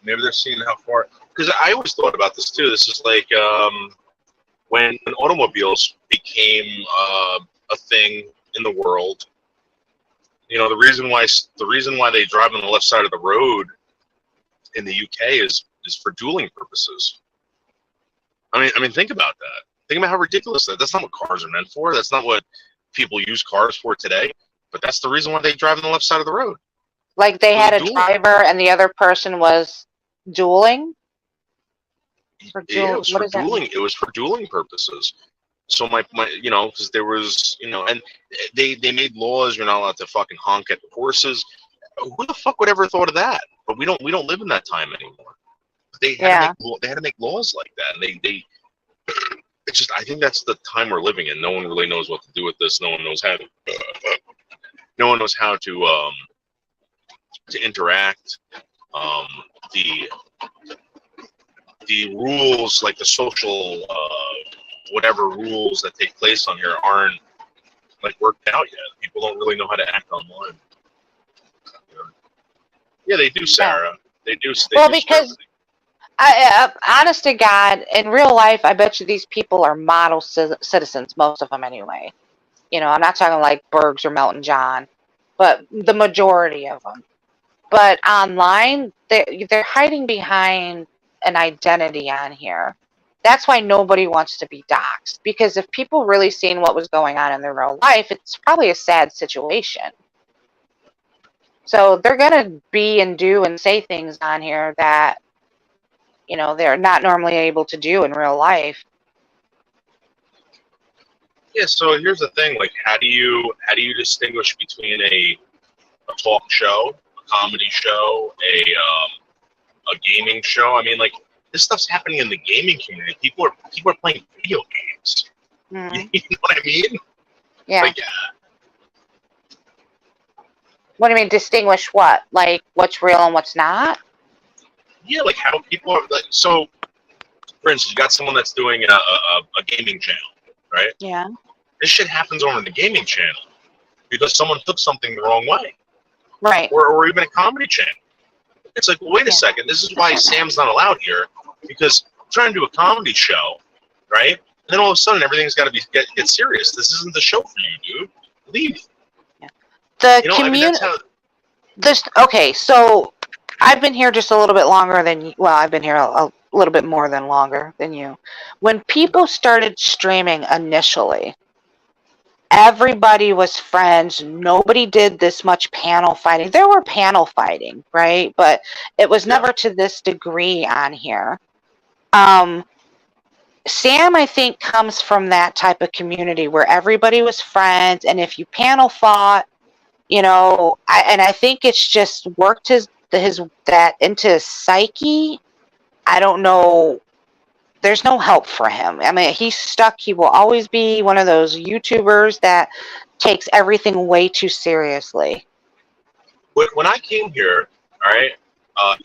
Maybe they're seeing how far. Because I always thought about this too. This is like when automobiles became a thing in the world. You know, the reason why they drive on the left side of the road in the UK is for dueling purposes. I mean, think about that. Think about how ridiculous that's not what cars are meant for. That's not what people use cars for today. But that's the reason why they drive on the left side of the road. Like they had a driver and the other person was dueling? Yeah, it was for dueling. It was for dueling purposes. So my you know, because there was, you know, and they made laws you're not allowed to fucking honk at horses. Who the fuck would ever thought of that? But we don't live in that time anymore. They had to make laws like that, and they it's just, I think that's the time we're living in. No one really knows what to do with this. No one knows how to interact. The rules, like the social whatever rules that take place on here, aren't like worked out yet. People don't really know how to act online. Yeah, they do, Sarah. They do. Well, because honest to God, in real life, I bet you these people are model citizens, most of them anyway. You know, I'm not talking like Bergs or Melton John, but the majority of them. But online, they're hiding behind an identity on here. That's why nobody wants to be doxxed, because if people really seen what was going on in their real life, it's probably a sad situation. So they're going to be and do and say things on here that, you know, they're not normally able to do in real life. Yeah, so here's the thing, like how do you distinguish between a talk show, a comedy show, a gaming show? I mean, like, this stuff's happening in the gaming community. People are playing video games. Mm. You know what I mean? Yeah. Like, what do you mean, distinguish what? Like, what's real and what's not? yeah, like how people are like. So, for instance, you got someone that's doing a gaming channel, right? Yeah. This shit happens over the gaming channel because someone took something the wrong way. Right. Or even a comedy channel. It's like, well, wait a second. This is why Sam's not allowed here, because I'm trying to do a comedy show, right? And then all of a sudden, everything's got to get serious. This isn't the show for you, dude. Leave. The You know, I mean, that's how. Okay, so I've been here just a little bit longer than, well, I've been here a little bit more than longer than you. When people started streaming initially, everybody was friends. Nobody did this much panel fighting. There were panel fighting, right? But it was never to this degree on here. Sam, I think, comes from that type of community where everybody was friends, and if you panel fought, you know, I think it's just worked that into his psyche. I don't know. There's no help for him. I mean, he's stuck. He will always be one of those YouTubers that takes everything way too seriously. When I came here, all right,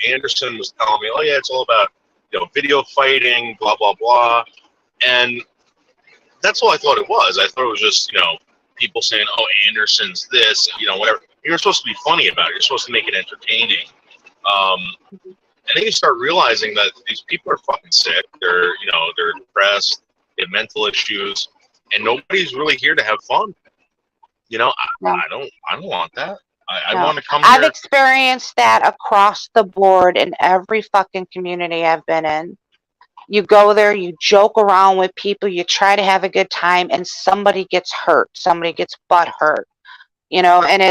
Anderson was telling me, oh yeah, it's all about, you know, video fighting, blah blah blah, and that's all I thought it was. I thought it was just, you know, people saying, oh, Anderson's this, you know, whatever. You're supposed to be funny about it. You're supposed to make it entertaining. And then you start realizing that these people are fucking sick. They're depressed. They have mental issues, and nobody's really here to have fun. You know, I don't want that. I want to come. I've experienced that across the board in every fucking community I've been in. You go there, you joke around with people, you try to have a good time, and somebody gets hurt. Somebody gets butt hurt. You know, and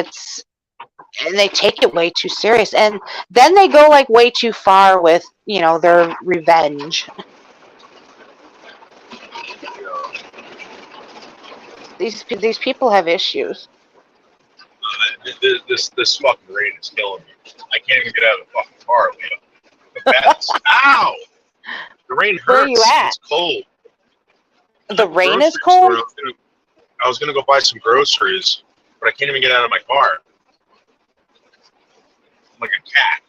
they take it way too serious, and then they go like way too far with, you know, their revenge. These people have issues. This fucking rain is killing me. I can't even get out of the fucking car, Leo. Ow! The rain hurts. Where are you at? It's cold. The rain is cold? I was gonna go buy some groceries, but I can't even get out of my car. I'm like a cat.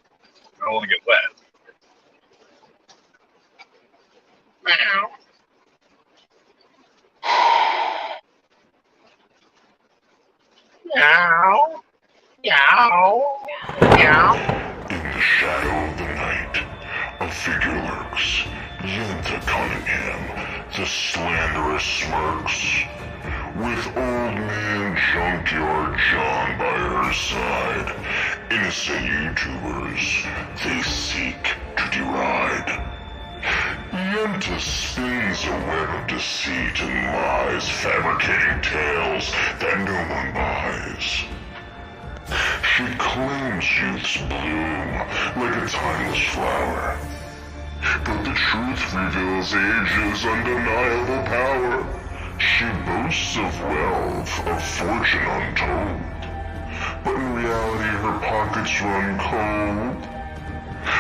I don't want to get wet. Meow. Meow. Meow. In the shadow of the night, a figure lurks. Yenta Cunningham, the slanderous smirks. With old man Junkyard John by her side, innocent YouTubers, they seek to deride. Yenta spins a web of deceit and lies, fabricating tales that no one buys. She claims youth's bloom like a timeless flower, but the truth reveals age's undeniable power. She boasts of wealth, of fortune untold, but in reality her pockets run cold.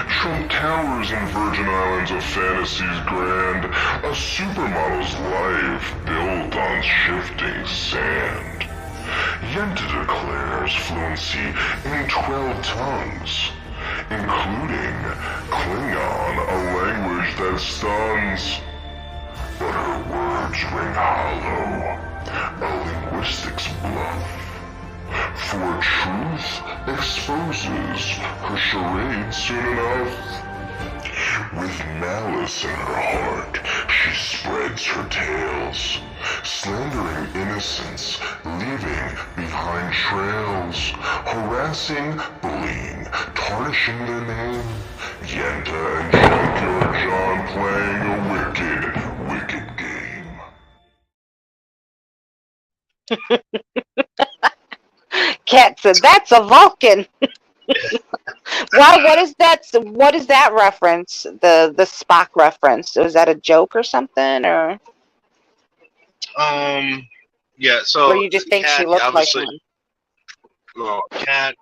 Trump Towers and Virgin Islands of fantasies grand, a supermodel's life built on shifting sand. Yenta declares fluency in 12 tongues, including Klingon, a language that stuns. But her words ring hollow, a linguistics bluff. For truth exposes her charade soon enough. With malice in her heart, she spreads her tales, slandering innocents, leaving behind trails, harassing, bullying, tarnishing their name. Yenta and Junkyard John playing a wicked, wicked game. Cat said, "That's a Vulcan." Wow, what is that? What is that reference? The Spock reference? Was that a joke or something, or? Yeah. So. Or you just think she looks like one? Well, Cat.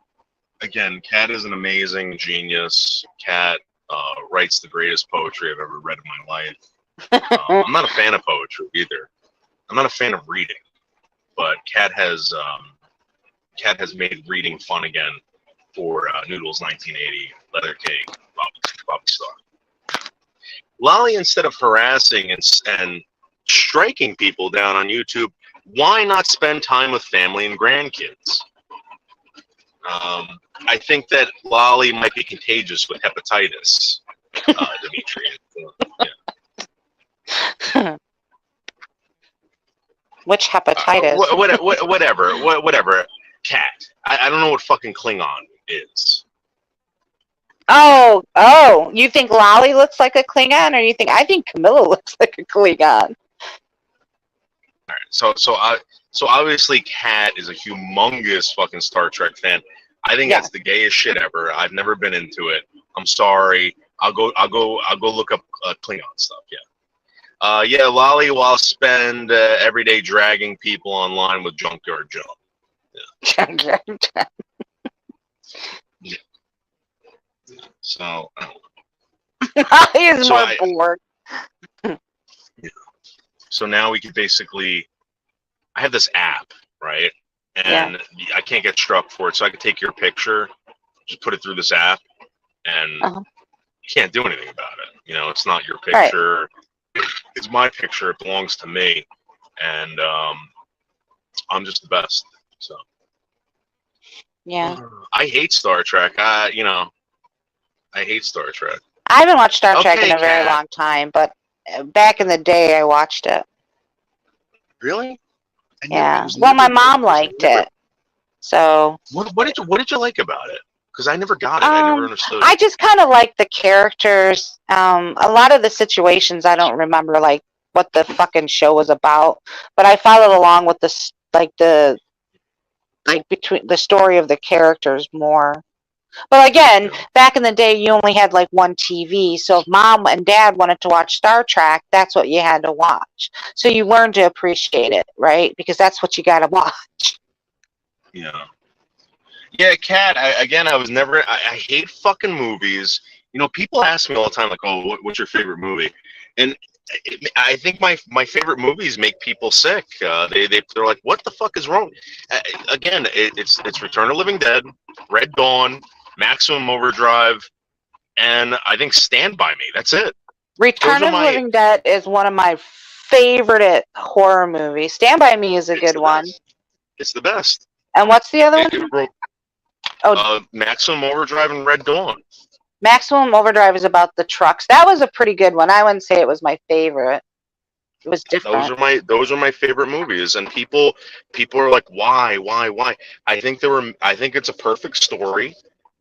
Again, Cat is an amazing genius. Cat writes the greatest poetry I've ever read in my life. I'm not a fan of poetry either. I'm not a fan of reading, but Cat has made reading fun again for Noodles 1980, Leather Cake, Bobby Star. Lolly, instead of harassing and striking people down on YouTube, why not spend time with family and grandkids? I think that Lolly might be contagious with hepatitis, Dimitri. Yeah. Which hepatitis? Whatever. Cat. I don't know what fucking Klingon is. Oh! You think Lolly looks like a Klingon, or you think I think Camilla looks like a Klingon? All right. So obviously, Cat is a humongous fucking Star Trek fan. I think that's the gayest shit ever. I've never been into it. I'm sorry. I'll go look up Klingon stuff. Yeah. Lolly will spend every day dragging people online with Junkyard John. Yeah. Yeah. So he is more bored. Yeah. So now we can basically, I have this app, right? And I can't get struck for it, so I can take your picture, just put it through this app, and you can't do anything about it. You know, it's not your picture. Right. It's my picture. It belongs to me, and I'm just the best. So. Yeah. I hate Star Trek. I hate Star Trek. I haven't watched Star Trek in a very long time, but back in the day, I watched it. Really? Yeah. Well, my mom liked it. So. What did you like about it? Because I never got it. I never understood. I just kind of like the characters. A lot of the situations I don't remember, like what the fucking show was about, but I followed along with this, between the story of the characters more. But again, back in the day, you only had like one TV. So if mom and dad wanted to watch Star Trek, that's what you had to watch. So you learn to appreciate it, right? Because that's what you got to watch. Yeah. Yeah, Cat, I was never, I hate fucking movies. You know, people ask me all the time, like, oh, what's your favorite movie? And I think my favorite movies make people sick. They're like, what the fuck is wrong? Again, it's Return of the Living Dead, Red Dawn, Maximum Overdrive, and I think Stand By Me. That's it. Return of the Living Dead is one of my favorite horror movies. Stand By Me is a good one. It's the best. And what's the other one? It wrote, Maximum Overdrive and Red Dawn. Maximum Overdrive is about the trucks. That was a pretty good one. I wouldn't say it was my favorite. It was different. Those are my favorite movies, and people are like, why? I think it's a perfect story.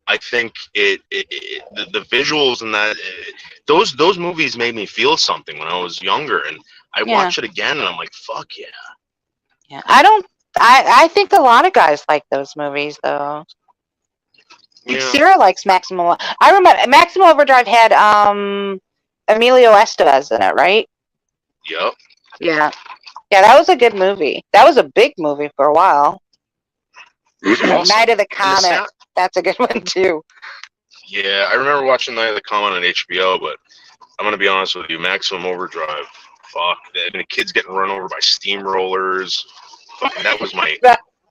I think the visuals and that those movies made me feel something when I was younger, and I watch it again and I'm like, fuck yeah. Yeah, I think a lot of guys like those movies though. Yeah. Sarah likes Maximum. I remember Maximum Overdrive had Emilio Estevez in it, right? Yep. Yeah. Yeah, that was a good movie. That was a big movie for a while. Awesome. Night of the Comet. That's a good one too. Yeah, I remember watching Night of the Comet on HBO, but I'm gonna be honest with you, Maximum Overdrive. Fuck, the kids getting run over by steamrollers. Fuck, that was my.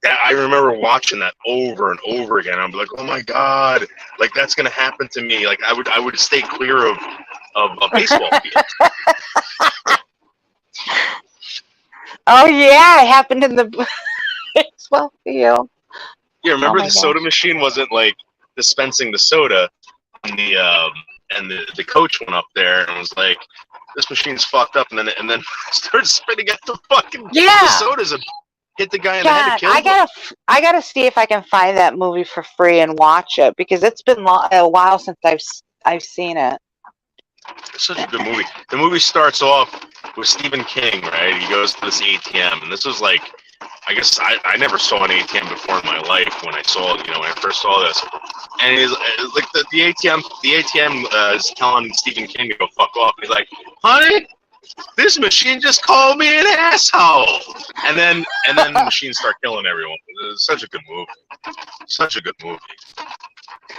I remember watching that over and over again. I'm like, oh my god, like that's gonna happen to me. Like I would stay clear of a baseball field. Oh yeah, it happened in the baseball field. Yeah, remember the soda machine wasn't like dispensing the soda, and the coach went up there and was like, "This machine's fucked up," and then started spitting out the fucking the sodas and hit the guy in the head to kill him. I gotta see if I can find that movie for free and watch it because it's been a while since I've seen it. It's such a good movie. The movie starts off with Stephen King, right? He goes to this ATM, and this was like, I guess I never saw an ATM before in my life when I first saw this. And he's like, the ATM is telling Stephen King to go fuck off. He's like, honey, this machine just called me an asshole. And then the machines start killing everyone. It's such a good movie. Such a good movie.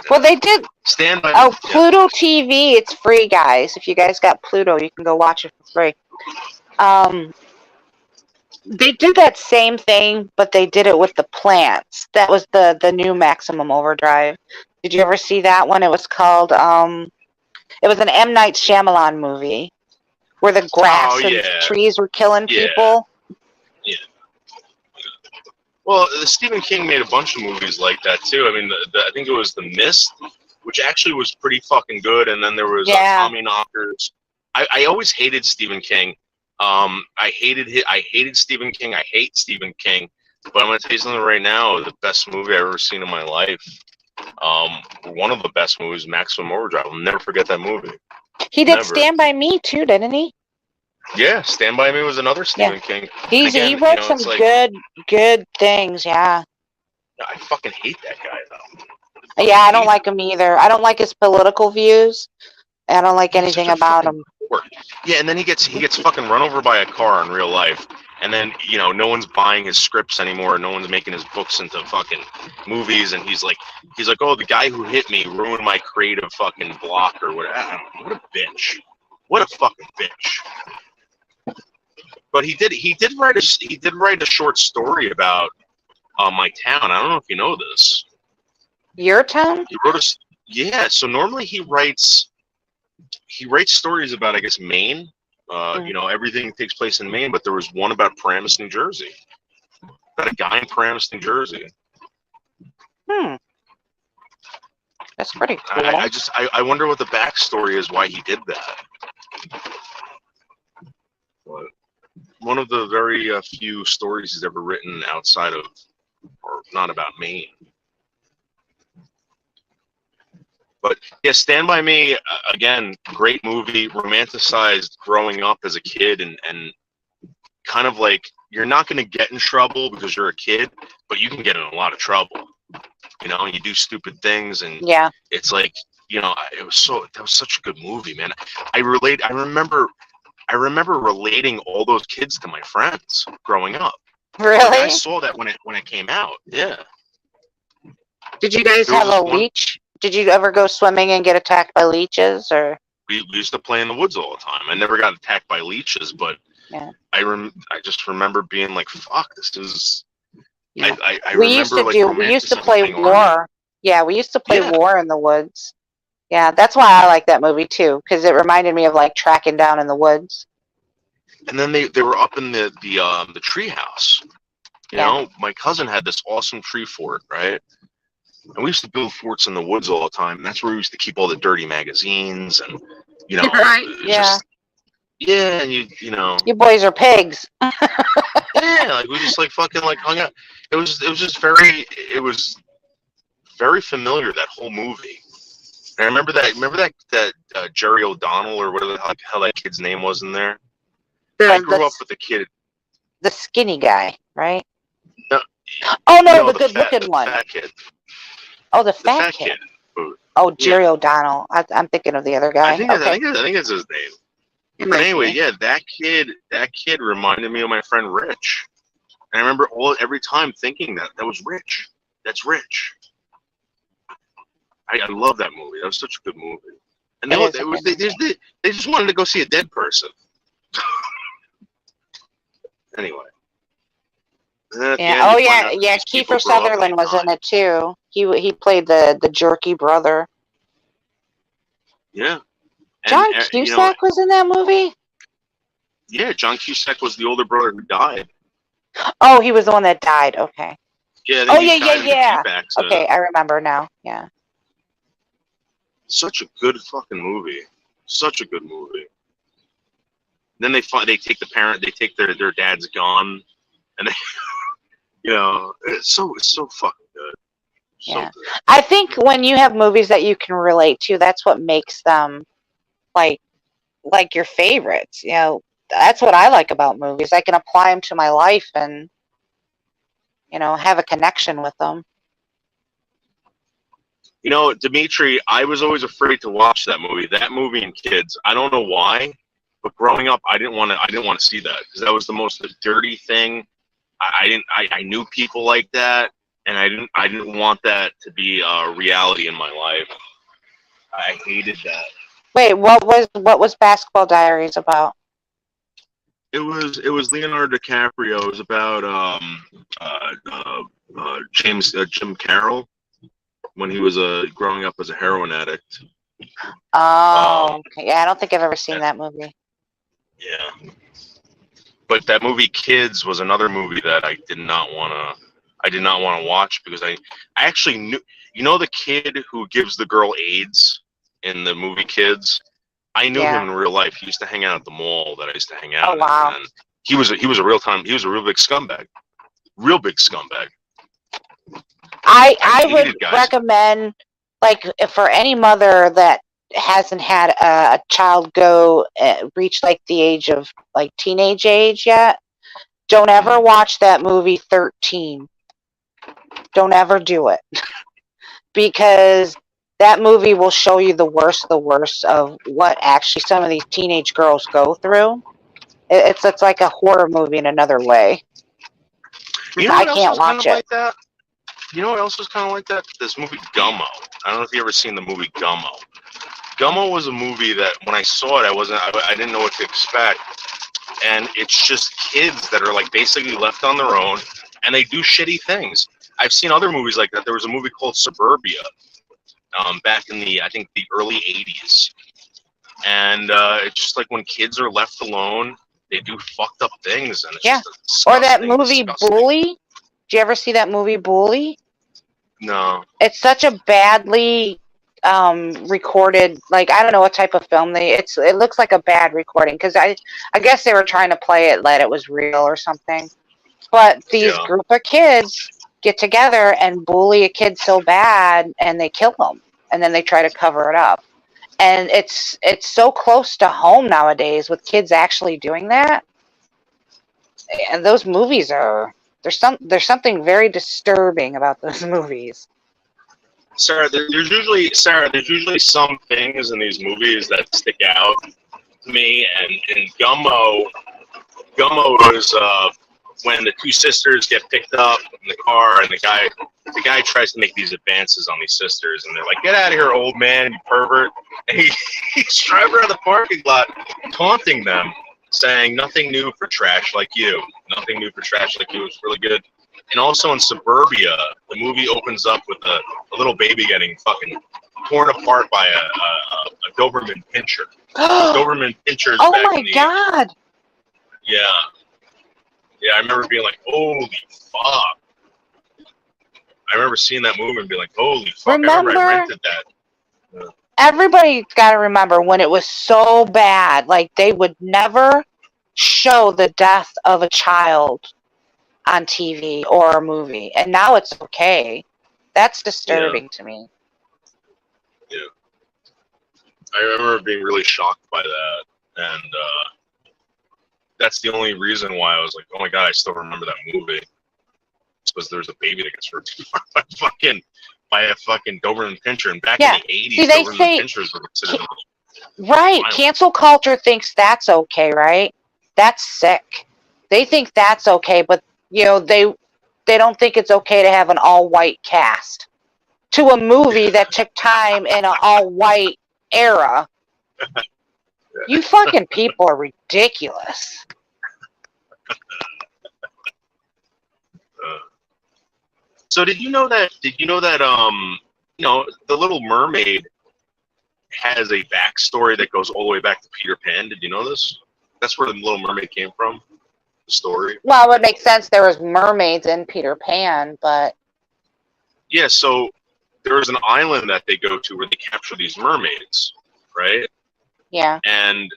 Well, they did. Stand by. Oh, Pluto TV. It's free, guys. If you guys got Pluto, you can go watch it for free. They did that same thing, but they did it with the plants. That was the new Maximum Overdrive. Did you ever see that one? It was called. It was an M. Night Shyamalan movie where the grass and trees were killing people. Yeah. Well, Stephen King made a bunch of movies like that too. I mean, I think it was The Mist, which actually was pretty fucking good, and then there was Tommy Knockers. I always hated Stephen King. I hated Stephen King. I hate Stephen King. But I'm gonna tell you something right now. The best movie I've ever seen in my life. One of the best movies, Maximum Overdrive. I'll never forget that movie. He did Stand By Me too, didn't he? Yeah, Stand By Me was another Stephen King. He wrote some good things. Yeah. I fucking hate that guy though. Yeah, I don't like him either. I don't like his political views. I don't like anything about him. Yeah, and then he gets fucking run over by a car in real life, and then no one's buying his scripts anymore. No one's making his books into fucking movies, and he's like, oh, the guy who hit me ruined my creative fucking block or whatever. I don't know, what a bitch! What a fucking bitch! But he did write a short story about my town. I don't know if you know this. Your town? He wrote so normally he writes stories about, I guess, Maine. Everything takes place in Maine, but there was one about Paramus, New Jersey. About a guy in Paramus, New Jersey. That's pretty cool. I wonder what the backstory is, why he did that. But one of the very few stories he's ever written outside of, or not about Maine. But yeah, Stand By Me, again, great movie, romanticized growing up as a kid and kind of like, you're not going to get in trouble because you're a kid, but you can get in a lot of trouble. You do stupid things, and it's like, that was such a good movie, man. I remember relating all those kids to my friends growing up. Really? I saw that when it came out. Yeah. Did you guys have a leech? Did you ever go swimming and get attacked by leeches, or? We used to play in the woods all the time. I never got attacked by leeches, but I just remember being like, "Fuck, this is." Yeah. We used to play war. Yeah, we used to play war in the woods. Yeah, that's why I like that movie too, because it reminded me of like tracking down in the woods. And then they were up in the tree house, You know, my cousin had this awesome tree fort, right? And we used to build forts in the woods all the time. And that's where we used to keep all the dirty magazines and, you know, Right, yeah, and you know, you boys are pigs. yeah, like we just like fucking like hung out. It was just very, it was very familiar, that whole movie. And I remember that Jerry O'Donnell or whatever the hell that kid's name was in there. I grew up with a kid. The skinny guy, right? No, Oh no, no, the the good fat- looking the one. fat kid. Oh, the The fat fat kid. kid. Who- Oh, Jerry O'Donnell. I'm thinking of the other guy. I think it's his name. It But might anyway, be. yeah, that kid reminded me of my friend Rich. And I remember every time thinking that was Rich. That's Rich. I love that movie. That was such a good movie. And It is they just wanted to go see a dead person. Anyway. And then at the Yeah. end, Oh you find yeah, out yeah. these people Kiefer grow up and Sutherland they was die. in it too. He played the jerky brother. Yeah. John And, Cusack was in that movie. yeah, John Cusack was the older brother who died. Oh, he was the one that died. Okay. Yeah, I think Oh he yeah, died in a yeah. Jeep accident. Okay, I remember now. Yeah. Such a good fucking movie. Such a good movie. Then they take their dad's gun, and they, you know, it's so fucking good. So Yeah. good. I think when you have movies that you can relate to, that's what makes them like your favorites. You know, that's what I like about movies. I can apply them to my life and, you know, have a connection with them. You know, Dimitri, I was always afraid to watch that movie. That movie and Kids. I don't know why, but growing up, I didn't want to see that because that was the most dirty thing. I knew people like that, and I didn't want that to be a reality in my life. I hated that. Wait, what was Basketball Diaries about? It was Leonardo DiCaprio. It was about Jim Carroll when he was growing up as a heroin addict. Oh, okay. Yeah, I don't think I've ever seen that movie. Yeah. But that movie Kids was another movie that I did not want to watch because I actually knew, you know, the kid who gives the girl AIDS in the movie Kids. I knew him in real life. He used to hang out at the mall that I used to hang out. Oh, wow. And he was a real big scumbag. Real big scumbag. I would hated guys. recommend, like, for any mother that hasn't had a child reach like the age of like teenage age yet, don't ever watch that movie 13. Don't ever do it. Because that movie will show you the worst of what actually some of these teenage girls go through. It's like a horror movie in another way. You know I what else can't was kind watch of it. like that? You know what else was kind of like that? This movie Gummo. I don't know if you ever seen the movie Gummo. Gummo was a movie that when I saw it, I didn't know what to expect. And it's just kids that are like basically left on their own, and they do shitty things. I've seen other movies like that. There was a movie called Suburbia, back in the early '80s, and it's just like when kids are left alone, they do fucked up things, and it's just Or that disgusting, movie disgusting. Bully. Did you ever see that movie Bully? No. It's such a badly recorded, like, I don't know what type of film it looks like a bad recording because I guess they were trying to play it that it was real or something. But these group of kids get together and bully a kid so bad and they kill them, and then they try to cover it up. And it's so close to home nowadays with kids actually doing that. And those movies there's something very disturbing about those movies. Sarah, there's usually some things in these movies that stick out to me, and Gummo is when the two sisters get picked up in the car, and the guy tries to make these advances on these sisters, and they're like, "Get out of here, old man, you pervert!" And he's driving around the parking lot, taunting them, saying, "Nothing new for trash like you. Nothing new for trash like you." It's really good. And also in Suburbia, the movie opens up with a little baby getting fucking torn apart by a Doberman Pinscher. Doberman Pinschers. Oh back my in the, God! Yeah. Yeah, I remember being like, holy fuck. I remember seeing that movie and being like, holy fuck. I remember I rented that. Yeah. Everybody's got to remember when it was so bad, like they would never show the death of a child on TV or a movie, and now it's okay. That's disturbing to me. Yeah. I remember being really shocked by that, and that's the only reason why I was like, oh my god, I still remember that movie. It's because there's a baby that gets ripped by a fucking Doberman Pinscher, and back in the 80s, See, they Doberman say, Pinschers were considered right, cancel culture thinks that's okay, right? That's sick. They think that's okay, but you know, they don't think it's okay to have an all-white cast to a movie that took time in an all-white era. You fucking people are ridiculous. So did you know that you know, The Little Mermaid has a backstory that goes all the way back to Peter Pan? Did you know this? That's where The Little Mermaid came from, the story. Well, it would make sense there was mermaids in Peter Pan, but yeah, so there's an island that they go to where they capture these mermaids, right? Yeah. And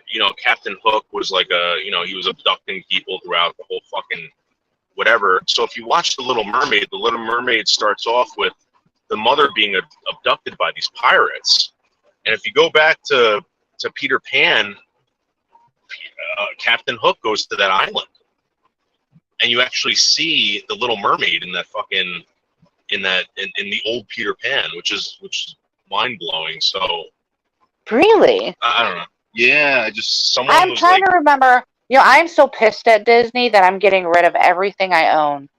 you know, Captain Hook was like he was abducting people throughout the whole fucking whatever. So if you watch The Little Mermaid starts off with the mother being abducted by these pirates. And if you go back to Peter Pan, Captain Hook goes to that island. And you actually see the Little Mermaid in that fucking in the old Peter Pan, which is mind blowing. So really? I don't know. Yeah, someone I'm was trying like, to remember. You know, I'm so pissed at Disney that I'm getting rid of everything I own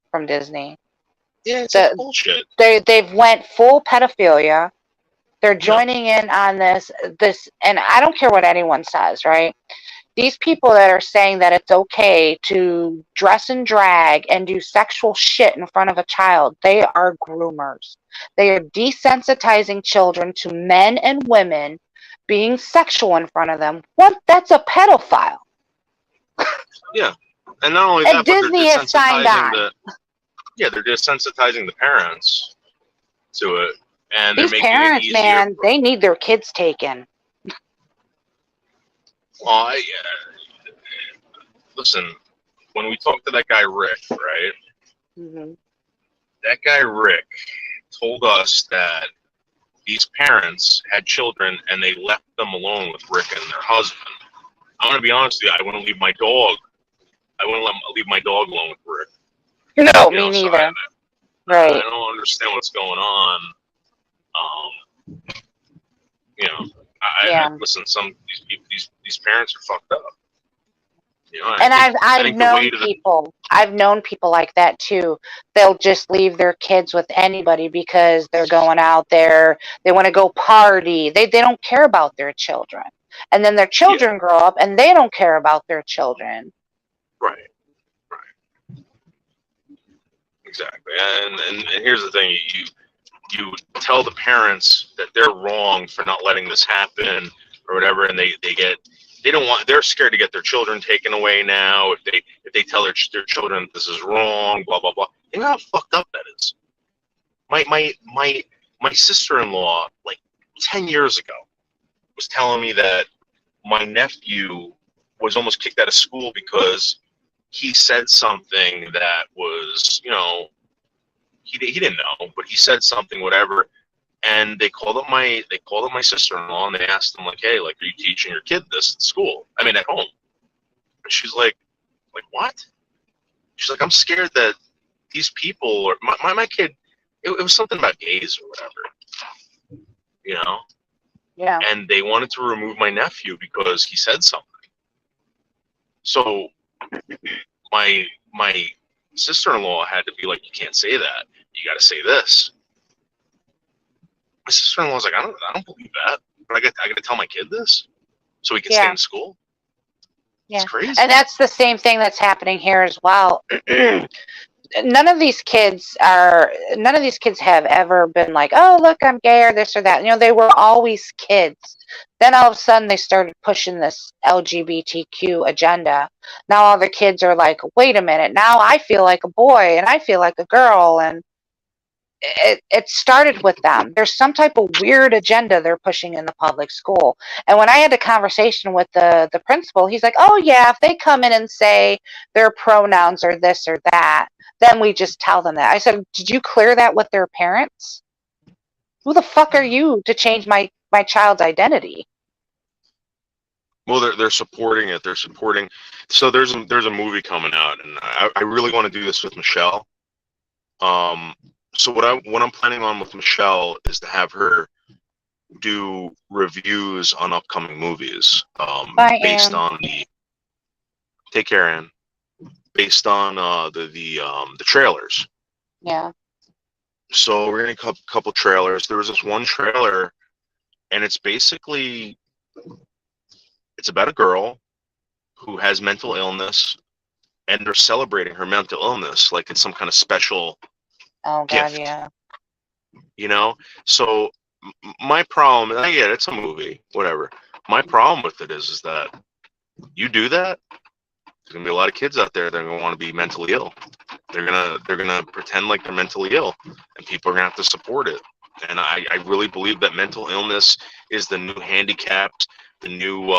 from Disney. Yeah, it's like bullshit. They've went full pedophilia. They're joining in on this, and I don't care what anyone says, right? These people that are saying that it's okay to dress and drag and do sexual shit in front of a child, they are groomers. They are desensitizing children to men and women being sexual in front of them. What? That's a pedophile. Yeah, and not only And that, Disney but has signed on. They're desensitizing the parents to it, and they're These making parents, it easier. man, they need their kids taken. Well, listen, when we talked to that guy Rick, right? Mm-hmm. That guy Rick told us that these parents had children and they left them alone with Rick and their husband. I'm gonna be honest with you. I wouldn't leave my dog. I wouldn't leave my dog alone with Rick. No, me neither. Right. I don't understand what's going on. Listen. These parents are fucked up. You know, And I've known people. I've known people like that too. They'll just leave their kids with anybody because they're going out there. They want to go party. They don't care about their children. And then their children grow up and they don't care about their children. Right. Exactly. And here's the thing: you tell the parents that they're wrong for not letting this happen or whatever, and they're scared to get their children taken away now if they tell their children this is wrong, blah blah blah. You know how fucked up that is. My sister-in-law, like 10 years ago, was telling me that my nephew was almost kicked out of school because he said something that was, he didn't know, but he said something, whatever. And they called up my sister-in-law and they asked them, like, hey, like, are you teaching your kid this at school? I mean, at home. And she's like, what? She's like, I'm scared that these people, or my kid, it was something about gays or whatever, Yeah. And they wanted to remove my nephew because he said something. So my sister-in-law had to be like, you can't say that. You got to say this. My sister-in-law was like, I don't believe that. But I got to tell my kid this so he can stay in school. Yeah. It's crazy. And that's the same thing that's happening here as well. none of these kids have ever been like, oh, look, I'm gay or this or that. You know, they were always kids. Then all of a sudden they started pushing this LGBTQ agenda. Now all the kids are like, wait a minute, now I feel like a boy and I feel like a girl. And it started with them. There's some type of weird agenda they're pushing in the public school. And when I had a conversation with the principal, he's like, oh yeah, if they come in and say their pronouns are this or that, then we just tell them that. I said, did you clear that with their parents? Who the fuck are you to change my child's identity? Well, they're supporting it. They're supporting. So there's a movie coming out, and I really want to do this with Michelle. So what I'm planning on with Michelle is to have her do reviews on upcoming movies, based on the. Take care, Ann. Based on the trailers. Yeah. So we're gonna a couple trailers. There was this one trailer, and it's basically it's about a girl who has mental illness, and they're celebrating her mental illness like it's some kind of special. Oh God, gift. yeah. You know, so my problem, and I get it's a movie, whatever. My problem with it is that you do that, there's gonna be a lot of kids out there that are gonna want to be mentally ill. They're gonna pretend like they're mentally ill, and people are gonna have to support it. And I really believe that mental illness is the new handicapped, the new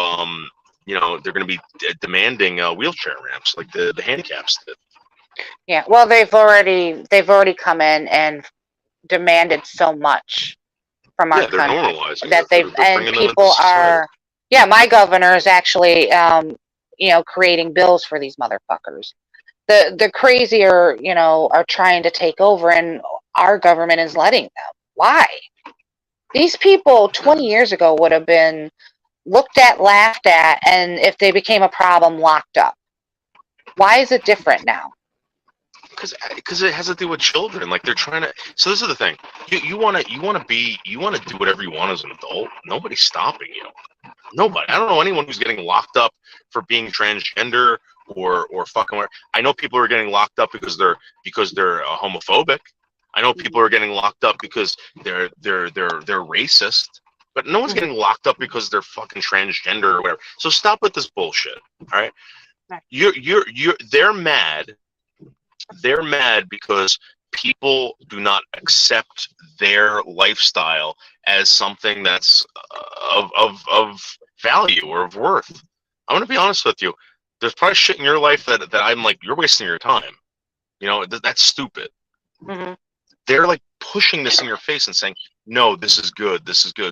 you know, they're gonna be demanding wheelchair ramps like the handicaps did. Yeah, well, they've already come in and demanded so much from our they're country normalizing that it. they've They're and bringing them into people are. society. Yeah, my governor is actually, you know, creating bills for these motherfuckers. The crazy are, you know, are trying to take over, and our government is letting them. Why? These people 20 years ago would have been looked at, laughed at, and if they became a problem, locked up. Why is it different now? Because it has to do with children. Like they're trying to. So this is the thing. You want to do whatever you want as an adult. Nobody's stopping you. Nobody. I don't know anyone who's getting locked up for being transgender or fucking. I know people are getting locked up because they're homophobic. I know people are getting locked up because they're racist. But no one's getting locked up because they're fucking transgender or whatever. So stop with this bullshit. All right. They're mad. They're mad because people do not accept their lifestyle as something that's of value or of worth. I'm gonna be honest with you. There's probably shit in your life that I'm like, you're wasting your time. You know, that's stupid. Mm-hmm. They're like pushing this in your face and saying, no, this is good,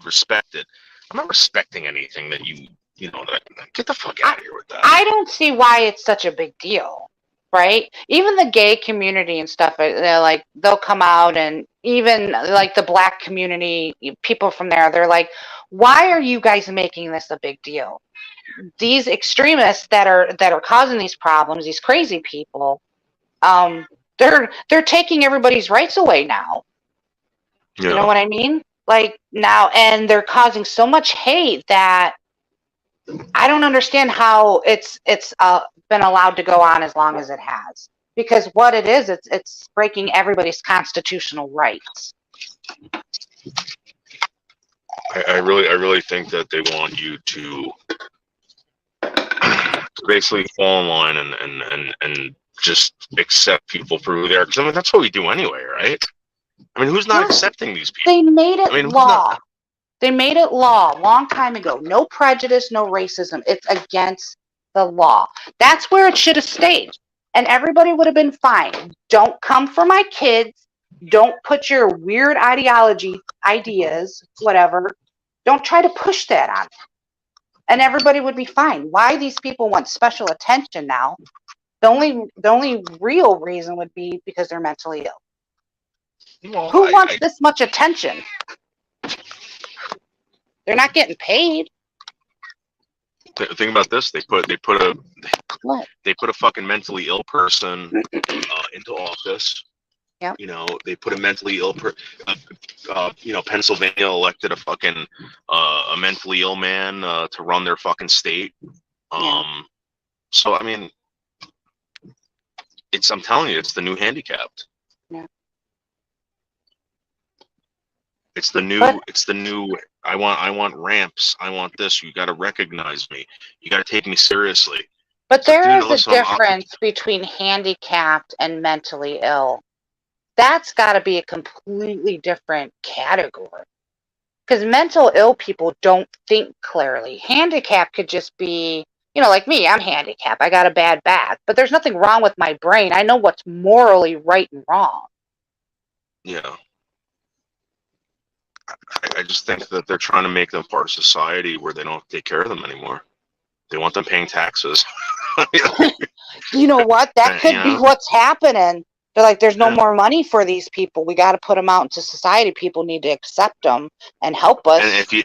respect it. I'm not respecting anything that you know, get the fuck out of here with that. I don't see why it's such a big deal. Right? Even the gay community and stuff, they're like, they'll come out, and even like the black community, people from there, they're like, why are you guys making this a big deal? These extremists that are causing these problems, these crazy people, they're taking everybody's rights away now. Yeah. You know what I mean? Like now, and they're causing so much hate that I don't understand how it's been allowed to go on as long as it has. Because what it is, it's breaking everybody's constitutional rights. I really think that they want you to basically fall in line and just accept people for who they are. Because I mean, that's what we do anyway, right? I mean, who's not accepting these people? They made it law. They made it law a long time ago. No prejudice, no racism. It's against the law. That's where it should have stayed. And everybody would have been fine. Don't come for my kids. Don't put your weird ideas, whatever. Don't try to push that on them. And everybody would be fine. Why these people want special attention now? The only real reason would be because they're mentally ill. Well, who wants this much attention? They're not getting paid. Think about this. They put a fucking mentally ill person into office. Yep. You know, they put a mentally ill you know, Pennsylvania elected a fucking a mentally ill man to run their fucking state. So I mean, I'm telling you, it's the new handicapped. Yeah. It's the new. I want ramps. I want this. You got to recognize me. You got to take me seriously. But So, there dude, is a listen, I'm- difference between handicapped and mentally ill. That's got to be a completely different category. Because mental ill people don't think clearly. Handicap could just be, like me, I'm handicapped. I got a bad back. But there's nothing wrong with my brain. I know what's morally right and wrong. Yeah. I just think that they're trying to make them part of society where they don't take care of them anymore. They want them paying taxes. You know what? That could be what's happening. They're like, there's no more money for these people. We got to put them out into society. People need to accept them and help us. And if you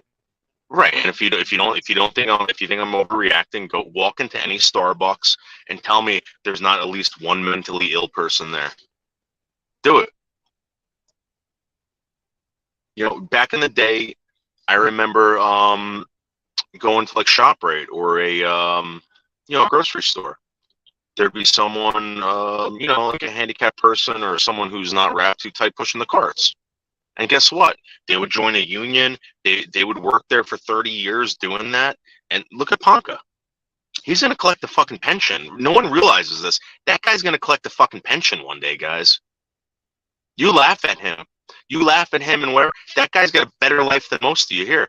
think I'm overreacting, go walk into any Starbucks and tell me there's not at least one mentally ill person there. Do it. Back in the day, I remember going to like ShopRite or a grocery store. There'd be someone, like a handicapped person or someone who's not wrapped too tight pushing the carts. And guess what? They would join a union. They would work there for 30 years doing that. And look at Ponca. He's going to collect the fucking pension. No one realizes this. That guy's going to collect the fucking pension one day, guys. You laugh at him. And where that guy's got a better life than most of you here.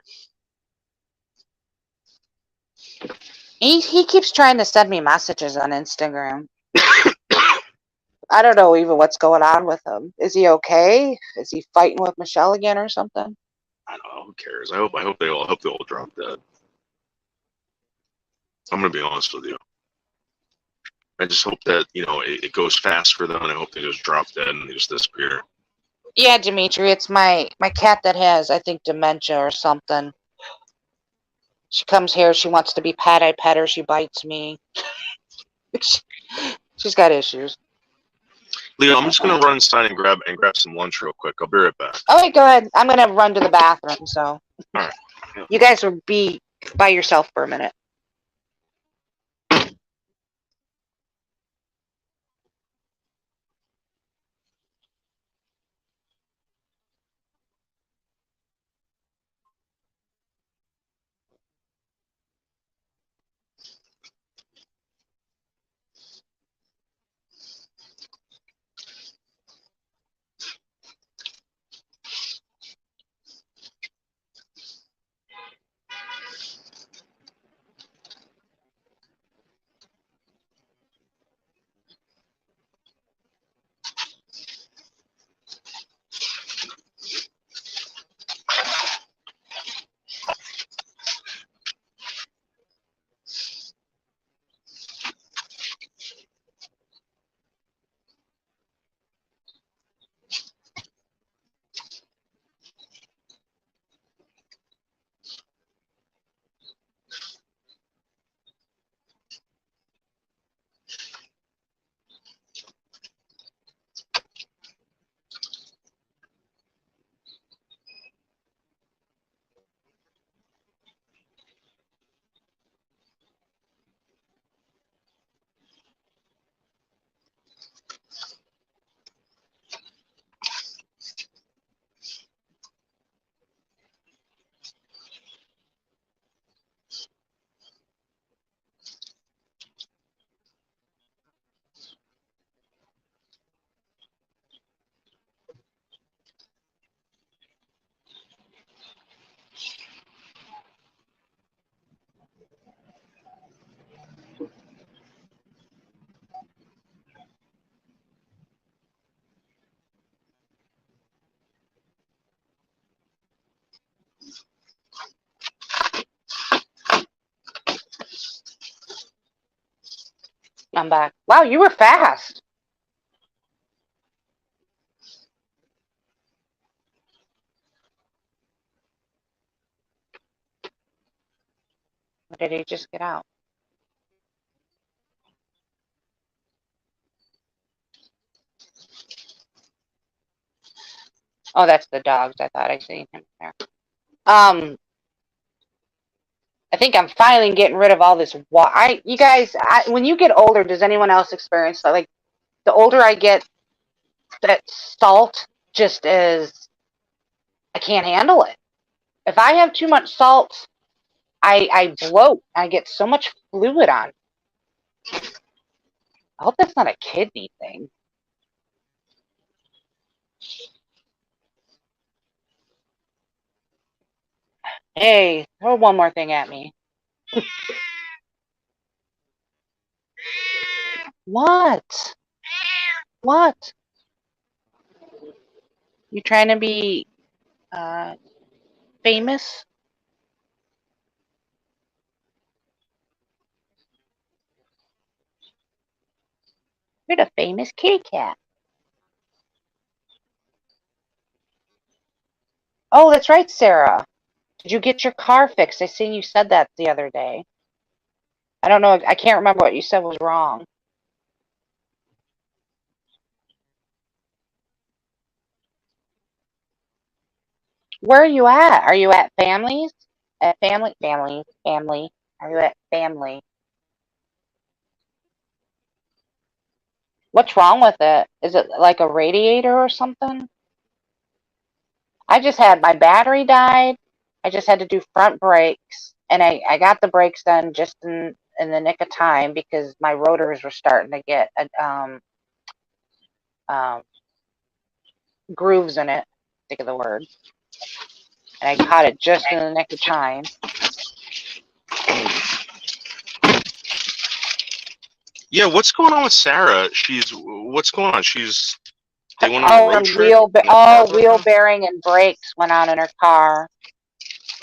He keeps trying to send me messages on Instagram. I don't know even what's going on with him. Is he okay? Is he fighting with Michelle again or something? I don't know. Who cares? I hope they all drop dead. I'm gonna be honest with you. I just hope that it goes fast for them, and I hope they just drop dead and they just disappear. Yeah, Dimitri, it's my cat that has, I think, dementia or something. She comes here, she wants to be pet, I pet her, she bites me. She's got issues. Leo, I'm just gonna run inside and grab some lunch real quick. I'll be right back. All right, go ahead. I'm gonna run to the bathroom, so All right. you guys will be by yourself for a minute. I'm back. Wow, you were fast. Or did he just get out? Oh, that's the dogs. I thought I seen him there. I think I'm finally getting rid of all this. You guys, when you get older, does anyone else experience like the older I get, that salt just is, I can't handle it. If I have too much salt, I bloat. I get so much fluid on. I hope that's not a kidney thing. Hey, throw one more thing at me. What? What? You trying to be famous? You're the famous kitty cat. Oh, that's right, Sarah. Did you get your car fixed? I seen you said that the other day. I don't know. I can't remember what you said was wrong. Where are you at? Are you at Families? At family? Are you at Family? What's wrong with it? Is it like a radiator or something? I just had my battery died. I just had to do front brakes, and I got the brakes done just in the nick of time because my rotors were starting to get grooves in it. Think of the word. And I caught it just in the nick of time. Yeah, what's going on with Sarah? What's going on? They went on a road trip. Wheel bearing and brakes went on in her car.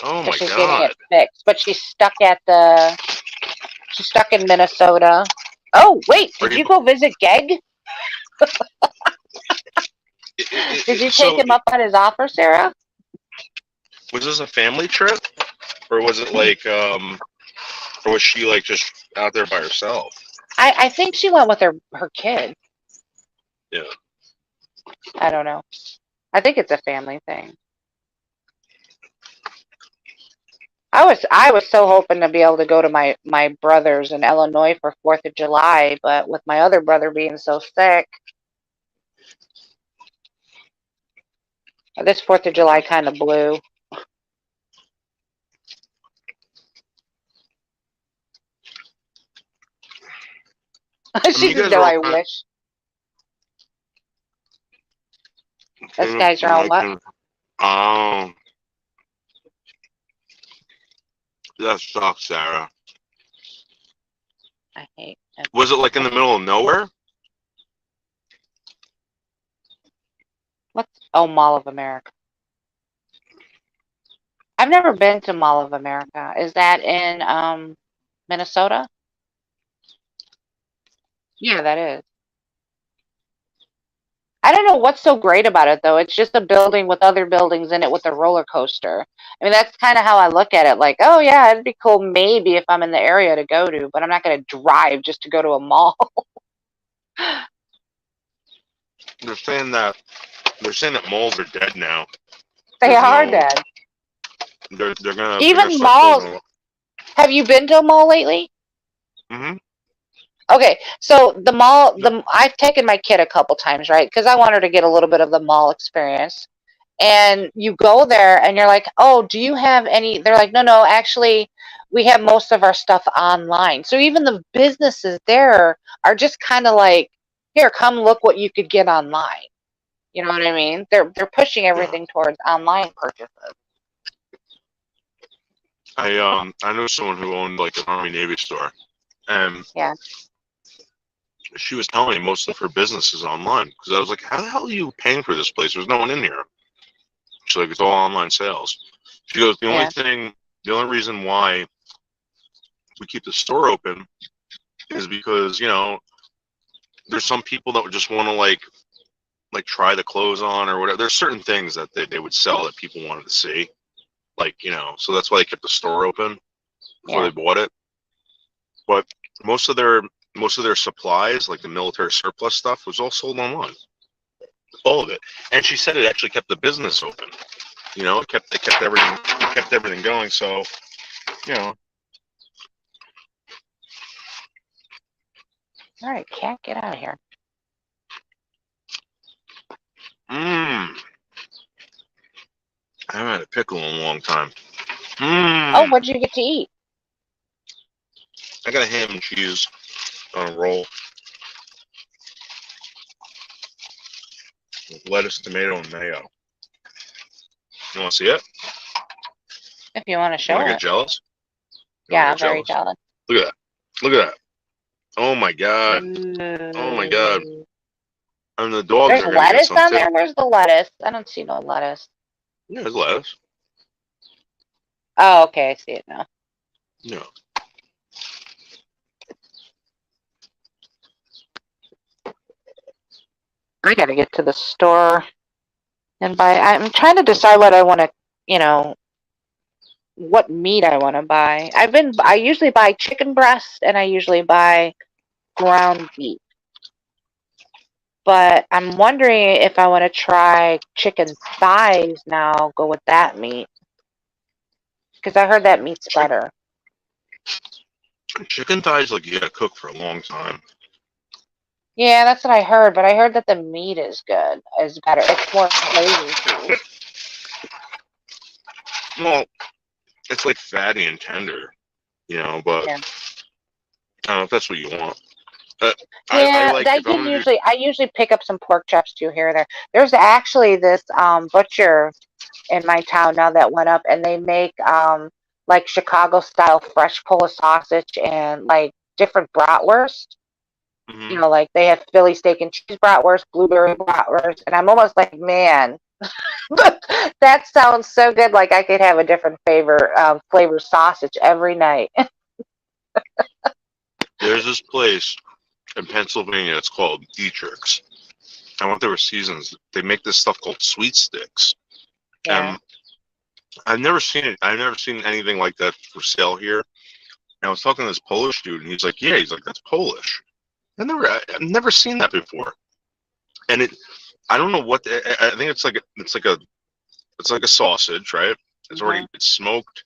Oh So my she's getting God. it fixed, but she's stuck in Minnesota. Oh wait, did you go visit Geg? Did you take him up on his offer, Sarah? Was this a family trip, or was it like, or was she like just out there by herself? I think she went with her kid. Yeah. I don't know. I think it's a family thing. I was so hoping to be able to go to my brother's in Illinois for 4th of July, but with my other brother being so sick, this 4th of July kind of blew. She said, "No, I wish." Those guys are on what? Oh, that sucks, Sarah. I hate it. Was it like in the middle of nowhere? Mall of America? I've never been to Mall of America. Is that in Minnesota? Yeah, that is. I don't know what's so great about it though. It's just a building with other buildings in it with a roller coaster. I mean, that's kind of how I look at it. Like, oh yeah, it'd be cool maybe if I'm in the area to go to, but I'm not going to drive just to go to a mall. They're saying that malls are dead now. They are dead. They're gonna Even malls. Have you been to a mall lately? Mm-hmm. Okay, so the mall, I've taken my kid a couple times, right? Because I want her to get a little bit of the mall experience. And you go there and you're like, oh, do you have any? They're like, no, actually, we have most of our stuff online. So even the businesses there are just kind of like, here, come look what you could get online. You know what I mean? They're pushing everything towards online purchases. I know someone who owned like an Army Navy store, and yeah, she was telling me most of her business is online. Because I was like, how the hell are you paying for this place? There's no one in here. She's like, it's all online sales. She goes, the only reason why we keep the store open is because, you know, there's some people that would just want to like try the clothes on or whatever. There's certain things that they would sell that people wanted to see. Like, you know, so that's why they kept the store open before they bought it. But most of their supplies, like the military surplus stuff, was all sold online. All of it. And she said it actually kept the business open. You know, it kept everything going. So, you know. All right, cat, get out of here. I haven't had a pickle in a long time. Oh, what'd you get to eat? I got a ham and cheese on a roll. With lettuce, tomato, and mayo. You want to see it? If you want to show You want to it. get jealous? Yeah, get I'm very jealous. Look at that. Look at that. Oh my god. Oh my god. And the dogs There's are gonna get lettuce some on too. there? Where's the lettuce? I don't see no lettuce. Yeah, there's lettuce. Oh, okay, I see it now. Yeah. I gotta get to the store and buy. I'm trying to decide what I want to, you know, what meat I want to buy. I usually buy chicken breast and I usually buy ground beef. But I'm wondering if I want to try chicken thighs now, go with that meat. Because I heard that meat's better. Chicken thighs, like, you gotta cook for a long time. Yeah, that's what I heard, but I heard that the meat is good, is better. It's more flavorful. Well, it's like fatty and tender, you know, but Yeah. I don't know if that's what you want. Yeah, I like if I'm gonna do- I usually pick up some pork chops too here and there. There's actually this butcher in my town now that went up, and they make like Chicago style fresh Polish sausage and like different bratwurst. You know, like they have Philly steak and cheese bratwurst, blueberry bratwurst, and I'm almost like, man, that sounds so good. Like I could have a different flavor sausage every night. There's this place in Pennsylvania. It's called Dietrich's. I went there with seasons. They make this stuff called sweet sticks. Yeah. I've never seen it. I've never seen anything like that for sale here. And I was talking to this Polish dude, and he's like, "Yeah," he's like, "That's Polish." I've never seen that before. And I don't know what. I think it's like a sausage, right? It's already it's smoked.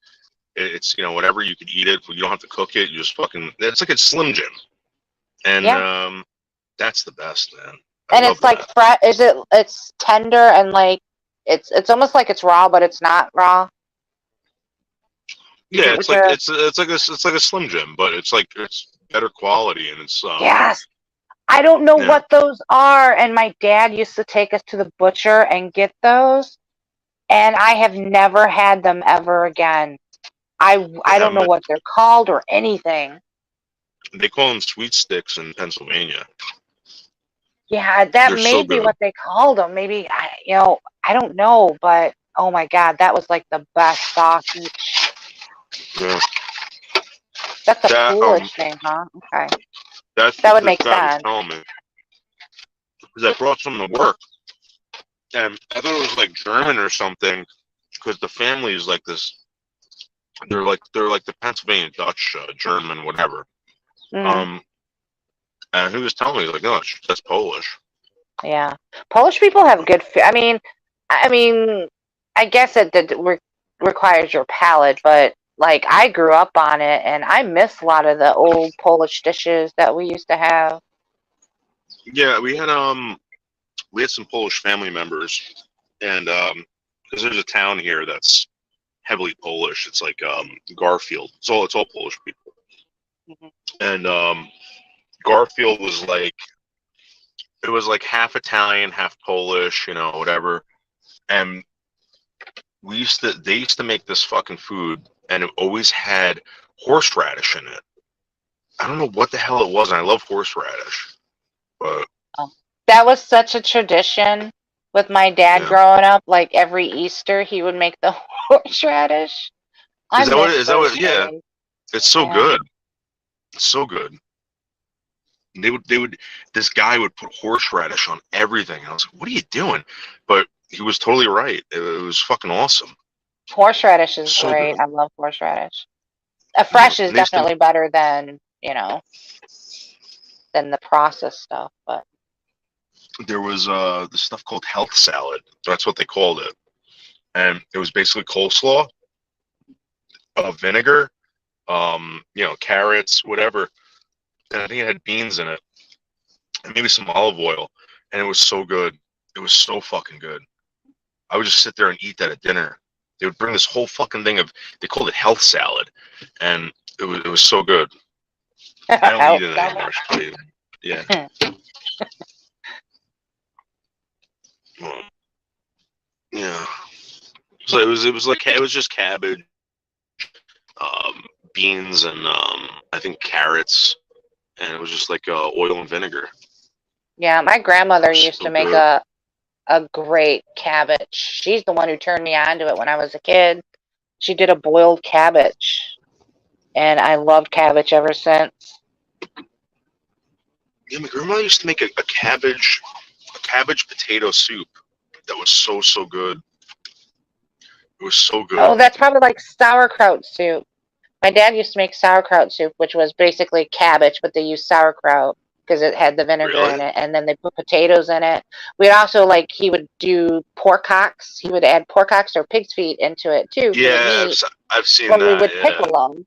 It's, you know, whatever, you could eat it. You don't have to cook it. You just fucking. It's like a Slim Jim, and that's the best, man. And it's like it's tender and like it's almost like it's raw, but it's not raw. Yeah, it's like it's like a Slim Jim, but it's better quality, and it's Yes. I don't know what those are, and my dad used to take us to the butcher and get those, and I have never had them ever again. I don't know what they're called or anything. They call them sweet sticks in Pennsylvania. Yeah, that They're may so be good. what they called them. Maybe I don't know, but oh my God, that was like the best sausage. Yeah. That's a That, Polish thing, huh? Okay. That That would this make guy was sense. telling me, because I brought some to work, and I thought it was like German or something, because the family is like this. They're like the Pennsylvania Dutch, German, whatever. Mm. And he was telling me, like, no, that's Polish. Yeah, Polish people have good food. I mean, I guess it requires your palate, but like I grew up on it, and I miss a lot of the old Polish dishes that we used to have. Yeah, we had some Polish family members, and because there's a town here that's heavily Polish. It's like Garfield. It's all Polish people, and Garfield was like, it was like half Italian, half Polish, you know, whatever. And they used to make this fucking food, and it always had horseradish in it. I don't know what the hell it was, and I love horseradish, but That was such a tradition with my dad growing up. Like every Easter, he would make the horseradish. is that what? Yeah, it's so good. It's so good. This guy would put horseradish on everything. I was like, what are you doing? But he was totally right. It was fucking awesome. Horseradish is So great. good. I love horseradish. A fresh is And they used to- definitely better than, than the processed stuff, but There was this stuff called health salad. That's what they called it. And it was basically coleslaw, vinegar, carrots, whatever. And I think it had beans in it, and maybe some olive oil. And it was so good. It was so fucking good. I would just sit there and eat that at dinner. They would bring this whole fucking thing of, they called it health salad, and it was so good. I don't eat it anymore. Actually. Yeah. Well, yeah. So it was just cabbage, beans, and I think carrots, and it was just like oil and vinegar. Yeah, my grandmother used So to make good. a great cabbage. She's the one who turned me on to it when I was a kid. She did a boiled cabbage, and I loved cabbage ever since. Yeah, my grandmother used to make a cabbage potato soup that was so good. It was so good. Oh, that's probably like sauerkraut soup. My dad used to make sauerkraut soup, which was basically cabbage, but they used sauerkraut because it had the vinegar in it, and then they put potatoes in it. We'd also he would do pork hocks. He would add pork hocks or pig's feet into it too. Yeah, I've seen when that. we would Yeah. pickle them.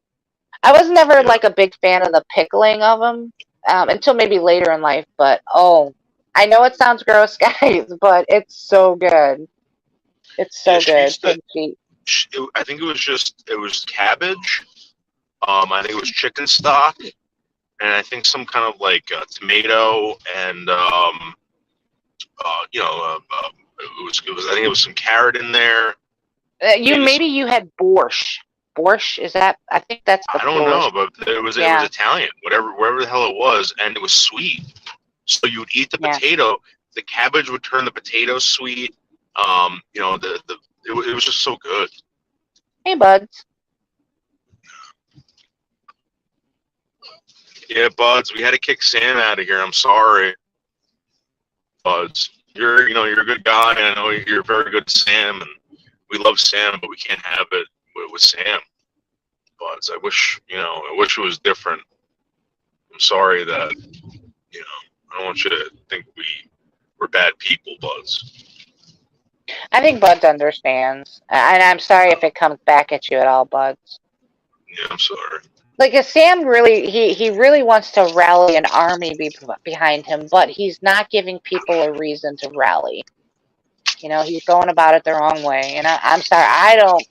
I was never like a big fan of the pickling of them until maybe later in life. But I know it sounds gross, guys, but it's so good. It's so good. Pig feet. I think it was cabbage. I think it was chicken stock, and I think some kind of tomato, and I think it was some carrot in there. Maybe you had borscht. Borscht, is that? I think that's the I don't know, but it was Italian, wherever the hell it was, and it was sweet. So you would eat the potato, the cabbage would turn the potato sweet. It was just so good. Hey, buds. Yeah, Buds, we had to kick Sam out of here. I'm sorry, Buds. You're a good guy, and I know you're very good to Sam, and we love Sam, but we can't have it with Sam. Buds, I wish it was different. I'm sorry that I don't want you to think we're bad people, Buds. I think Buds understands, and I'm sorry if it comes back at you at all, Buds. Yeah, I'm sorry. Sam really, he really wants to rally an army behind him, but he's not giving people a reason to rally. He's going about it the wrong way, and I'm sorry, I don't.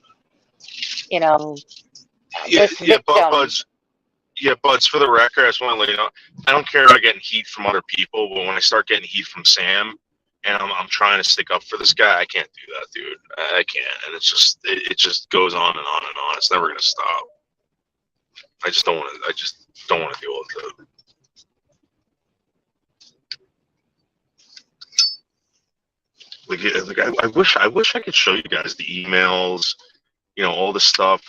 Buds. For the record, I just want to let you know, I don't care about getting heat from other people, but when I start getting heat from Sam, and I'm trying to stick up for this guy, I can't do that, dude. I can't, and it just goes on and on and on. It's never gonna stop. I just don't want to deal with it. I wish I could show you guys the emails, all this stuff,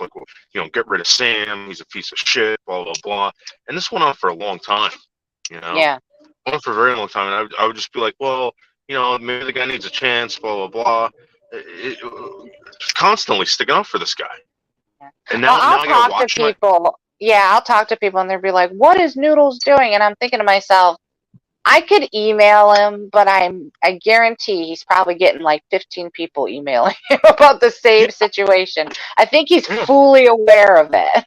get rid of Sam, he's a piece of shit, blah blah blah. And this went on for a long time, Yeah. Went on for a very long time, and I would just be like, well, maybe the guy needs a chance, blah blah blah. Constantly sticking up for this guy. And now I gotta watch people. Yeah, I'll talk to people and they'll be like, what is Noodles doing? And I'm thinking to myself, I could email him, but I guarantee he's probably getting like 15 people emailing him about the same situation. I think he's fully aware of it.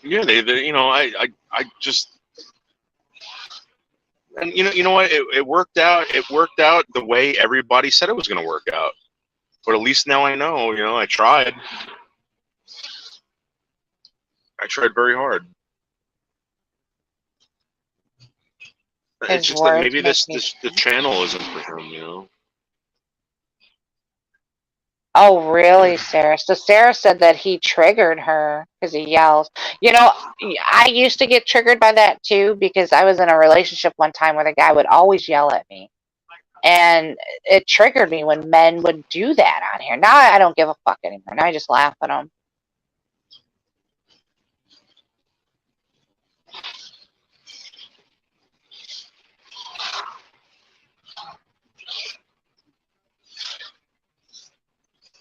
Yeah, I just, and you know what? It worked out. It worked out the way everybody said it was going to work out. But at least now I know. I tried. I tried very hard. It's just that maybe the channel isn't for him, Oh, really, Sarah? So Sarah said that he triggered her because he yells. I used to get triggered by that too because I was in a relationship one time where the guy would always yell at me. And it triggered me when men would do that on here. Now I don't give a fuck anymore. Now I just laugh at them.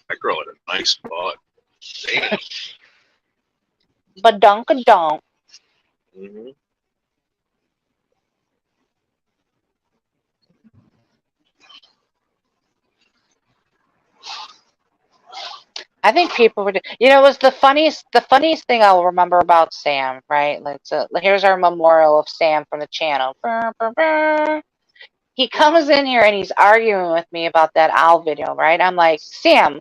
That girl had a nice butt. Damn. Badonka-donk. Mm-hmm. I think people would. It was the funniest thing I'll remember about Sam. Right? Here's our memorial of Sam from the channel. Brr, brr, brr. He comes in here and he's arguing with me about that owl video. Right? I'm like, Sam,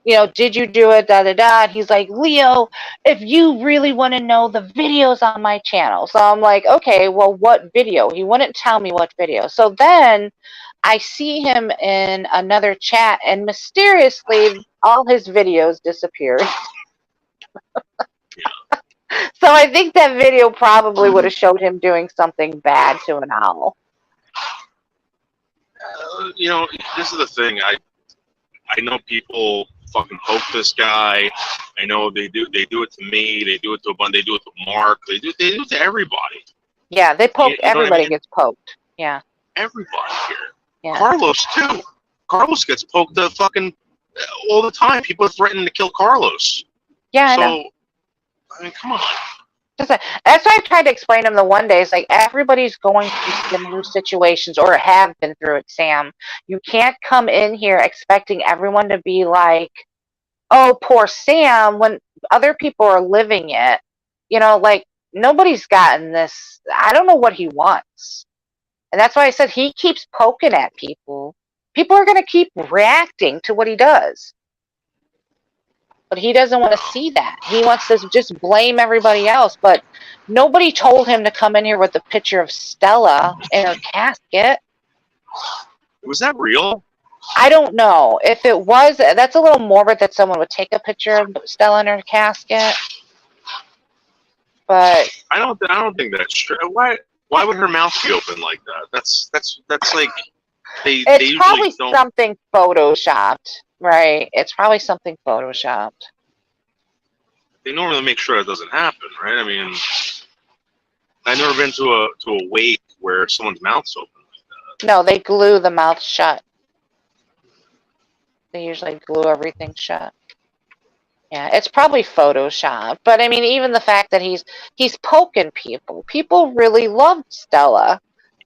did you do it? Da da da. And he's like, Leo, if you really want to know, the videos on my channel. So I'm like, okay, well, what video? He wouldn't tell me what video. So then I see him in another chat, and mysteriously, all his videos disappeared. So I think that video probably would have showed him doing something bad to an owl. This is the thing. I know people fucking poke this guy. I know they do it to me. They do it to a bunch. They do it to Mark. They do it to everybody. Yeah, they poke. You know what I Everybody mean? gets poked. Yeah. Everybody here. Yeah. Carlos too. Carlos gets poked fucking all the time. People are threatening to kill Carlos. Yeah, I So, know. I mean, come on. That's why I tried to explain to him the one day. It's like everybody's going through similar situations or have been through it, Sam. You can't come in here expecting everyone to be like, oh, poor Sam, when other people are living it. Like, nobody's gotten this. I don't know what he wants. And that's why I said he keeps poking at people. People are going to keep reacting to what he does. But he doesn't want to see that. He wants to just blame everybody else. But nobody told him to come in here with a picture of Stella in her casket. Was that real? I don't know. If it was, that's a little morbid that someone would take a picture of Stella in her casket. But I don't think that's true. Why would her mouth be open like that? That's like they it's usually probably don't. something photoshopped, right? It's probably something photoshopped. They normally make sure it doesn't happen, right? I mean, I've never been to a wake where someone's mouth's open like that. No, they glue the mouth shut. They usually glue everything shut. Yeah, it's probably Photoshop. But I mean, even the fact that he's poking people. People really loved Stella.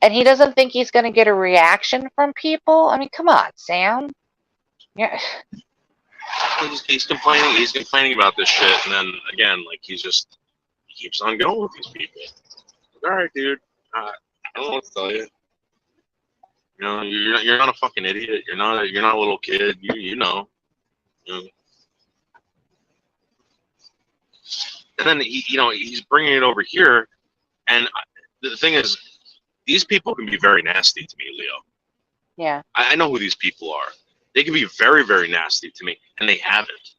And he doesn't think he's going to get a reaction from people? I mean, come on, Sam. Yeah. He's complaining. He's complaining about this shit, and then again, like he keeps on going with these people. All right, dude. I don't know what to tell you. You're not a fucking idiot. You're not a little kid. You know. And then he's bringing it over here, and the thing is, these people can be very nasty to me, Leo. Yeah. I know who these people are. They can be very, very nasty to me, and they haven't.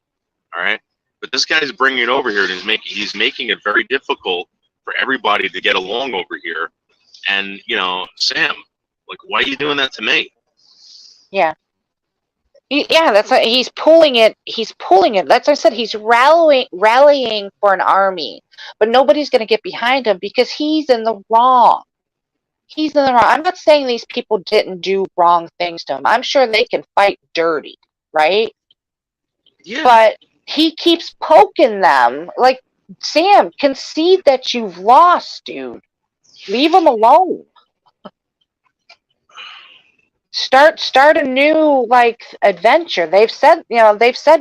All right, but this guy's bringing it over here, and he's making it very difficult for everybody to get along over here. And Sam, like, why are you doing that to me? Yeah. Yeah, that's what, he's pulling it. He's pulling it. That's what I said. He's rallying for an army, but nobody's going to get behind him because he's in the wrong. He's in the wrong. I'm not saying these people didn't do wrong things to him. I'm sure they can fight dirty, right? Yeah. But he keeps poking them. Like, Sam, concede that you've lost, dude. Leave him alone. Start a new adventure. They've said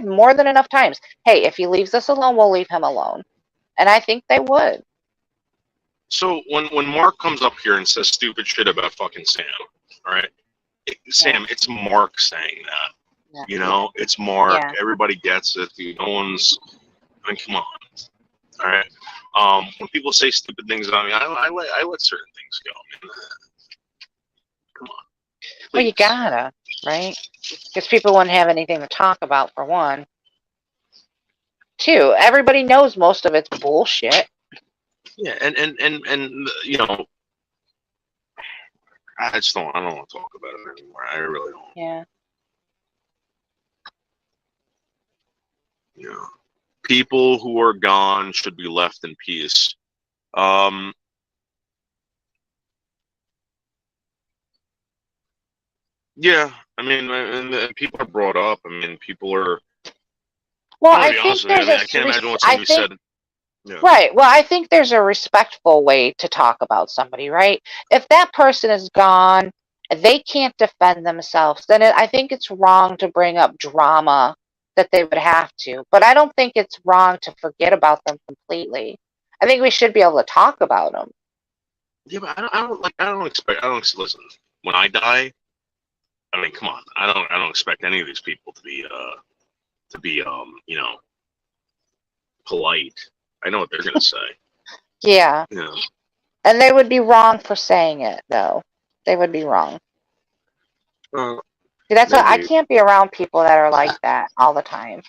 more than enough times, hey, if he leaves us alone, we'll leave him alone. And I think they would. So when Mark comes up here and says stupid shit about fucking Sam, all right? Sam, it's Mark saying that. Yeah. It's Mark. Yeah. Everybody gets it. No one's. I mean, come on. All right. When people say stupid things about me, I let certain things go. Man. Come on. Please. Well, you gotta, right? Because people wouldn't have anything to talk about, for one. Two, everybody knows most of it's bullshit. Yeah, and I just don't want to talk about it anymore. I really don't. Yeah. People who are gone should be left in peace. Yeah, I mean, and people are brought up. I mean, people are. Well, I I think there's I can't imagine what somebody said. Yeah. Right. Well, I think there's a respectful way to talk about somebody, right? If that person is gone, they can't defend themselves, then I think it's wrong to bring up drama that they would have to. But I don't think it's wrong to forget about them completely. I think we should be able to talk about them. Yeah, but I don't expect. Listen, when I die, I mean, come on. I don't expect any of these people to be to be polite. I know what they're gonna say. Yeah. Yeah. And they would be wrong for saying it, though. They would be wrong. See, that's why I Maybe. can't be around people that are like that all the time.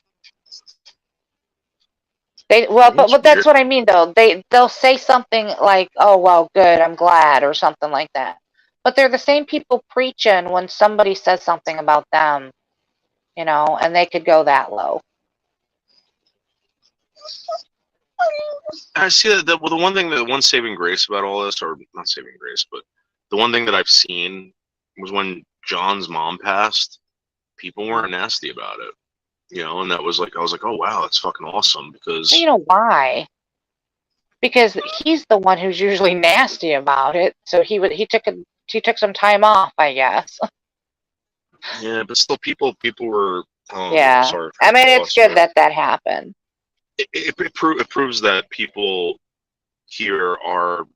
But that's what I mean, though. They'll say something like, "Oh, well, good, I'm glad," or something like that. But they're the same people preaching when somebody says something about them, and they could go that low. I see that. The one saving grace about all this, or not saving grace, but the one thing that I've seen was when John's mom passed, people weren't nasty about it, and that was like, I was like, oh wow, that's fucking awesome, because You know why? Because he's the one who's usually nasty about it. So he took some time off, I guess. yeah, but still, people were. Yeah. Sorry. I mean, it's good that happened. It proves that people here are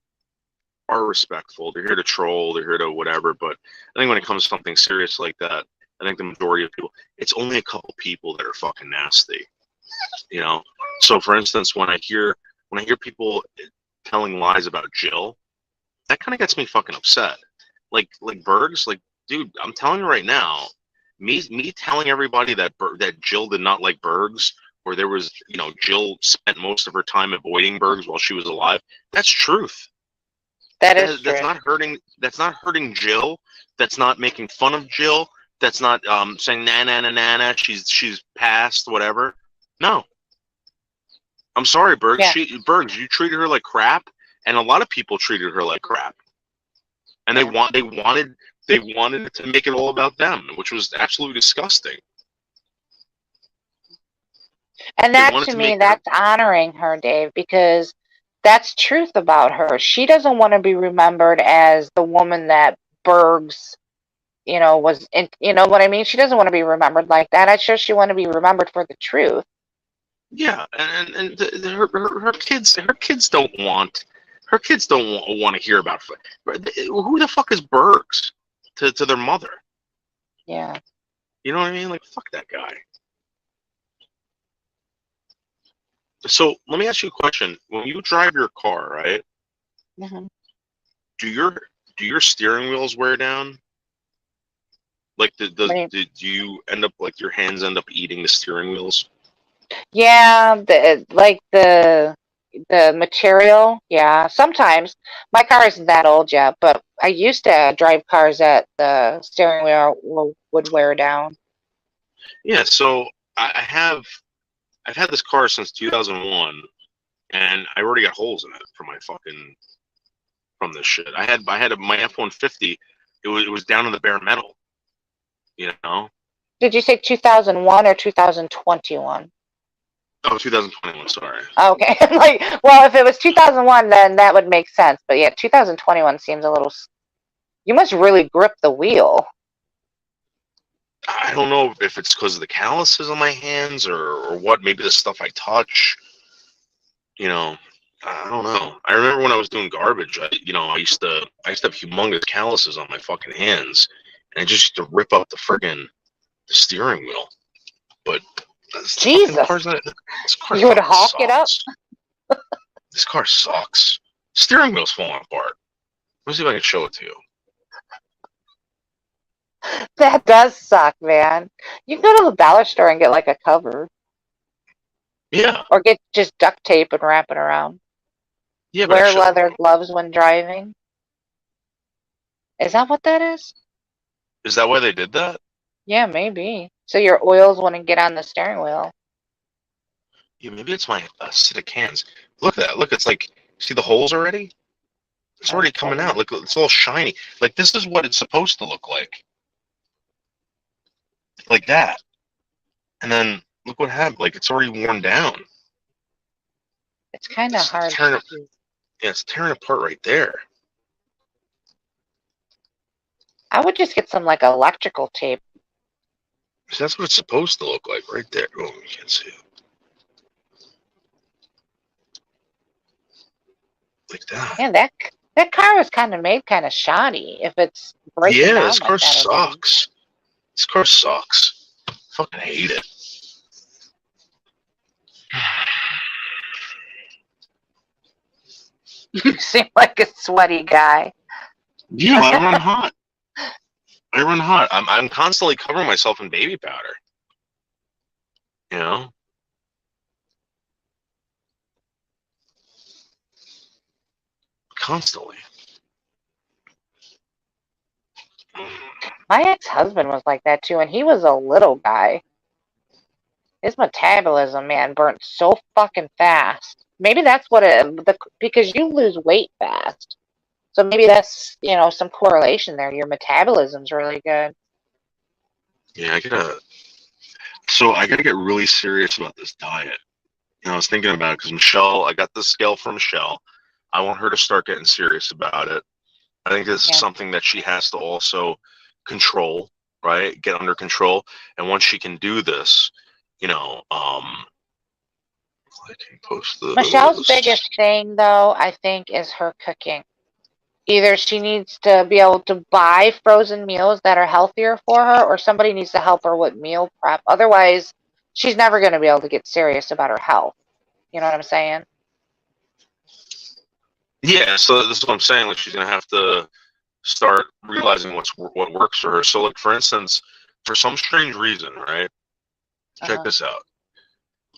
respectful. They're here to troll. They're here to whatever. But I think when it comes to something serious like that, I think the majority of people, it's only a couple people that are fucking nasty. So for instance, when I hear people telling lies about Jill, that kind of gets me fucking upset. Like Bergs, like, dude, I'm telling you right now, me telling everybody that Jill did not like Bergs, or there was, Jill spent most of her time avoiding Bergs while she was alive. That's truth. That's true. That's not hurting Jill. That's not making fun of Jill. That's not saying na she's passed, whatever. No. I'm sorry, Bergs. Yeah. Bergs, you treated her like crap, and a lot of people treated her like crap. And they wanted it to make it all about them, which was absolutely disgusting. And that, to me, that's honoring her, Dave, because that's truth about her. She doesn't want to be remembered as the woman that Bergs, was in, what I mean? She doesn't want to be remembered like that. I'm sure she want to be remembered for the truth. Yeah, and her kids don't want to hear about who the fuck is Bergs to their mother. Yeah. You know what I mean? Like, fuck that guy. So let me ask you a question. When you drive your car, right? Mm-hmm. Do your steering wheels wear down? Like, do you end up, like, your hands end up eating the steering wheels? Yeah, the material. Yeah, sometimes. My car isn't that old yet, but I used to drive cars that the steering wheel would wear down. Yeah, so I've had this car since 2001, and I already got holes in it from this shit. I had my F-150. It was down in the bare metal. Did you say 2001 or 2021? Oh, 2021. Sorry. Okay. Well, if it was 2001, then that would make sense. But yeah, 2021 seems a little. You must really grip the wheel. I don't know if it's because of the calluses on my hands or what. Maybe the stuff I touch. I don't know. I remember when I was doing garbage. I used to have humongous calluses on my fucking hands, and I just used to rip up the steering wheel. But Jesus, you would hawk it up. This car sucks. Steering wheel's falling apart. Let me see if I can show it to you. That does suck, man. You can go to the dollar store and get like a cover. Yeah. Or get just duct tape and wrap it around. Yeah. Wear leather gloves when driving. Is that what that is? Is that why they did that? Yeah, maybe. So your oils wouldn't get on the steering wheel. Yeah, maybe it's my acidic hands. Look at that. Look, it's like, see the holes already? It's already coming out. Look, it's all shiny. Like, this is what it's supposed to look like. Like that. And then, look what happened. Like, it's already worn down. It's kind of hard. Yeah, it's tearing apart right there. I would just get some, like, electrical tape. So that's what it's supposed to look like right there. Oh, you can't see it. Like that. Yeah, that car was kind of made kind of shoddy. If it's breaking down this car sucks. This car sucks. I fucking hate it. You seem like a sweaty guy. Yeah, I run hot. I run hot. I'm constantly covering myself in baby powder. You know? Constantly. My ex-husband was like that too, and he was a little guy. His metabolism, man, burnt so fucking fast. Maybe that's what because you lose weight fast. So maybe that's, some correlation there. Your metabolism's really good. Yeah, I gotta get really serious about this diet. I was thinking about it because Michelle, I got the scale from Michelle. I want her to start getting serious about it. I think this is something that she has to also control, right? Get under control. And once she can do this, I can post the Michelle's biggest thing, though, I think, is her cooking. Either she needs to be able to buy frozen meals that are healthier for her, or somebody needs to help her with meal prep. Otherwise, she's never going to be able to get serious about her health. You know what I'm saying? Yeah, so this is what I'm saying. Like, she's going to have to start realizing what works for her. So, like, for instance, for some strange reason, right? Check this out.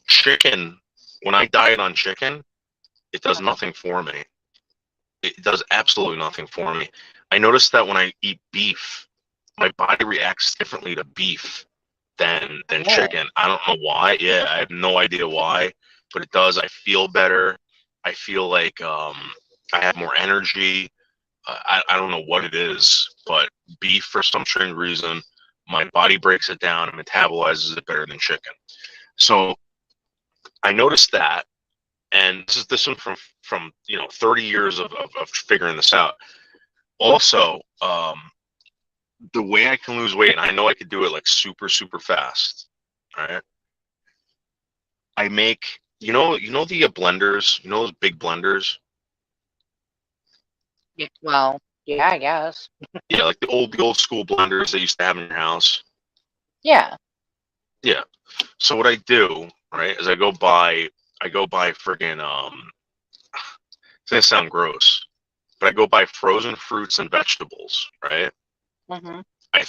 Chicken, when I diet on chicken, it does nothing for me. It does absolutely nothing for me. I noticed that when I eat beef, my body reacts differently to beef than chicken. I don't know why. Yeah, I have no idea why, but it does. I feel better. I feel like I have more energy. I don't know what it is, but beef, for some strange reason, my body breaks it down and metabolizes it better than chicken. So I noticed that, and this one from 30 years of figuring this out. Also, the way I can lose weight, and I know I could do it like super, super fast, right? I make, the blenders, those big blenders? Yeah, well, yeah, I guess. Yeah, like the old school blenders they used to have in your house. Yeah. Yeah. So what I do, right, is I go buy friggin', it's gonna sound gross, but I go buy frozen fruits and vegetables, right? Mm-hmm. I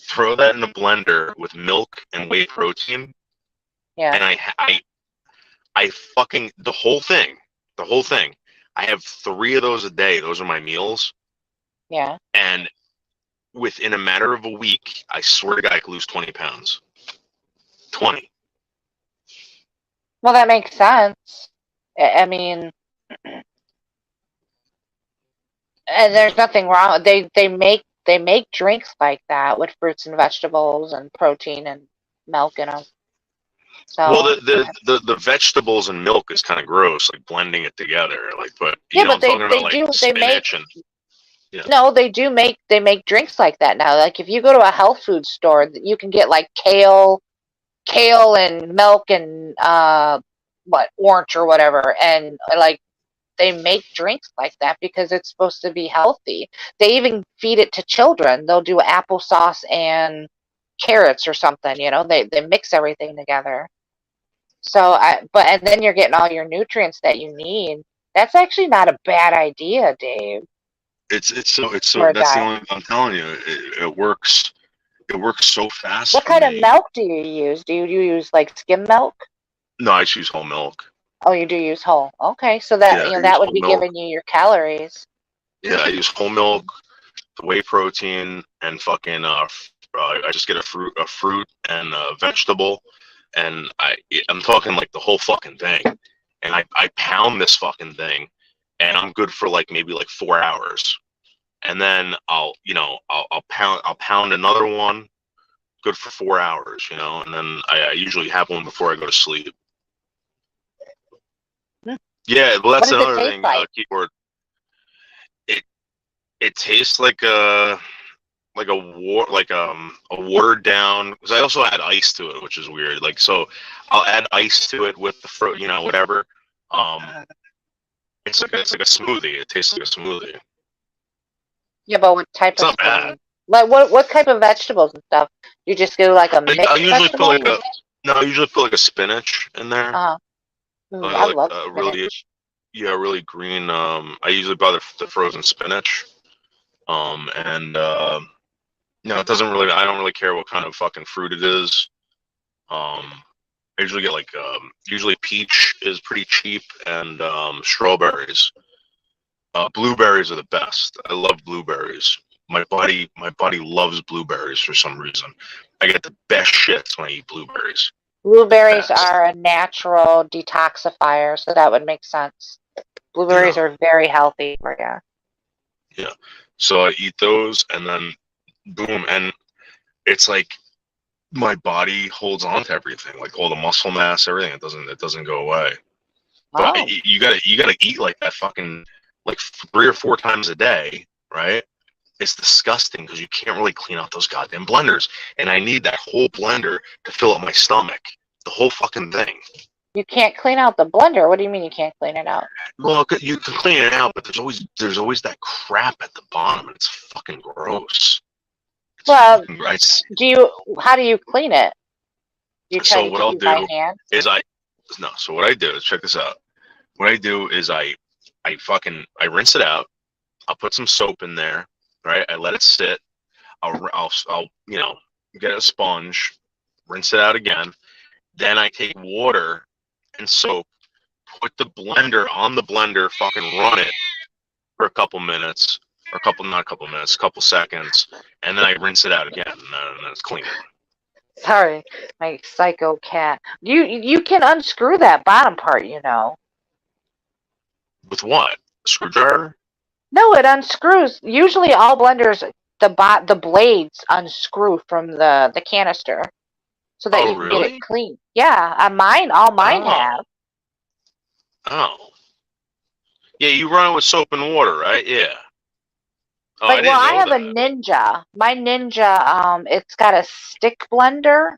throw that in a blender with milk and whey protein. Yeah. And I fucking, the whole thing. I have 3 of those a day. Those are my meals. Yeah. And within a matter of a week, I swear to God, I could lose 20 pounds. 20. Well, that makes sense. I mean, and there's nothing wrong. They make drinks like that with fruits and vegetables and protein and milk in them. So, well, the vegetables and milk is kind of gross, like blending it together. Like, but but they make drinks like that now. Like if you go to a health food store, you can get like kale and milk and orange or whatever, and like they make drinks like that because it's supposed to be healthy. They even feed it to children. They'll do applesauce and carrots or something. They mix everything together. So and then you're getting all your nutrients that you need. That's actually not a bad idea, Dave. It's so that's the only, I'm telling you, it works. It works so fast. What kind of milk do you use? Do you use like skim milk? No, I just use whole milk. Oh, you do use whole. Okay, so that that would be giving you your calories. Yeah, I use whole milk, the whey protein, and fucking I just get a fruit and a vegetable, and I'm talking like the whole fucking thing, and I pound this fucking thing, and I'm good for maybe 4 hours, and then I'll pound another one, good for 4 hours, and then I usually have one before I go to sleep. Yeah, well, that's another thing. Keyboard. It tastes like a watered down. Because I also add ice to it, which is weird. So I'll add ice to it with the fruit, whatever. It's like a smoothie. It tastes like a smoothie. Yeah, but what type of smoothie? Like what type of vegetables and stuff? You just do like a mixed vegetable? I usually put a spinach in there. I love spinach. Really really green. I usually buy the frozen spinach. And no, it doesn't really. I don't really care what kind of fucking fruit it is. I usually get like usually peach is pretty cheap, and strawberries. Blueberries are the best. I love blueberries. My buddy loves blueberries for some reason. I get the best shits when I eat blueberries. Blueberries are a natural detoxifier, so that would make sense. Blueberries are very healthy for you. Yeah. So I eat those, and then boom, and it's like my body holds on to everything, like all the muscle mass, everything. It doesn't go away. But Oh. you gotta eat like that fucking like 3 or 4 times a day, right? It's disgusting because you can't really clean out those goddamn blenders, and I need that whole blender to fill up my stomach, the whole fucking thing. You can't clean out the blender. What do you mean you can't clean it out? Well, you can clean it out, but there's always that crap at the bottom, and it's fucking gross. Well, It's, how do you clean it? You try so to what I'll do by do hand? is so what I do is check this out. What I do is I rinse it out. I'll put some soap in there, right? I let it sit. I'll get a sponge, rinse it out again. Then I take water and soap, put the blender on the blender, fucking run it for a couple minutes, or not a couple minutes, a couple seconds, and then I rinse it out again, and then it's clean. Sorry, my psycho cat. You can unscrew that bottom part, you know. With what? A screwdriver? No, it unscrews. Usually, all blenders, the blades unscrew from the canister, so that you can get it clean. Yeah, all mine have. Oh. Yeah, you run it with soap and water, right? Yeah. Oh, I have a Ninja. My Ninja, it's got a stick blender.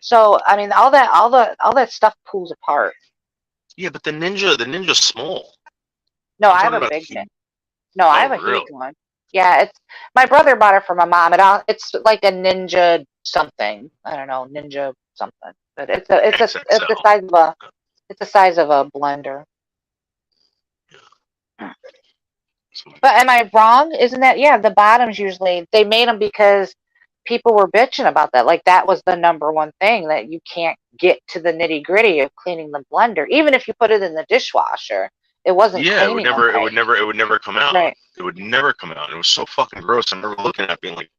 So I mean, all that stuff pulls apart. Yeah, but the Ninja's small. No, I have a big one. No, I have a huge one. Yeah, it's my brother bought it for my mom. It's like a Ninja something. I don't know, Ninja something. But it's the size of a blender. But am I wrong? Isn't that the bottoms usually they made them because people were bitching about that. Like that was the number one thing, that you can't get to the nitty gritty of cleaning the blender, even if you put it in the dishwasher. It wasn't. Yeah, it would never come out. Right. It would never come out. It was so fucking gross. I remember looking at it being like,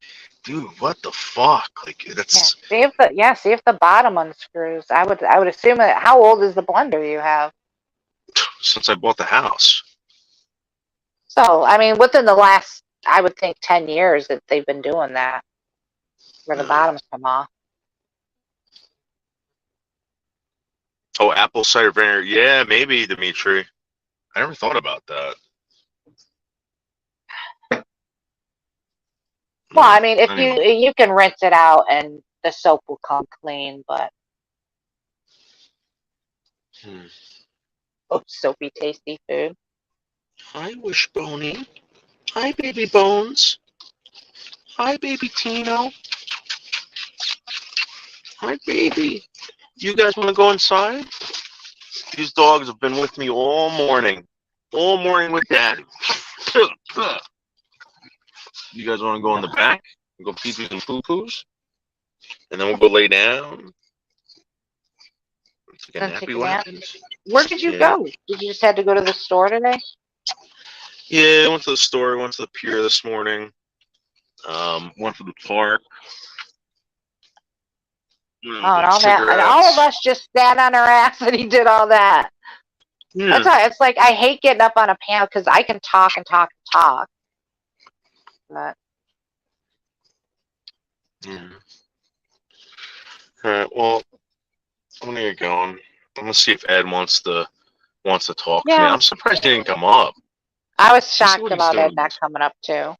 dude, what the fuck? Like that's see if the bottom unscrews. I would assume that. How old is the blender you have? Since I bought the house. So I mean, within the last, I would think 10 years that they've been doing that, where the bottoms come off. Oh, apple cider vinegar. Yeah, maybe, Dimitri. I never thought about that. Well, I mean, if you can rinse it out and the soap will come clean, but soapy, tasty food. Hi, Wishbony. Hi, baby Bones. Hi, baby Tino. Hi, baby. You guys want to go inside? These dogs have been with me all morning. All morning with Daddy. You guys want to go in the back and go pee-pees and poo-poos? And then we'll go lay down. Take a nappy weapons. Where did you go? Did you just have to go to the store today? Yeah, I went to the store. Went to the pier this morning. Went to the park. And all that. And all of us just sat on our ass and he did all that. Yeah. That's why it's like I hate getting up on a panel because I can talk and talk and talk. But yeah. All right. Well, I'm gonna get going. I'm gonna see if Ed wants to talk to me. I'm surprised he didn't come up. I was shocked about Ed not coming up too. So,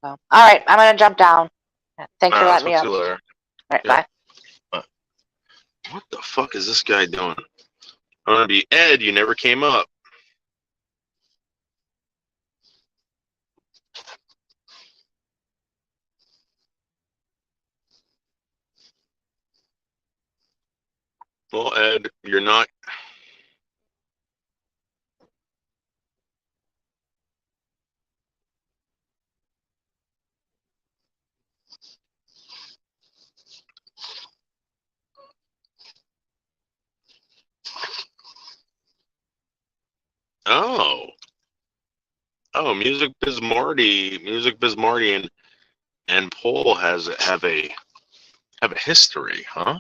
all right, I'm gonna jump down. Thanks for letting me up. All right, bye. What the fuck is this guy doing? I'm gonna be Ed. You never came up. Well, Ed, you're not Oh, oh, Music Biz Marty, and Paul have a history, huh?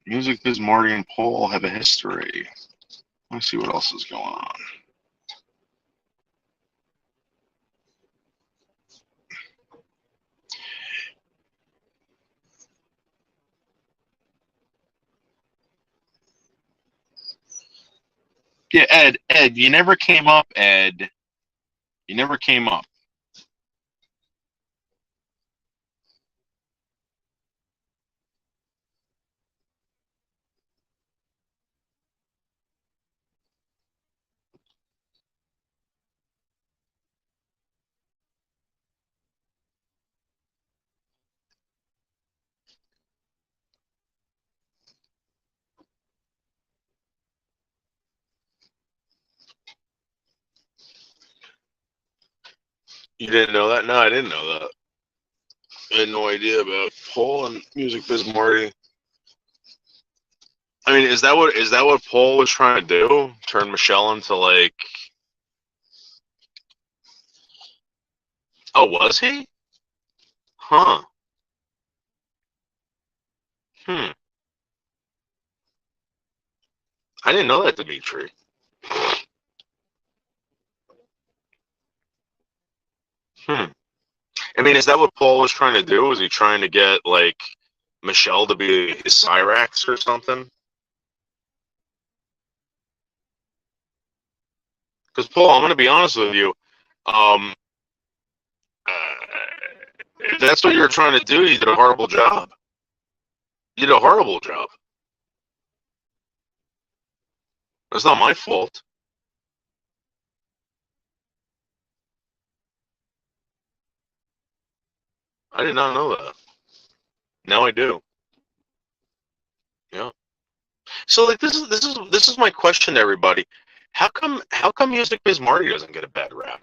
Music Biz Marty and Paul have a history. Let me see what else is going on. Yeah, Ed, you never came up, Ed. You never came up. You didn't know that? No, I didn't know that. I had no idea about Paul and Music Biz Marty. I mean, is that what Paul was trying to do? Turn Michelle into like? Oh, was he? Huh. Hmm. I didn't know that, Dimitri. Hmm. I mean, is that what Paul was trying to do? Was he trying to get like Michelle to be his Cyrax or something? Because Paul, I'm going to be honest with you. Um, if that's what you were trying to do, you did a horrible job. You did a horrible job. It's not my fault. I did not know that. Now I do. Yeah. So like this is my question to everybody. How come Music Biz Marty doesn't get a bad rap?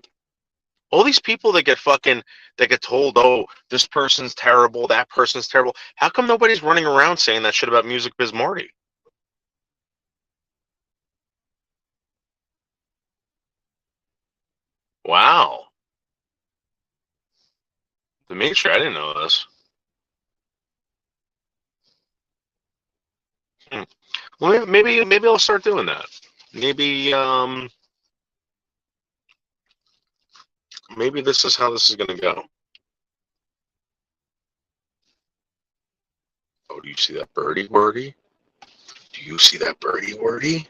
All these people that get told, oh, this person's terrible, that person's terrible. How come nobody's running around saying that shit about Music Biz Marty? Wow. Dimitri, I didn't know this. Hmm. Well, maybe I'll start doing that. Maybe maybe this is how this is gonna go. Oh, do you see that birdie wordy? Do you see that birdie wordy?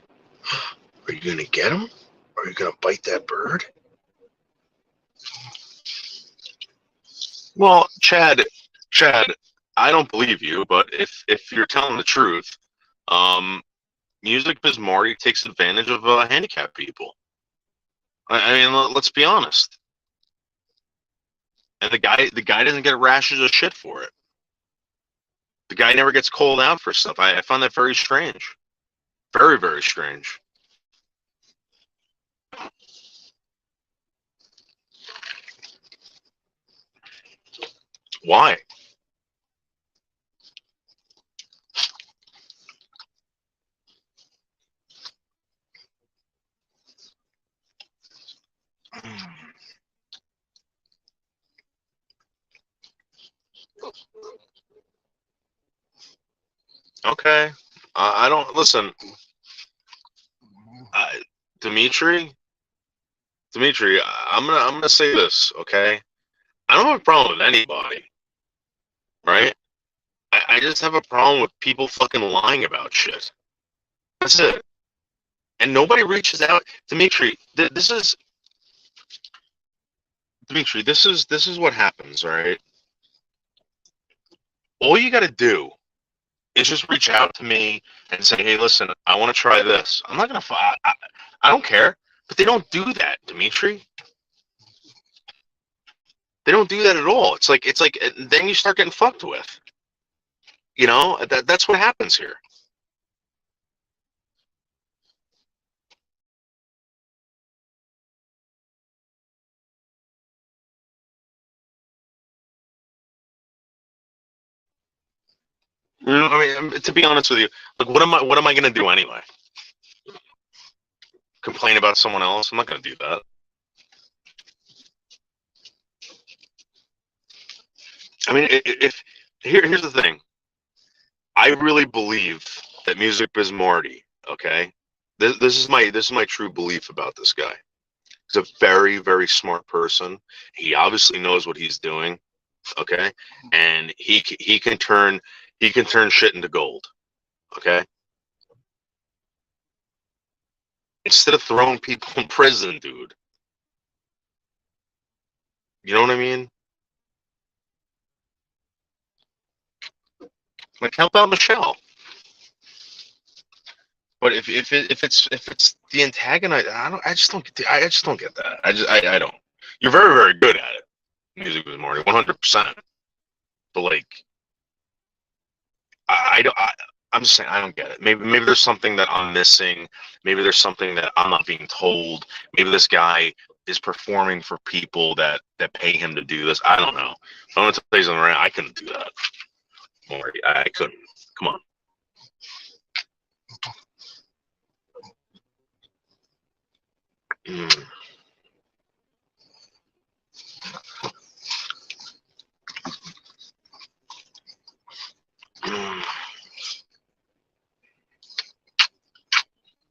Are you gonna get him? Are you gonna bite that bird? Well, Chad, I don't believe you, but if you're telling the truth, um, Music Biz Marty takes advantage of handicapped people. I mean, let's be honest. And the guy doesn't get rashes of shit for it. The guy never gets called out for stuff. I find that very strange. Very, very strange. Why? Okay. I don't listen. I, Dimitri, I'm gonna say this. Okay. I don't have a problem with anybody, right? I just have a problem with people fucking lying about shit. That's it. And nobody reaches out. Dimitri, this is Dimitri. This is what happens, all right? All you got to do is just reach out to me and say, "Hey, listen, I want to try this." I'm not gonna. I don't care, but they don't do that, Dimitri. They don't do that at all. It's like then you start getting fucked with. You know that's what happens here. I mean, to be honest with you, like, what am I going to do anyway? Complain about someone else? I'm not going to do that. I mean, here's the thing. I really believe that Music Biz Marty, okay? This is my true belief about this guy. He's a very, very smart person. He obviously knows what he's doing, okay? And he can turn shit into gold, okay? Instead of throwing people in prison, dude. You know what I mean? Like, help out Michelle. But if it's the antagonist, I just don't get that. I don't. You're very, very good at it. Music Biz Marty, 100%. But like, I'm just saying I don't get it. Maybe there's something that I'm missing. Maybe there's something that I'm not being told. Maybe this guy is performing for people that pay him to do this. I don't know. If I'm gonna tell you something right, I couldn't do that. Marty, I couldn't. Come on.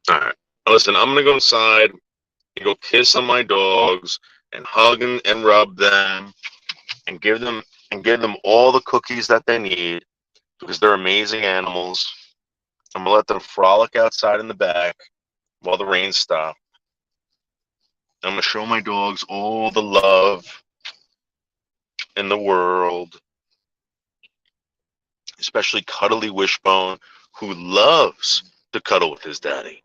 All right. Listen, I'm gonna go inside and go kiss on my dogs and hug and rub them and give them all the cookies that they need because they're amazing animals. I'm gonna let them frolic outside in the back while the rain stops. I'm gonna show my dogs all the love in the world, especially Cuddly Wishbone, who loves to cuddle with his daddy.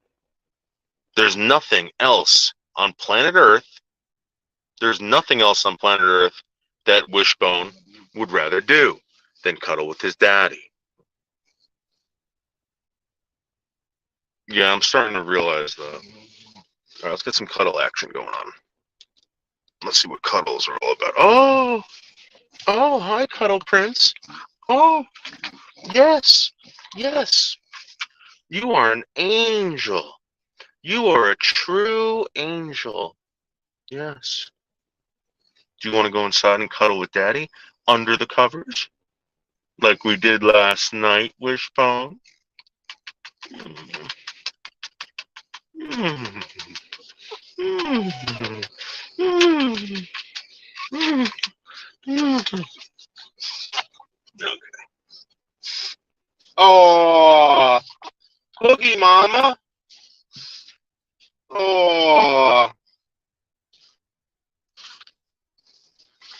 There's nothing else on planet Earth. There's nothing else on planet Earth that Wishbone would rather do than cuddle with his daddy. Yeah, I'm starting to realize that. All right, let's get some cuddle action going on. Let's see what cuddles are all about. Oh, hi, Cuddle Prince. Oh, yes. You are an angel. You are a true angel. Yes. Do you want to go inside and cuddle with Daddy under the covers? Like we did last night, Wishbone? Okay. Oh, Cookie Mama. Oh,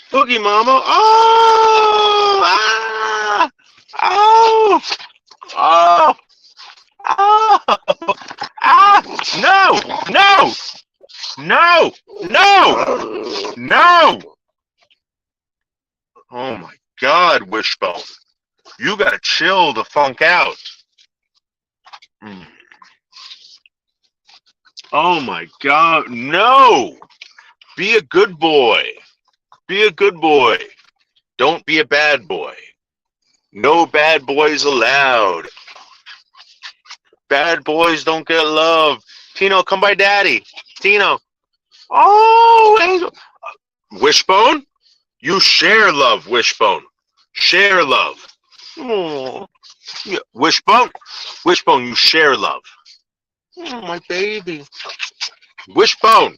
Cookie Mama. Oh, ah, oh, oh, oh, ah, no. Oh my God, Wishbone. You gotta chill the funk out. Oh my God, no. Be a good boy. Be a good boy. Don't be a bad boy. No bad boys allowed. Bad boys don't get love. Tino, come by Daddy. Tino. Oh, Angel. Wishbone? You share love, Wishbone. Share love. Oh, yeah. Wishbone, you share love. Oh, my baby. Wishbone.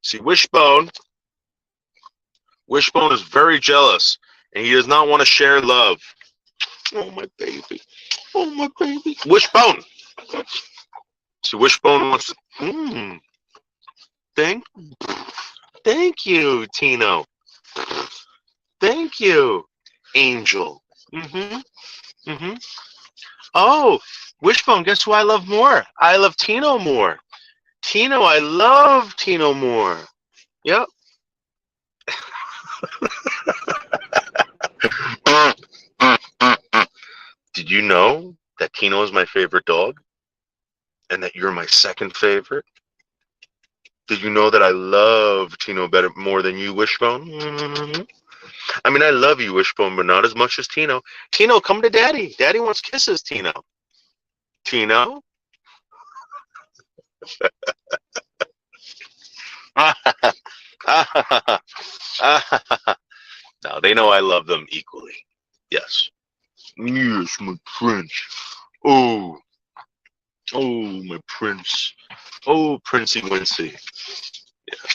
See, Wishbone is very jealous, and he does not want to share love. Oh, my baby. Oh, my baby. Wishbone. See, Wishbone wants to... Thank you, Tino. Thank you, Angel. Oh, Wishbone, guess who I love more? I love Tino more. Tino, I love Tino more. Yep. Did you know that Tino is my favorite dog? And that you're my second favorite? Did you know that I love Tino more than you, Wishbone? I mean, I love you, Wishbone, but not as much as Tino. Tino, come to Daddy. Daddy wants kisses, Tino. Tino? No, they know I love them equally. Yes. Yes, my prince. Oh. Oh, my prince. Oh, Princey Wincy. Yeah.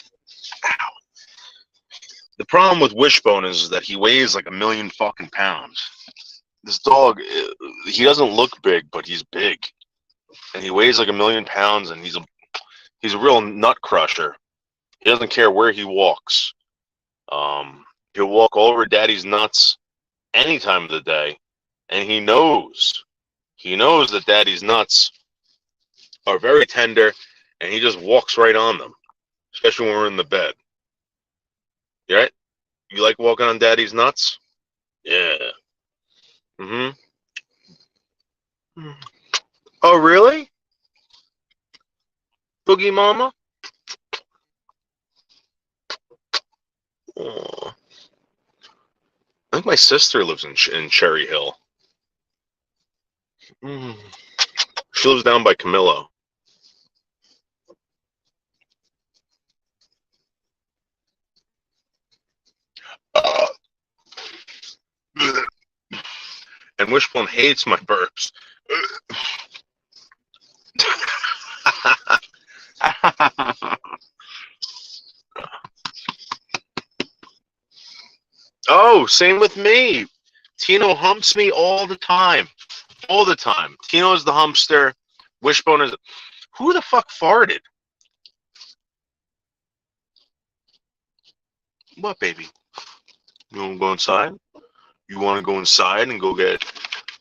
Ow. The problem with Wishbone is that he weighs like 1,000,000 fucking pounds. This dog, he doesn't look big, but he's big. And he weighs like 1,000,000 pounds, and he's a real nut crusher. He doesn't care where he walks. He'll walk all over Daddy's nuts any time of the day, and he knows that Daddy's nuts are very tender, and he just walks right on them, especially when we're in the bed. You right? You like walking on Daddy's nuts? Yeah. Mm-hmm. Oh, really? Boogie Mama? Oh. I think my sister lives in Cherry Hill. She lives down by Camillo. And Wishbone hates my burps. Oh, same with me. Tino humps me all the time. All the time. Tino is the humpster. Wishbone is... Who the fuck farted? What, baby? You want to go inside? You want to go inside and go get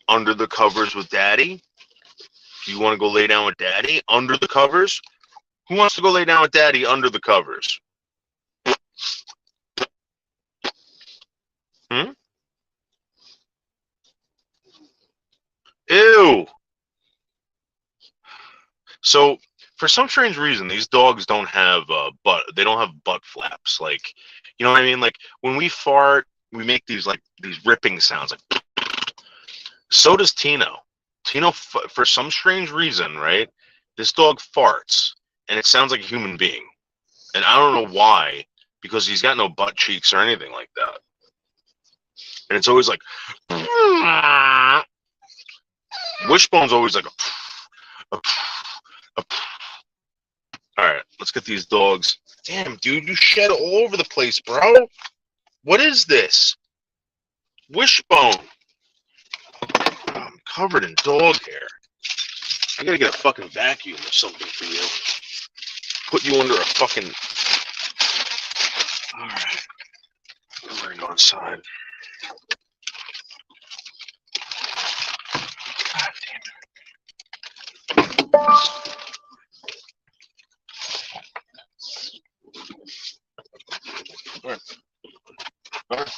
under the covers with Daddy? You want to go lay down with Daddy under the covers? Who wants to go lay down with Daddy under the covers? Ew. So, for some strange reason, these dogs don't have they don't have butt flaps. Like, you know what I mean? Like, when we fart, we make these ripping sounds. Like, so does Tino. Tino, for some strange reason, right? This dog farts, and it sounds like a human being. And I don't know why, because he's got no butt cheeks or anything like that. And it's always like... Wishbone's always like a... Alright, let's get these dogs. Damn, dude, you shed all over the place, bro. What is this? Wishbone. I'm covered in dog hair. I gotta get a fucking vacuum or something for you. Put you under a fucking... Alright. I'm gonna go inside. God damn it. All right. All right.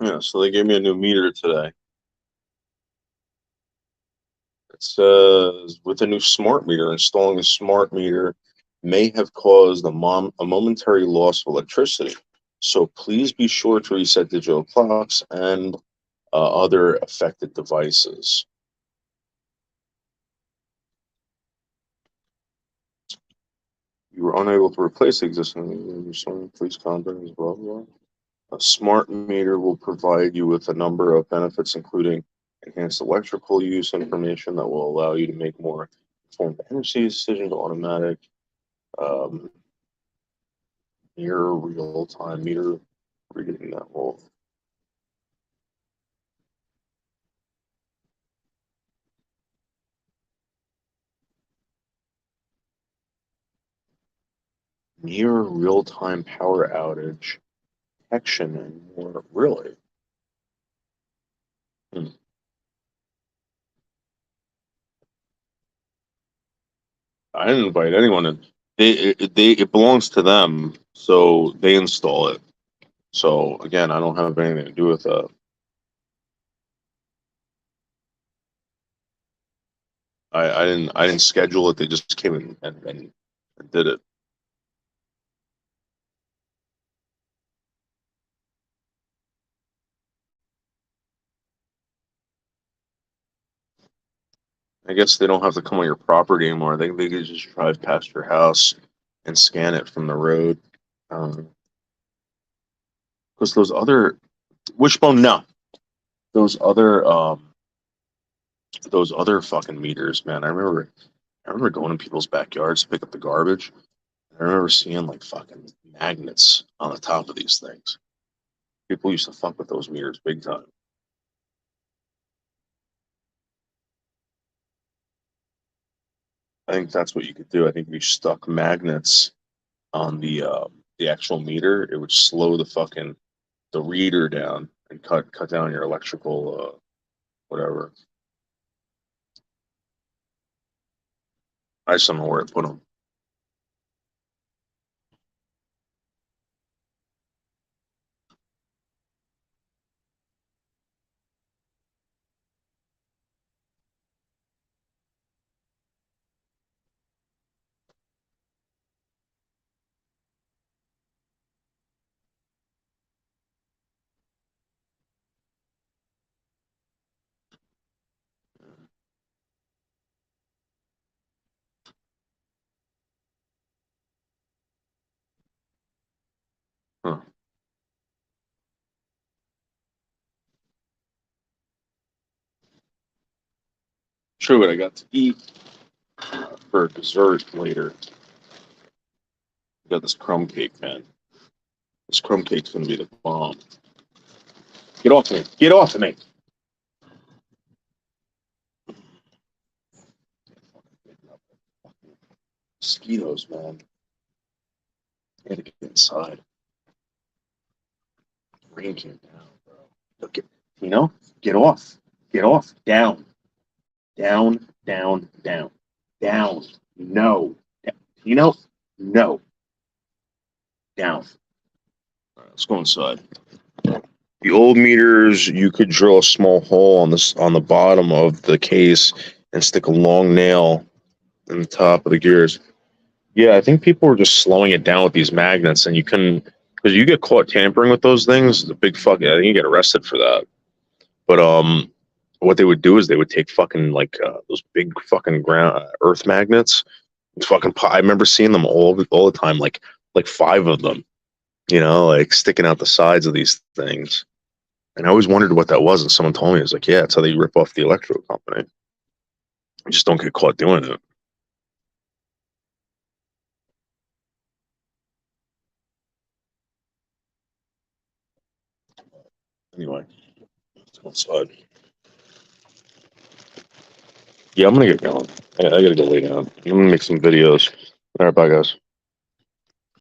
Yeah, so they gave me a new meter today. It says, with a new smart meter, installing a smart meter may have caused a momentary loss of electricity. So please be sure to reset digital clocks and other affected devices. You were unable to replace existing, please contact, blah, blah. A smart meter will provide you with a number of benefits, including enhanced electrical use information that will allow you to make more informed energy decisions, automatic, near real-time meter reading that will. Near real-time power outage detection and more. Really? I didn't invite anyone in. It belongs to them, so they install it. So again, I don't have anything to do with that. I didn't schedule it. They just came in and did it. I guess they don't have to come on your property anymore. They could just drive past your house and scan it from the road. Because those other Wishbone, no, those other fucking meters, man. I remember going in people's backyards to pick up the garbage. I remember seeing like fucking magnets on the top of these things. People used to fuck with those meters big time. I think that's what you could do. I think if you stuck magnets on the actual meter, it would slow the reader down and cut down your electrical whatever. I just don't know where to put them. Huh. True, what I got to eat for dessert later. I got this crumb cake, man. This crumb cake's gonna be the bomb. Get off of me! Get off of me! Mosquitoes, man. I gotta get inside. Rain came down, bro. Look at, get off. Get off. Down. Down, down, down. Down. No. No. Down. All right, let's go inside. The old meters, you could drill a small hole on the bottom of the case and stick a long nail in the top of the gears. Yeah, I think people were just slowing it down with these magnets, and you couldn't, because you get caught tampering with those things. The big fuck, I think you get arrested for that. But what they would do is they would take fucking those big fucking ground earth magnets. I remember seeing them all the time, like 5 of them, like sticking out the sides of these things. And I always wondered what that was, and someone told me, it was like, yeah, it's how they rip off the electrical company. You just don't get caught doing it. Anyway, let's go inside. Yeah, I'm gonna get going. I gotta go lay down. I'm gonna make some videos. All right, bye, guys.